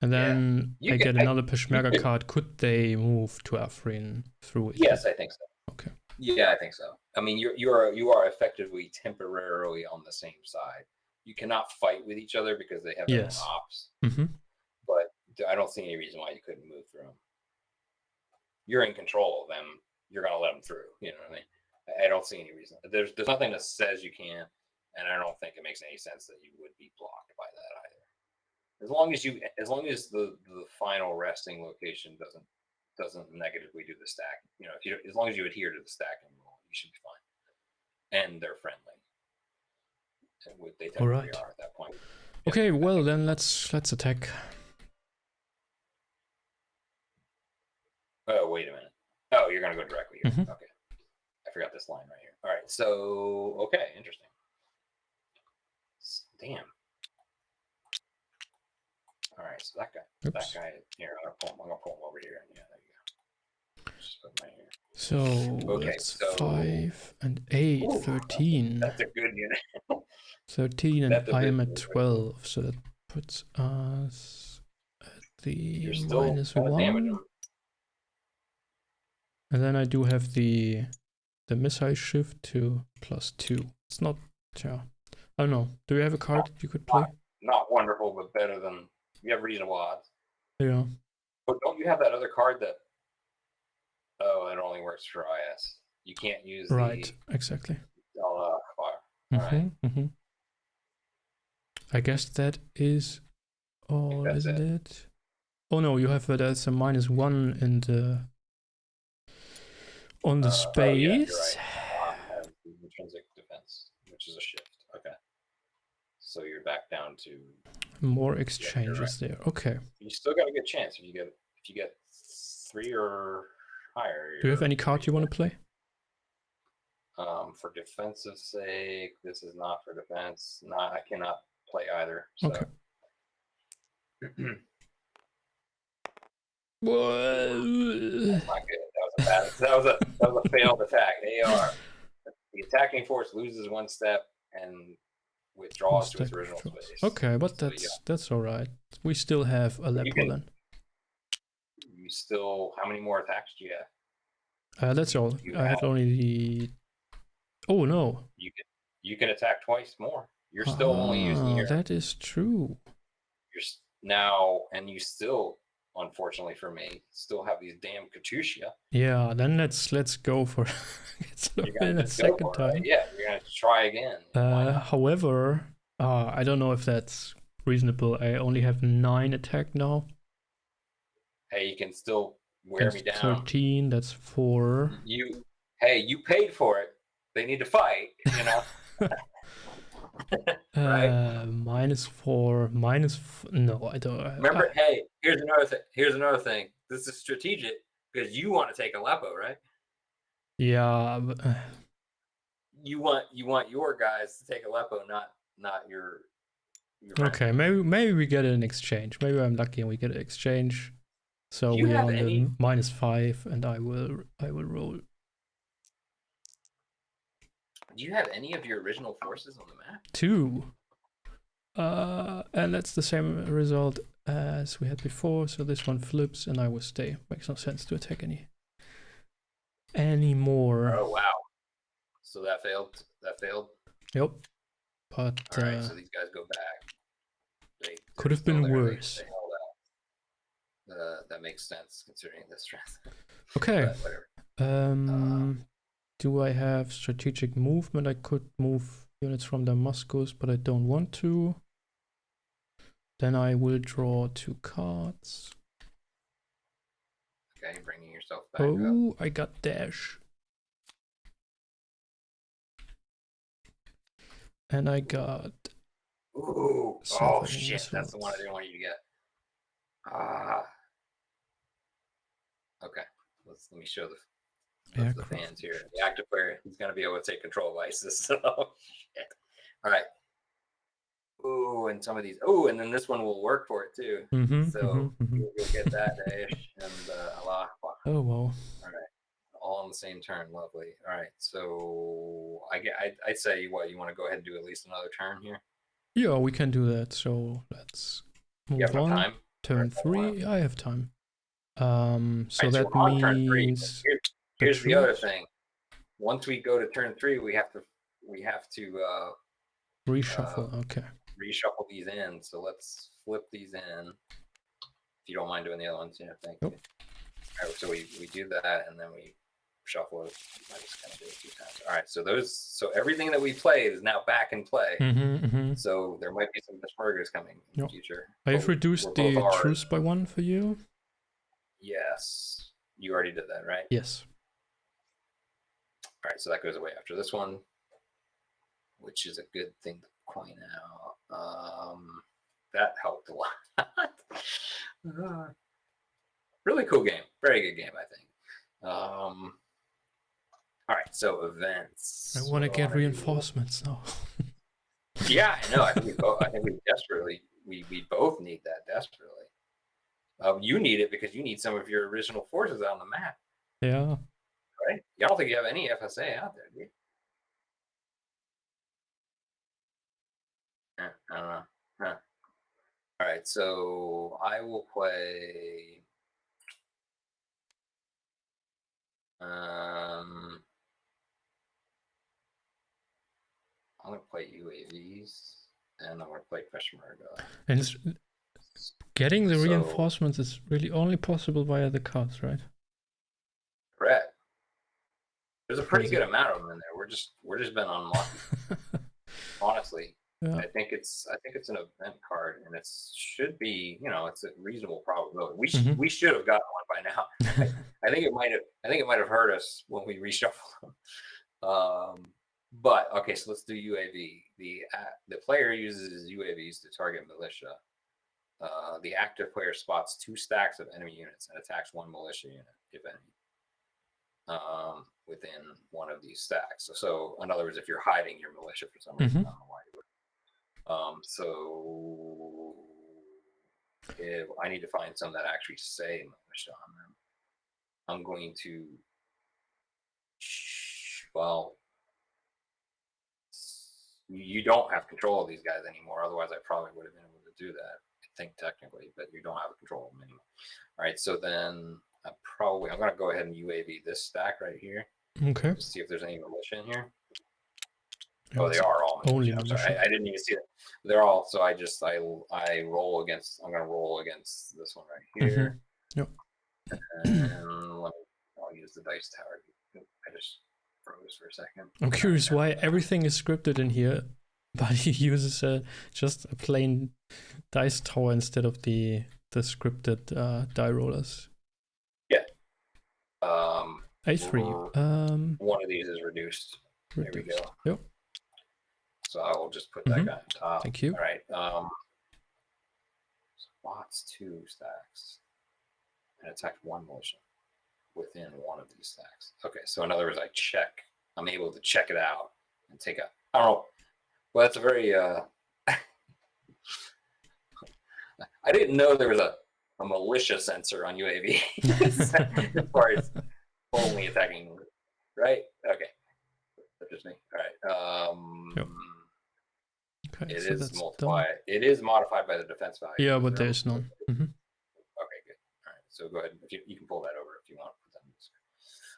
S2: and then I get another Peshmerga card. Could they move to Afrin through it?
S1: Yes, I think so.
S2: Okay.
S1: Yeah, I think so. I mean, you are effectively temporarily on the same side. You cannot fight with each other because they have their own ops. But I don't see any reason why you couldn't move through them. You're in control of them. You're going to let them through. You know what I mean? I don't see any reason. There's nothing that says you can, and I don't think it makes any sense that you would be blocked by that either. As long as the final resting location doesn't negatively do the stack, as long as you adhere to the stacking rule, you should be fine. And they're friendly. They technically are at that point.
S2: Okay, well then let's attack.
S1: Oh, wait a minute. Oh, you're gonna go directly here. Okay. I forgot this line right here. All right, so okay, interesting. Damn. All right, so that guy here. I'm gonna pull him over here. Yeah, there you go. Just put my here.
S2: So
S1: okay,
S2: that's 5 and 8, ooh, 13.
S1: That's a good unit.
S2: 13 and I am at 12, so that puts us at the -1. And then I do have the missile shift to +2. It's not, yeah. I don't know. Do you have a card that you could play?
S1: Not wonderful, but better than, you have reasonable odds.
S2: Yeah.
S1: But don't you have that other card that, oh, it only works for IS. You can't use
S2: right, exactly.
S1: Right.
S2: I guess that is all, isn't it? Oh no, you have that's a -1 in the on the space. Oh, yeah, you're
S1: right. Intrinsic defense, which is a shift. Okay. So you're back down to
S2: more exchanges there. Okay.
S1: You still got a good chance if you get 3 or higher.
S2: Do you have any card you want to play?
S1: For defensive sake, this is not for defense. I cannot play either. So.
S2: Okay.
S1: That's not good. That was a failed attack. AR. The attacking force loses 1 step and withdraws to its original space.
S2: Okay, but that's all right. We still have a level then.
S1: You still, how many more attacks do you
S2: have? That's all. I had only the. Oh no.
S1: You can attack twice more. You're still only using your.
S2: That is true.
S1: You're now, and you still, unfortunately for me, still have these damn Katusha.
S2: Yeah, then let's go for it's a second time.
S1: Right? Yeah, you're gonna try again.
S2: However, I don't know if that's reasonable. I only have 9 attack now.
S1: Hey, you can still wear me down.
S2: 13. That's 4.
S1: You paid for it. They need to fight. Right?
S2: -4, no, I don't.
S1: Remember, hey, here's another thing. This is strategic because you want to take Aleppo, right?
S2: Yeah. But,
S1: you want your guys to take Aleppo, not your
S2: okay, maybe we get an exchange. Maybe I'm lucky and we get an exchange. So we are on the -5, and I will roll.
S1: Do you have any of your original forces on the map?
S2: 2. And that's the same result as we had before. So this one flips, and I will stay. Makes no sense to attack any more.
S1: Oh wow! So that failed.
S2: Yep. But
S1: all right, so these guys go back.
S2: Could have been worse.
S1: They held out. That makes sense considering the strength.
S2: Okay. Do I have strategic movement? I could move units from Damascus, but I don't want to. Then I will draw 2 cards.
S1: Okay, bringing yourself back up.
S2: I got DAESH. And I got...
S1: Ooh, oh shit, that's the one I didn't want you to get. Okay, let me show the fans here. The active player, he's going to be able to take control of ISIS. So, shit. All right. Ooh, and some of these. Oh, and then this one will work for it too. You'll get that DAESH and Allah.
S2: Oh, well.
S1: All right. All on the same turn. Lovely. All right. So I'd say you want to go ahead and do at least another turn here?
S2: Yeah, we can do that. So let's move on.
S1: Time?
S2: Turn 3. I have time. So
S1: right,
S2: that means...
S1: Here's the other thing. Once we go to turn 3, we have to
S2: reshuffle. Okay.
S1: Reshuffle these in. So let's flip these in. If you don't mind doing the other ones, yeah. Thank you. All right, so we do that, and then we shuffle it. I just kind of do it 2 times. All right, so everything that we played is now back in play. So there might be some Peshmergas coming in the future.
S2: I've reduced the truce by 1 for you.
S1: Yes, you already did that, right?
S2: Yes.
S1: All right, so that goes away after this one, which is a good thing to point out. That helped a lot. Really cool game. Very good game, I think. All right, so events.
S2: I want to get reinforcements now.
S1: Yeah, I know. I think we desperately, we both need that desperately. You need it because you need some of your original forces out on the map.
S2: Yeah.
S1: Right? I don't think you have any FSA out there, do you? I don't know. Huh. All right, so I will play. I'm gonna play UAVs, and I'm gonna play Peshmerga.
S2: And getting the reinforcements is really only possible via the cards, right?
S1: Correct. There's a pretty good amount of them in there. We're just been unlucky. Honestly,
S2: yeah.
S1: I think it's an event card, and it should be, it's a reasonable probability. We should have gotten one by now. I think it might have hurt us when we reshuffled them. But okay, so let's do UAV. The player uses UAVs to target militia. The active player spots 2 stacks of enemy units and attacks 1 militia unit, if any, within one of these stacks. So in other words, if you're hiding your militia for some reason, I don't know why you would. So if I need to find some that actually say militia on them, I'm going to, well, you don't have control of these guys anymore. Otherwise, I probably would have been able to do that, I think, technically, but you don't have control of them anymore. All right, so then I'm going to go ahead and UAV this stack right here.
S2: Okay.
S1: Just see if there's any militia in here. Oh, they are all militia. I'm sorry, I didn't even see that. They're all, so I roll against, I'm going to roll against this one right here.
S2: Yep.
S1: And I'll use the dice tower. I just froze for a second.
S2: I'm curious why everything is scripted in here, but he uses just a plain dice tower instead of the scripted die rollers.
S1: Yeah.
S2: A3.
S1: One of these is reduced. There we go.
S2: Yep.
S1: So I will just put that guy on top.
S2: Thank you.
S1: All right. Spots 2 stacks and attack 1 militia within one of these stacks. Okay, so in other words, I'm able to check it out and take I don't know. Well, that's a very, I didn't know there was a militia sensor on UAV as far as only attacking, right? Okay. That's just me. All right.
S2: Yep. Okay,
S1: it
S2: so
S1: is multiplied. It is modified by the defense value.
S2: Yeah, but there's none.
S1: Okay, good. All right, so go ahead. You can pull that over if you want to put that in this.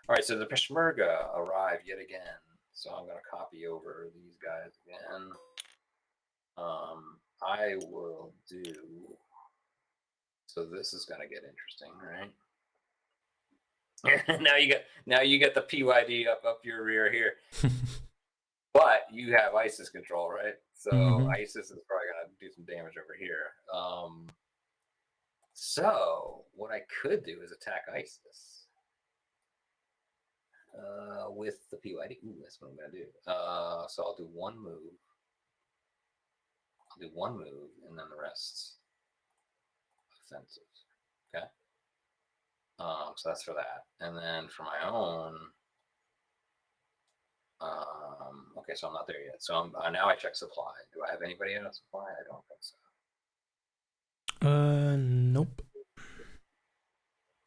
S1: All right, so the Peshmerga arrive yet again. So I'm going to copy over these guys again. I will do. So this is going to get interesting, right? now you get the PYD up your rear here. But you have ISIS control, right? So ISIS is probably going to do some damage over here. So what I could do is attack ISIS with the PYD. Ooh, that's what I'm going to do. So I'll do 1 move. I'll do 1 move, and then the rest offensive. Okay. So that's for that. And then for my own. Okay, so I'm not there yet. So now I check supply. Do I have anybody out of supply? I don't think so.
S2: Nope.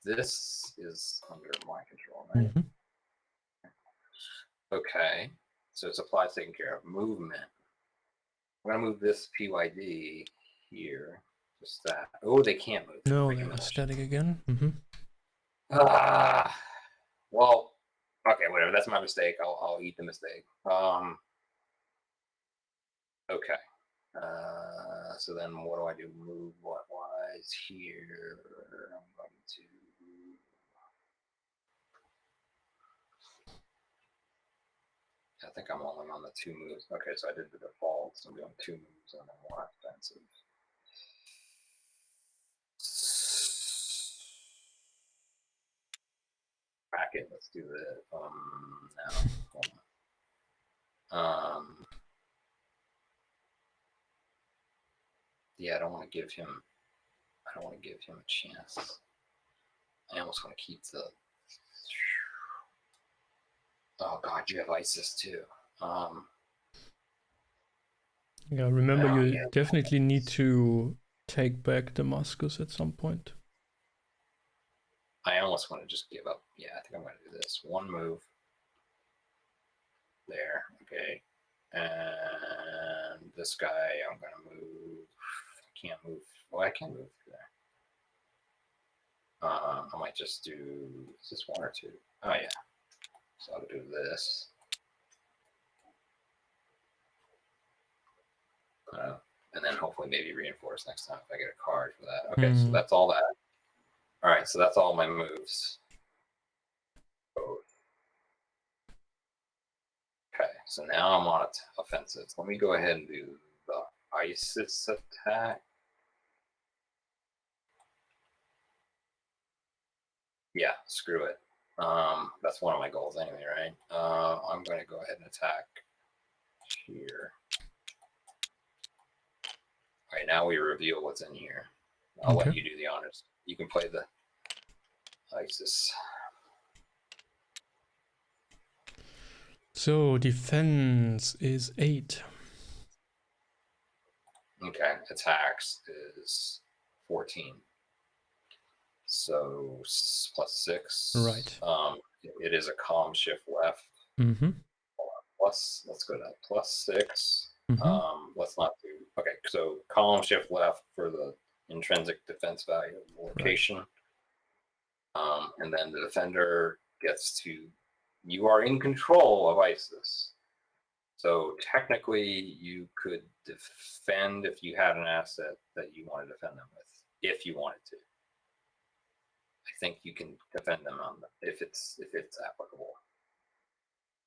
S1: This is under my control, right? Okay, so supply is taken care of. Movement. I'm gonna move this PYD here. Just that. Oh, they can't move.
S2: No, they're static again.
S1: Well, okay, whatever. That's my mistake. I'll eat the mistake. Okay. So then what do I do? Move what wise here? I'm going to on the 2 moves. Okay, so I did the default, so I'm doing 2 moves and then 1 offensive. Bracket, let's do it. No, hold on. Yeah, I don't want to give him a chance. I almost want to keep the. Oh God, you have ISIS too.
S2: Yeah, remember you definitely need to take back Damascus at some point.
S1: I almost want to just give up. Yeah, I think I'm going to do this. 1 move. There, okay. And this guy, I'm going to move. I can't move. Well, I can move through there. I might just do, is this 1 or 2? Oh, yeah. So I'll do this. And then hopefully maybe reinforce next time if I get a card for that. Okay, so that's all that. All right, so that's all my moves. Okay, so now I'm on offensive. Let me go ahead and do the ISIS attack. Yeah, screw it. That's one of my goals anyway, right? I'm going to go ahead and attack here. All right, now we reveal what's in here. I'll let you do the honors. You can play the ISIS.
S2: So defense is 8.
S1: Okay, attacks is 14. So +6.
S2: Right.
S1: It is a column shift left. Plus, let's go to +6. Let's not do. Okay, so column shift left for the intrinsic defense value of location. Right. And then the defender gets to. You are in control of ISIS. So technically, you could defend if you had an asset that you want to defend them with, if you wanted to. I think you can defend them on if it's applicable.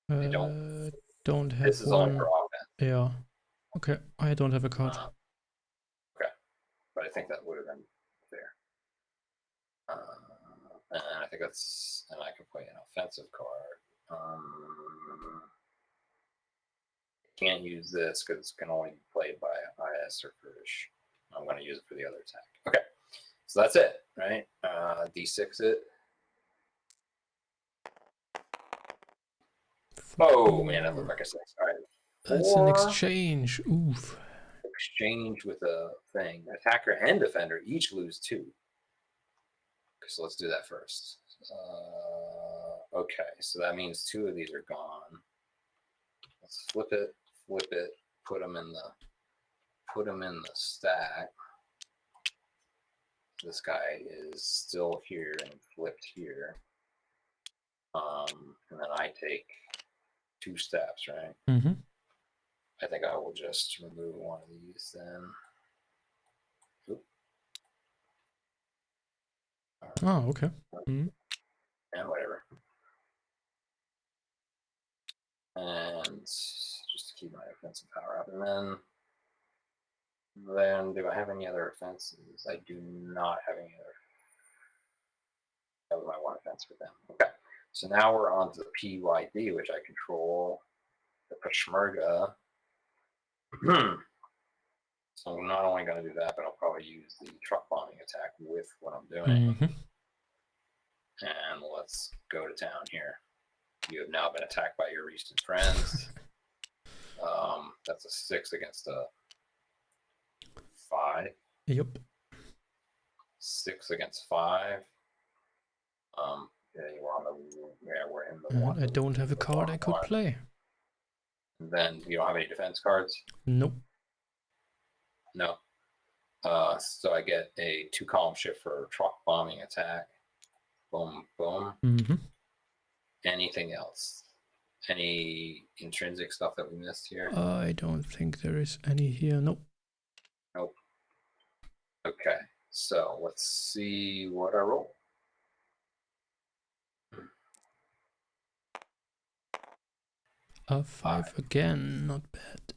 S1: I
S2: don't have
S1: this is
S2: one.
S1: only for offense.
S2: Yeah. Okay, I don't have a card.
S1: Okay, but I think that would have been fair. And I think that's, and I can play an offensive card. Can't use this because it can only be played by IS or Kurdish. I'm going to use it for the other attack. Okay, so that's it, right? D6 it. Oh man, that looked like a 6. All right.
S2: That's an exchange. Oof.
S1: Exchange with a thing. Attacker and defender each lose 2. Okay, so let's do that first. Okay, so that means 2 of these are gone. Let's flip it, put them in the stack. This guy is still here and flipped here. And then I take 2 steps, right? I think I will just remove one of these then. Oop.
S2: Oh, okay.
S1: And whatever. And just to keep my offensive power up. And then do I have any other offenses? I do not have any other. That was my 1 offense for them. Okay. So now we're on to the PYD, which I control. The Peshmerga. So I'm not only going to do that, but I'll probably use the truck bombing attack with what I'm doing. And let's go to town here. You have now been attacked by your recent friends. That's a 6 against a 5.
S2: Yep.
S1: 6 against 5. Yeah, we're in the one.
S2: I don't have a card I could play.
S1: And then you don't have any defense cards?
S2: Nope.
S1: No. So I get a 2 column shift for truck bombing attack. Boom, boom. Anything else? Any intrinsic stuff that we missed here?
S2: I don't think there is any here. Nope.
S1: Nope. Okay, so let's see what I roll.
S2: A 5 again, not bad.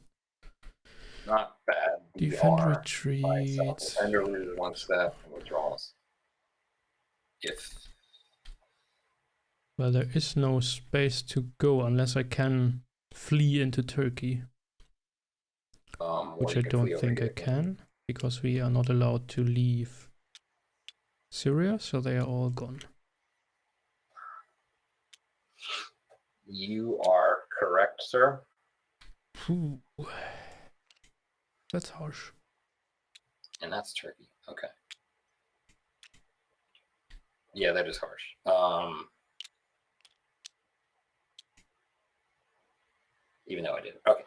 S1: Not bad.
S2: Defend
S1: DR
S2: retreat.
S1: by itself. Defender loses 1 step and withdraws. If
S2: Well, there is no space to go unless I can flee into Turkey. Which I don't think I can, because we are not allowed to leave Syria, so they are all gone.
S1: You are correct, sir.
S2: Ooh. That's harsh.
S1: And that's Turkey. Okay. Yeah, that is harsh. Even though I did. Okay.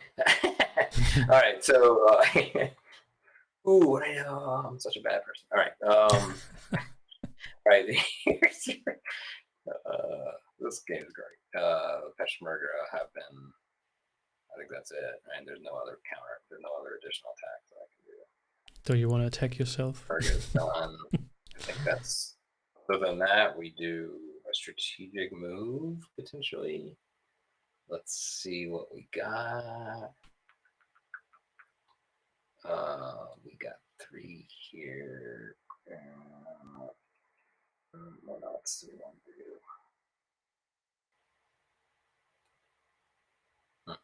S1: All right. So, ooh, I know. I'm such a bad person. All right. All right. This game is great. Peshmerga have been. I think that's it. Right? There's no other counter. There's no other additional attacks that I can do.
S2: Do you want to attack yourself?
S1: Peshmerga's done. I think that's. Other than that, we do a strategic move potentially. Let's see what we got. We got 3 here. What else do we want to do?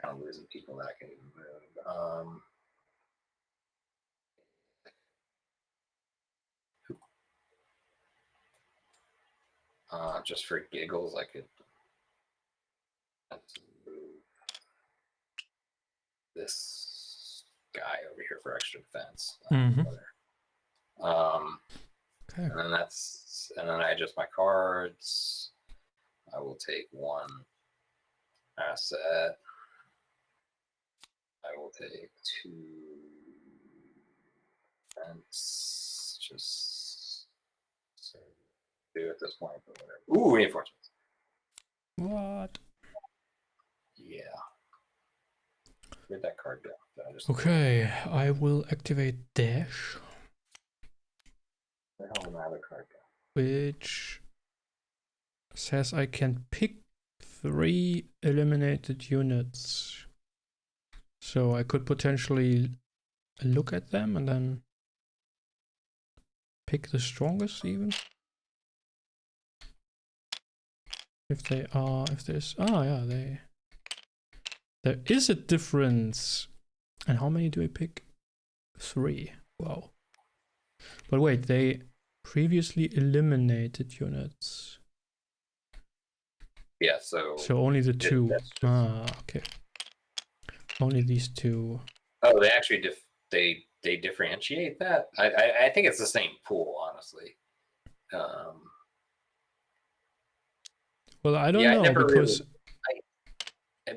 S1: Kind of losing people that I can move. Just for giggles, I could move this guy over here for extra defense.
S2: Okay.
S1: And then I adjust my cards. I will take 1 asset. I will take 2 defense. Just do at this point, but whatever. Ooh, reinforcements.
S2: What?
S1: Yeah. Where'd that card go?
S2: Okay, I will activate DAESH.
S1: Where the hell did my other card go?
S2: Which says I can pick 3 eliminated units. So I could potentially look at them and then pick the strongest even. If they are, if there's, yeah, there is a difference. And how many do I pick? 3. Wow. But wait, they previously eliminated units.
S1: Yeah, so
S2: only the 2. Okay. Only these 2.
S1: Oh, they actually they differentiate that. I think it's the same pool, honestly.
S2: Well, I don't know because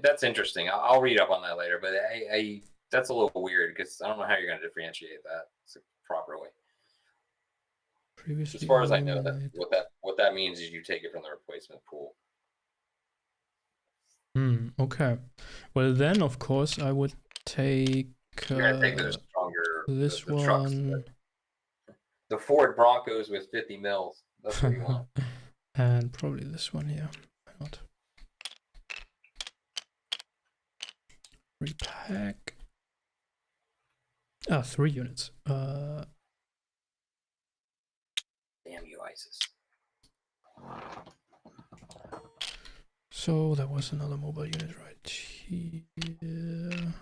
S1: that's interesting. I'll read up on that later, but that's a little weird because I don't know how you're going to differentiate that properly.
S2: Previously
S1: as far as I know, what that means is you take it from the replacement pool.
S2: Okay. Well, then of course I would take.
S1: You're gonna take the stronger.
S2: This
S1: the
S2: one.
S1: Trucks, the Ford Broncos with 50 mils. That's what you want.
S2: And probably this one here. Why not? Repack. 3 units.
S1: Damn you, ISIS.
S2: So there was another mobile unit right here.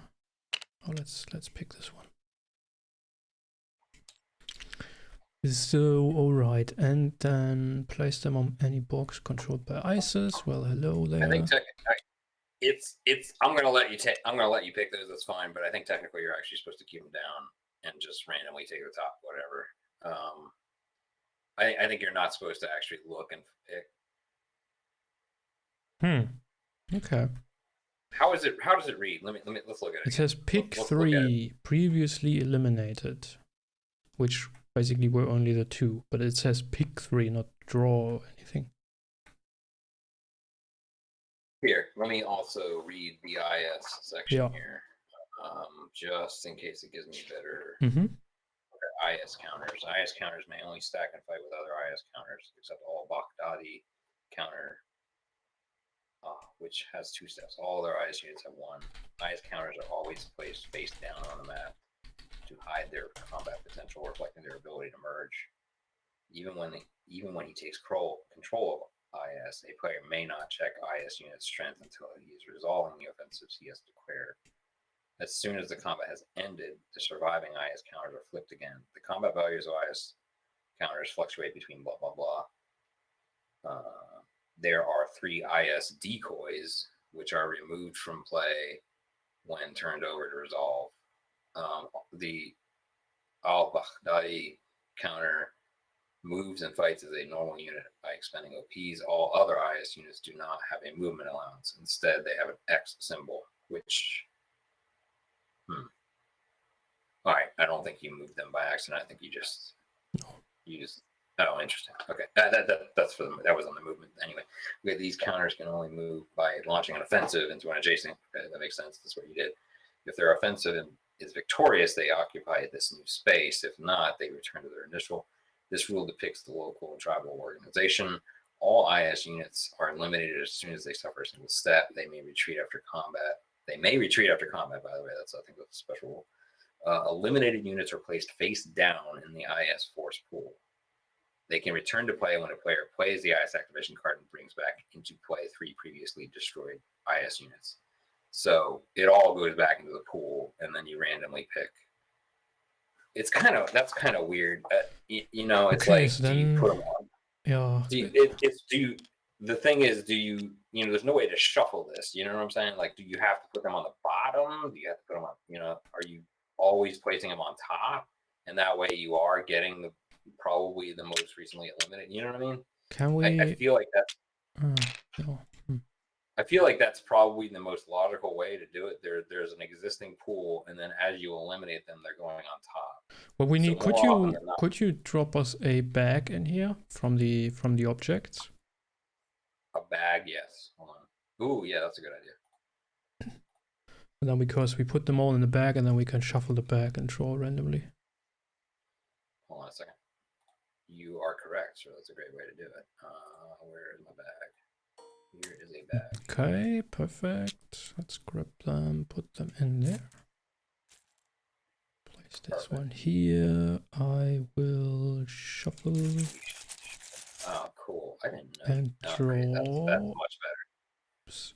S2: Oh, let's pick this one. So, alright, and then place them on any box controlled by ISIS. Well, hello there.
S1: I think I'm gonna let you pick those. That's fine, but I think technically you're actually supposed to keep them down and just randomly take the top, whatever. I think you're not supposed to actually look and pick.
S2: Okay.
S1: How does it read? Let's look at it.
S2: It says pick 3 previously eliminated, which basically were only the 2, but it says pick 3, not draw anything.
S1: Here, let me also read the IS section here, just in case it gives me better IS counters. IS counters may only stack and fight with other IS counters, except all Baghdadi counter which has 2 steps. All their IS units have 1. IS counters are always placed face down on the map to hide their combat potential, reflecting their ability to merge. Even when he takes control of IS, a player may not check IS unit strength until he is resolving the offensives he has declared. As soon as the combat has ended, the surviving IS counters are flipped again. The combat values of IS counters fluctuate between blah blah blah. There are 3 IS decoys, which are removed from play when turned over to resolve. The al-Baghdadi counter moves and fights as a normal unit by expending OPs. All other IS units do not have a movement allowance. Instead, they have an X symbol, which... All right, I don't think you moved them by accident. I think you just... Oh, interesting. Okay, that's for that was on the movement anyway. These counters can only move by launching an offensive into an adjacent. Okay, that makes sense. That's what you did. If their offensive is victorious, they occupy this new space. If not, they return to their initial. This rule depicts the local and tribal organization. All IS units are eliminated as soon as they suffer a single step. They may retreat after combat. By the way. I think that's a special rule. Eliminated units are placed face down in the IS force pool. They can return to play when a player plays the IS activation card and brings back into play 3 previously destroyed IS units. So it all goes back into the pool, and then you randomly pick. That's kind of weird. It's
S2: okay,
S1: like,
S2: so
S1: do you put them on?
S2: Yeah.
S1: The thing is, there's no way to shuffle this. You know what I'm saying? Like, do you have to put them on the bottom? Do you have to put them on, are you always placing them on top? And that way you are getting probably the most recently eliminated. You know what I mean?
S2: Can we?
S1: I feel like that.
S2: No.
S1: I feel like that's probably the most logical way to do it. There's an existing pool, and then as you eliminate them, they're going on top.
S2: Well, we need. Could you drop us a bag in here from the objects?
S1: A bag, yes. Hold on. Ooh, yeah, that's a good idea.
S2: And then because we put them all in the bag, and then we can shuffle the bag and draw randomly.
S1: Hold on a second. You are correct, so that's a great way to do it. Where is my bag? Here is a bag.
S2: Okay, perfect. Let's grab them, put them in there. Place this one here. I will shuffle.
S1: Oh, cool. I didn't know.
S2: And draw.
S1: That's much better.
S2: Oops.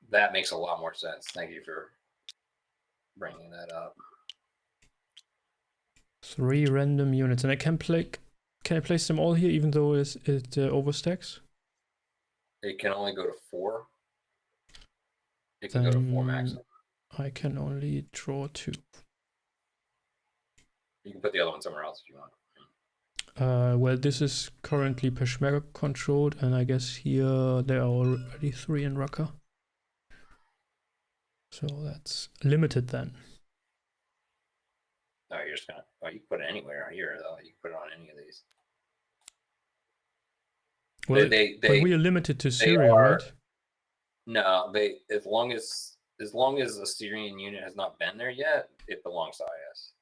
S1: That makes a lot more sense. Thank you for bringing that up.
S2: 3 random units, and I can I place them all here even though it overstacks?
S1: It can only go to 4. It can go to 4 maximum.
S2: I can only draw 2.
S1: You can put the other one somewhere else if you want.
S2: Well, this is currently Peshmerga controlled, and I guess here there are already 3 in Raqqa. So that's limited then.
S1: Oh, you're just gonna. Oh, you can put it anywhere here, though. You can put it on any of these.
S2: Well, but we are limited to Syria, right?
S1: No, as long as a Syrian unit has not been there yet, it belongs to IS.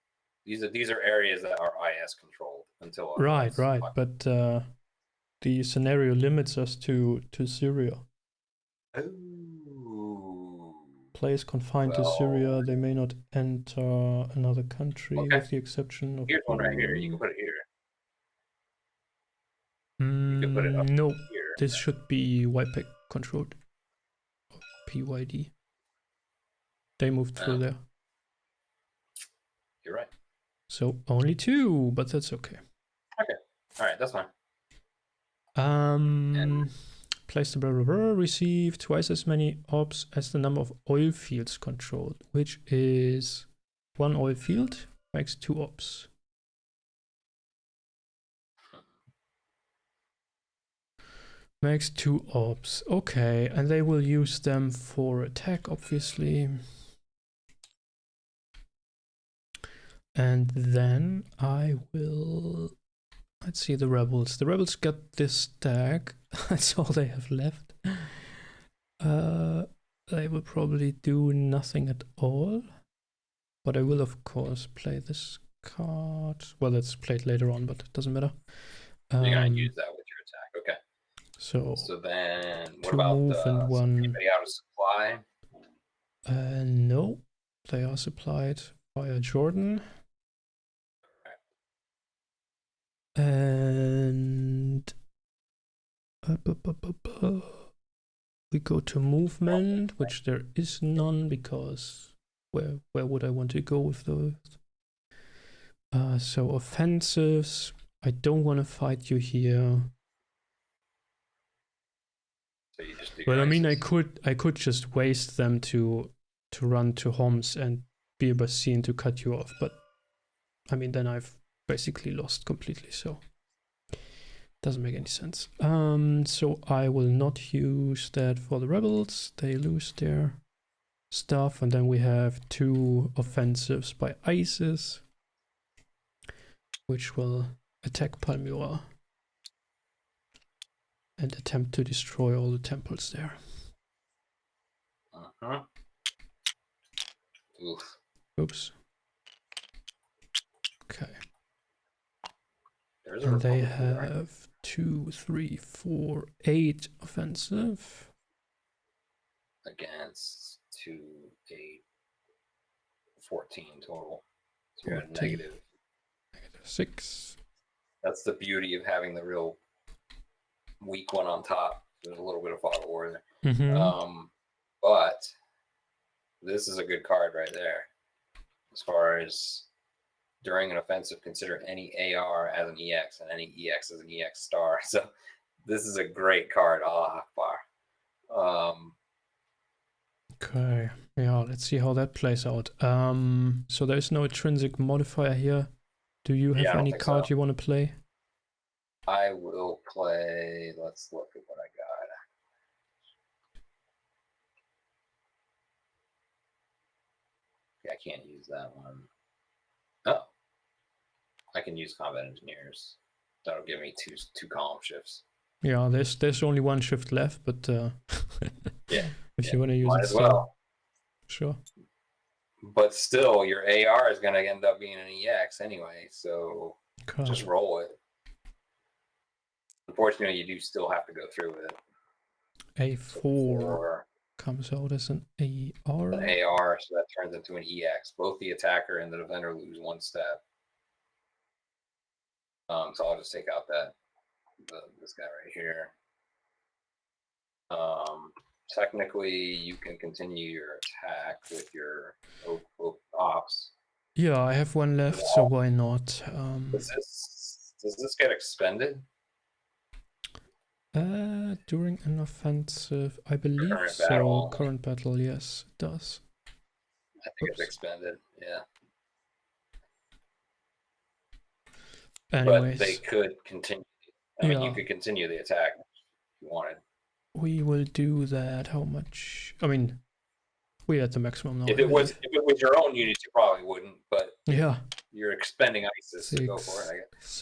S1: These are areas that are IS controlled until.
S2: Right. But the scenario limits us to Syria.
S1: Ooh.
S2: Players confined to Syria, they may not enter another country, with the exception of.
S1: Here's one right here. You can put it here. You can put it up
S2: No,
S1: here.
S2: this should be YPEG controlled. PYD. They moved through there.
S1: You're right.
S2: So only 2, but that's okay.
S1: Okay. All right, that's fine.
S2: Place the blah blah blah. Receive twice as many ops as the number of oil fields controlled, which is 1 oil field makes 2 ops. Makes 2 ops. Okay, and they will use them for attack, obviously. And then I will. Let's see the rebels. The rebels got this stack. That's all they have left. They will probably do nothing at all. But I will, of course, play this card. Well, it's played later on, but it doesn't matter.
S1: You're going to use that with your attack. Okay.
S2: So
S1: then, what
S2: two
S1: about
S2: move and one.
S1: anybody out of supply?
S2: No, they are supplied via Jordan. And we go to movement, which there is none because where would I want to go with those? So offensives, I don't want to fight you here.
S1: So you just do
S2: Well, I mean,
S1: ISIS.
S2: I could just waste them to run to Homs and be a Basine to cut you off, but I mean, then I've basically lost completely, so doesn't make any sense. So I will not use that for the rebels. They lose their stuff, and then we have 2 offensives by ISIS, which will attack Palmyra and attempt to destroy all the temples there.
S1: Oof.
S2: Oops. Okay.
S1: There's a
S2: And they
S1: Republican, right?
S2: have 2, 3, 4, 8 offensive.
S1: Against 2, 8, 14 total. So you're at
S2: 14.
S1: negative.
S2: -6.
S1: That's the beauty of having the real weak one on top. There's a little bit of fog of war there.
S2: Mm-hmm.
S1: But this is a good card right there. As far as during an offensive, consider any AR as an EX and any EX as an EX star. So this is a great card. Allah Akbar.
S2: Okay, yeah, let's see how that plays out. So there's no intrinsic modifier here. Do you have any card you want to play?
S1: I will play, let's look at what I got. Okay, I can't use that one. Oh, I can use combat engineers. That'll give me two column shifts.
S2: Yeah, there's only 1 shift left, but
S1: yeah,
S2: if you want to use
S1: might
S2: it
S1: as well.
S2: Sure.
S1: But still, your AR is going to end up being an EX anyway, so just roll it. Unfortunately, you do still have to go through with it.
S2: A4 comes out as an AR.
S1: An AR, so that turns into an EX. Both the attacker and the defender lose 1 step. So I'll just take out this guy right here. Technically, you can continue your attack with your ops.
S2: Yeah, I have 1 left, so why not?
S1: Does this get expended?
S2: During an offensive, I believe so. Current battle, yes, it does.
S1: I think it's expended, yeah.
S2: Anyways,
S1: but they could continue. I mean, you could continue the attack if you wanted.
S2: We will do that. How much? I mean, we're at the maximum now.
S1: If it was your own units, you probably wouldn't. But
S2: yeah,
S1: you're expending ISIS 6, to go for it. I guess.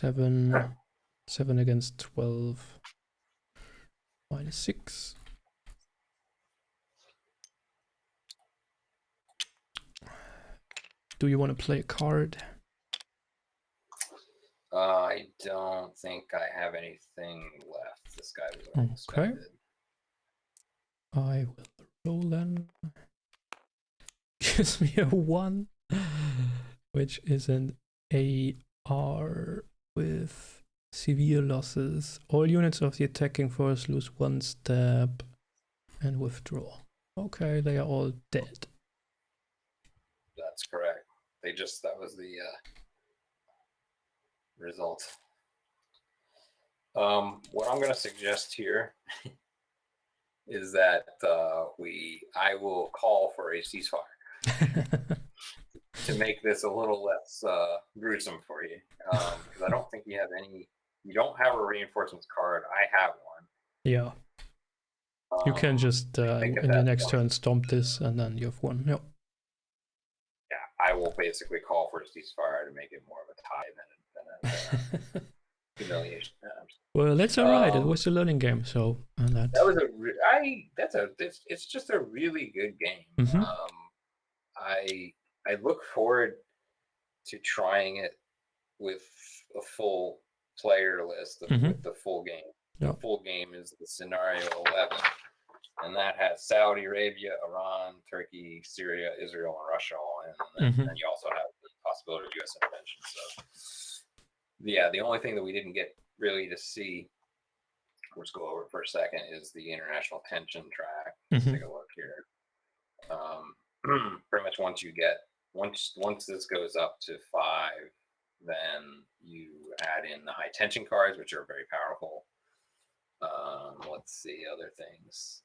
S2: 7 against 12. -6. Do you want to play a card?
S1: I don't think I have anything left. This guy was expended.
S2: I will roll then. Gives me a 1, which is an AR with severe losses. All units of the attacking force lose 1 step and withdraw. Okay, they are all dead.
S1: That's correct. That was the result. What I'm going to suggest here is that I will call for a ceasefire to make this a little less gruesome for you, because I don't think you have any. You don't have a reinforcements card. I have one.
S2: Yeah. You can just in your next turn stomp this, and then you have 1. Yep.
S1: Yeah, I will basically call for a ceasefire to make it more of a tie than a humiliation.
S2: Well, that's all right. It was a learning game, so
S1: that was it's just a really good game.
S2: Mm-hmm.
S1: I look forward to trying it with a full player list with the full game. The full game is the scenario 11, and that has Saudi Arabia, Iran, Turkey, Syria, Israel, and Russia all in. And then you also have the possibility of U.S. intervention. So, yeah, the only thing that we didn't get really to see, we'll just go over it for a second, is the international tension track. Let's take a look here. Pretty much once this goes up to 5, then you add in the high tension cards, which are very powerful. Let's see other things.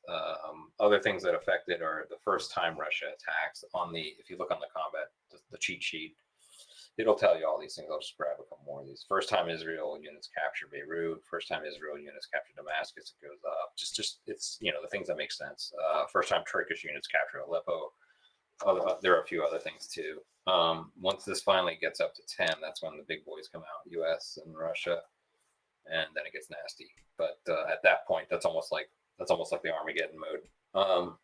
S1: Other things that affect it are the first time Russia attacks. If you look on the combat, the cheat sheet, it'll tell you all these things. I'll just grab a couple more of these. First time Israel units capture Beirut. First time Israel units capture Damascus, it goes up. Just it's the things that make sense. First time Turkish units capture Aleppo. There are a few other things too. Once this finally gets up to 10, that's when the big boys come out, U.S. and Russia, and then it gets nasty. But at that point, that's almost like the Armageddon mode.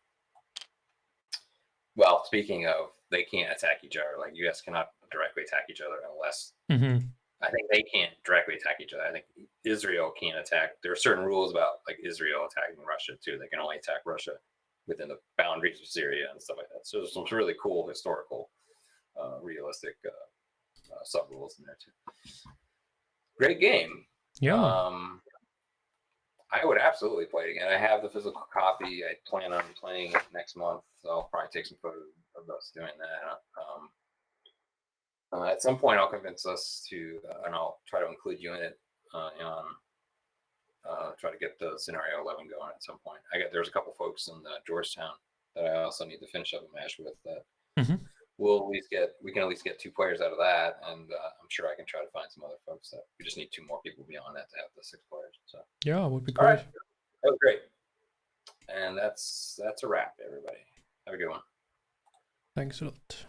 S1: Well, speaking of, they can't attack each other. Like U.S. cannot directly attack each other unless I think they can't directly attack each other. I think Israel can't attack. There are certain rules about like Israel attacking Russia too. They can only attack Russia within the boundaries of Syria and stuff like that. So there's some really cool historical, realistic sub rules in there too. Great game.
S2: Yeah.
S1: I would absolutely play it again. I have the physical copy. I plan on playing it next month, so I'll probably take some photos of us doing that. At some point, I'll convince us to, and I'll try to include you in it. Try to get the scenario 11 going at some point. There's a couple folks in Georgetown that I also need to finish up a match with. That we can at least get 2 players out of that, and I'm sure I can try to find some other folks. That we just need 2 more people beyond that to have the 6 players. So
S2: yeah, it would be great.
S1: All right. That was great, and that's a wrap. Everybody, have a good one.
S2: Thanks a lot.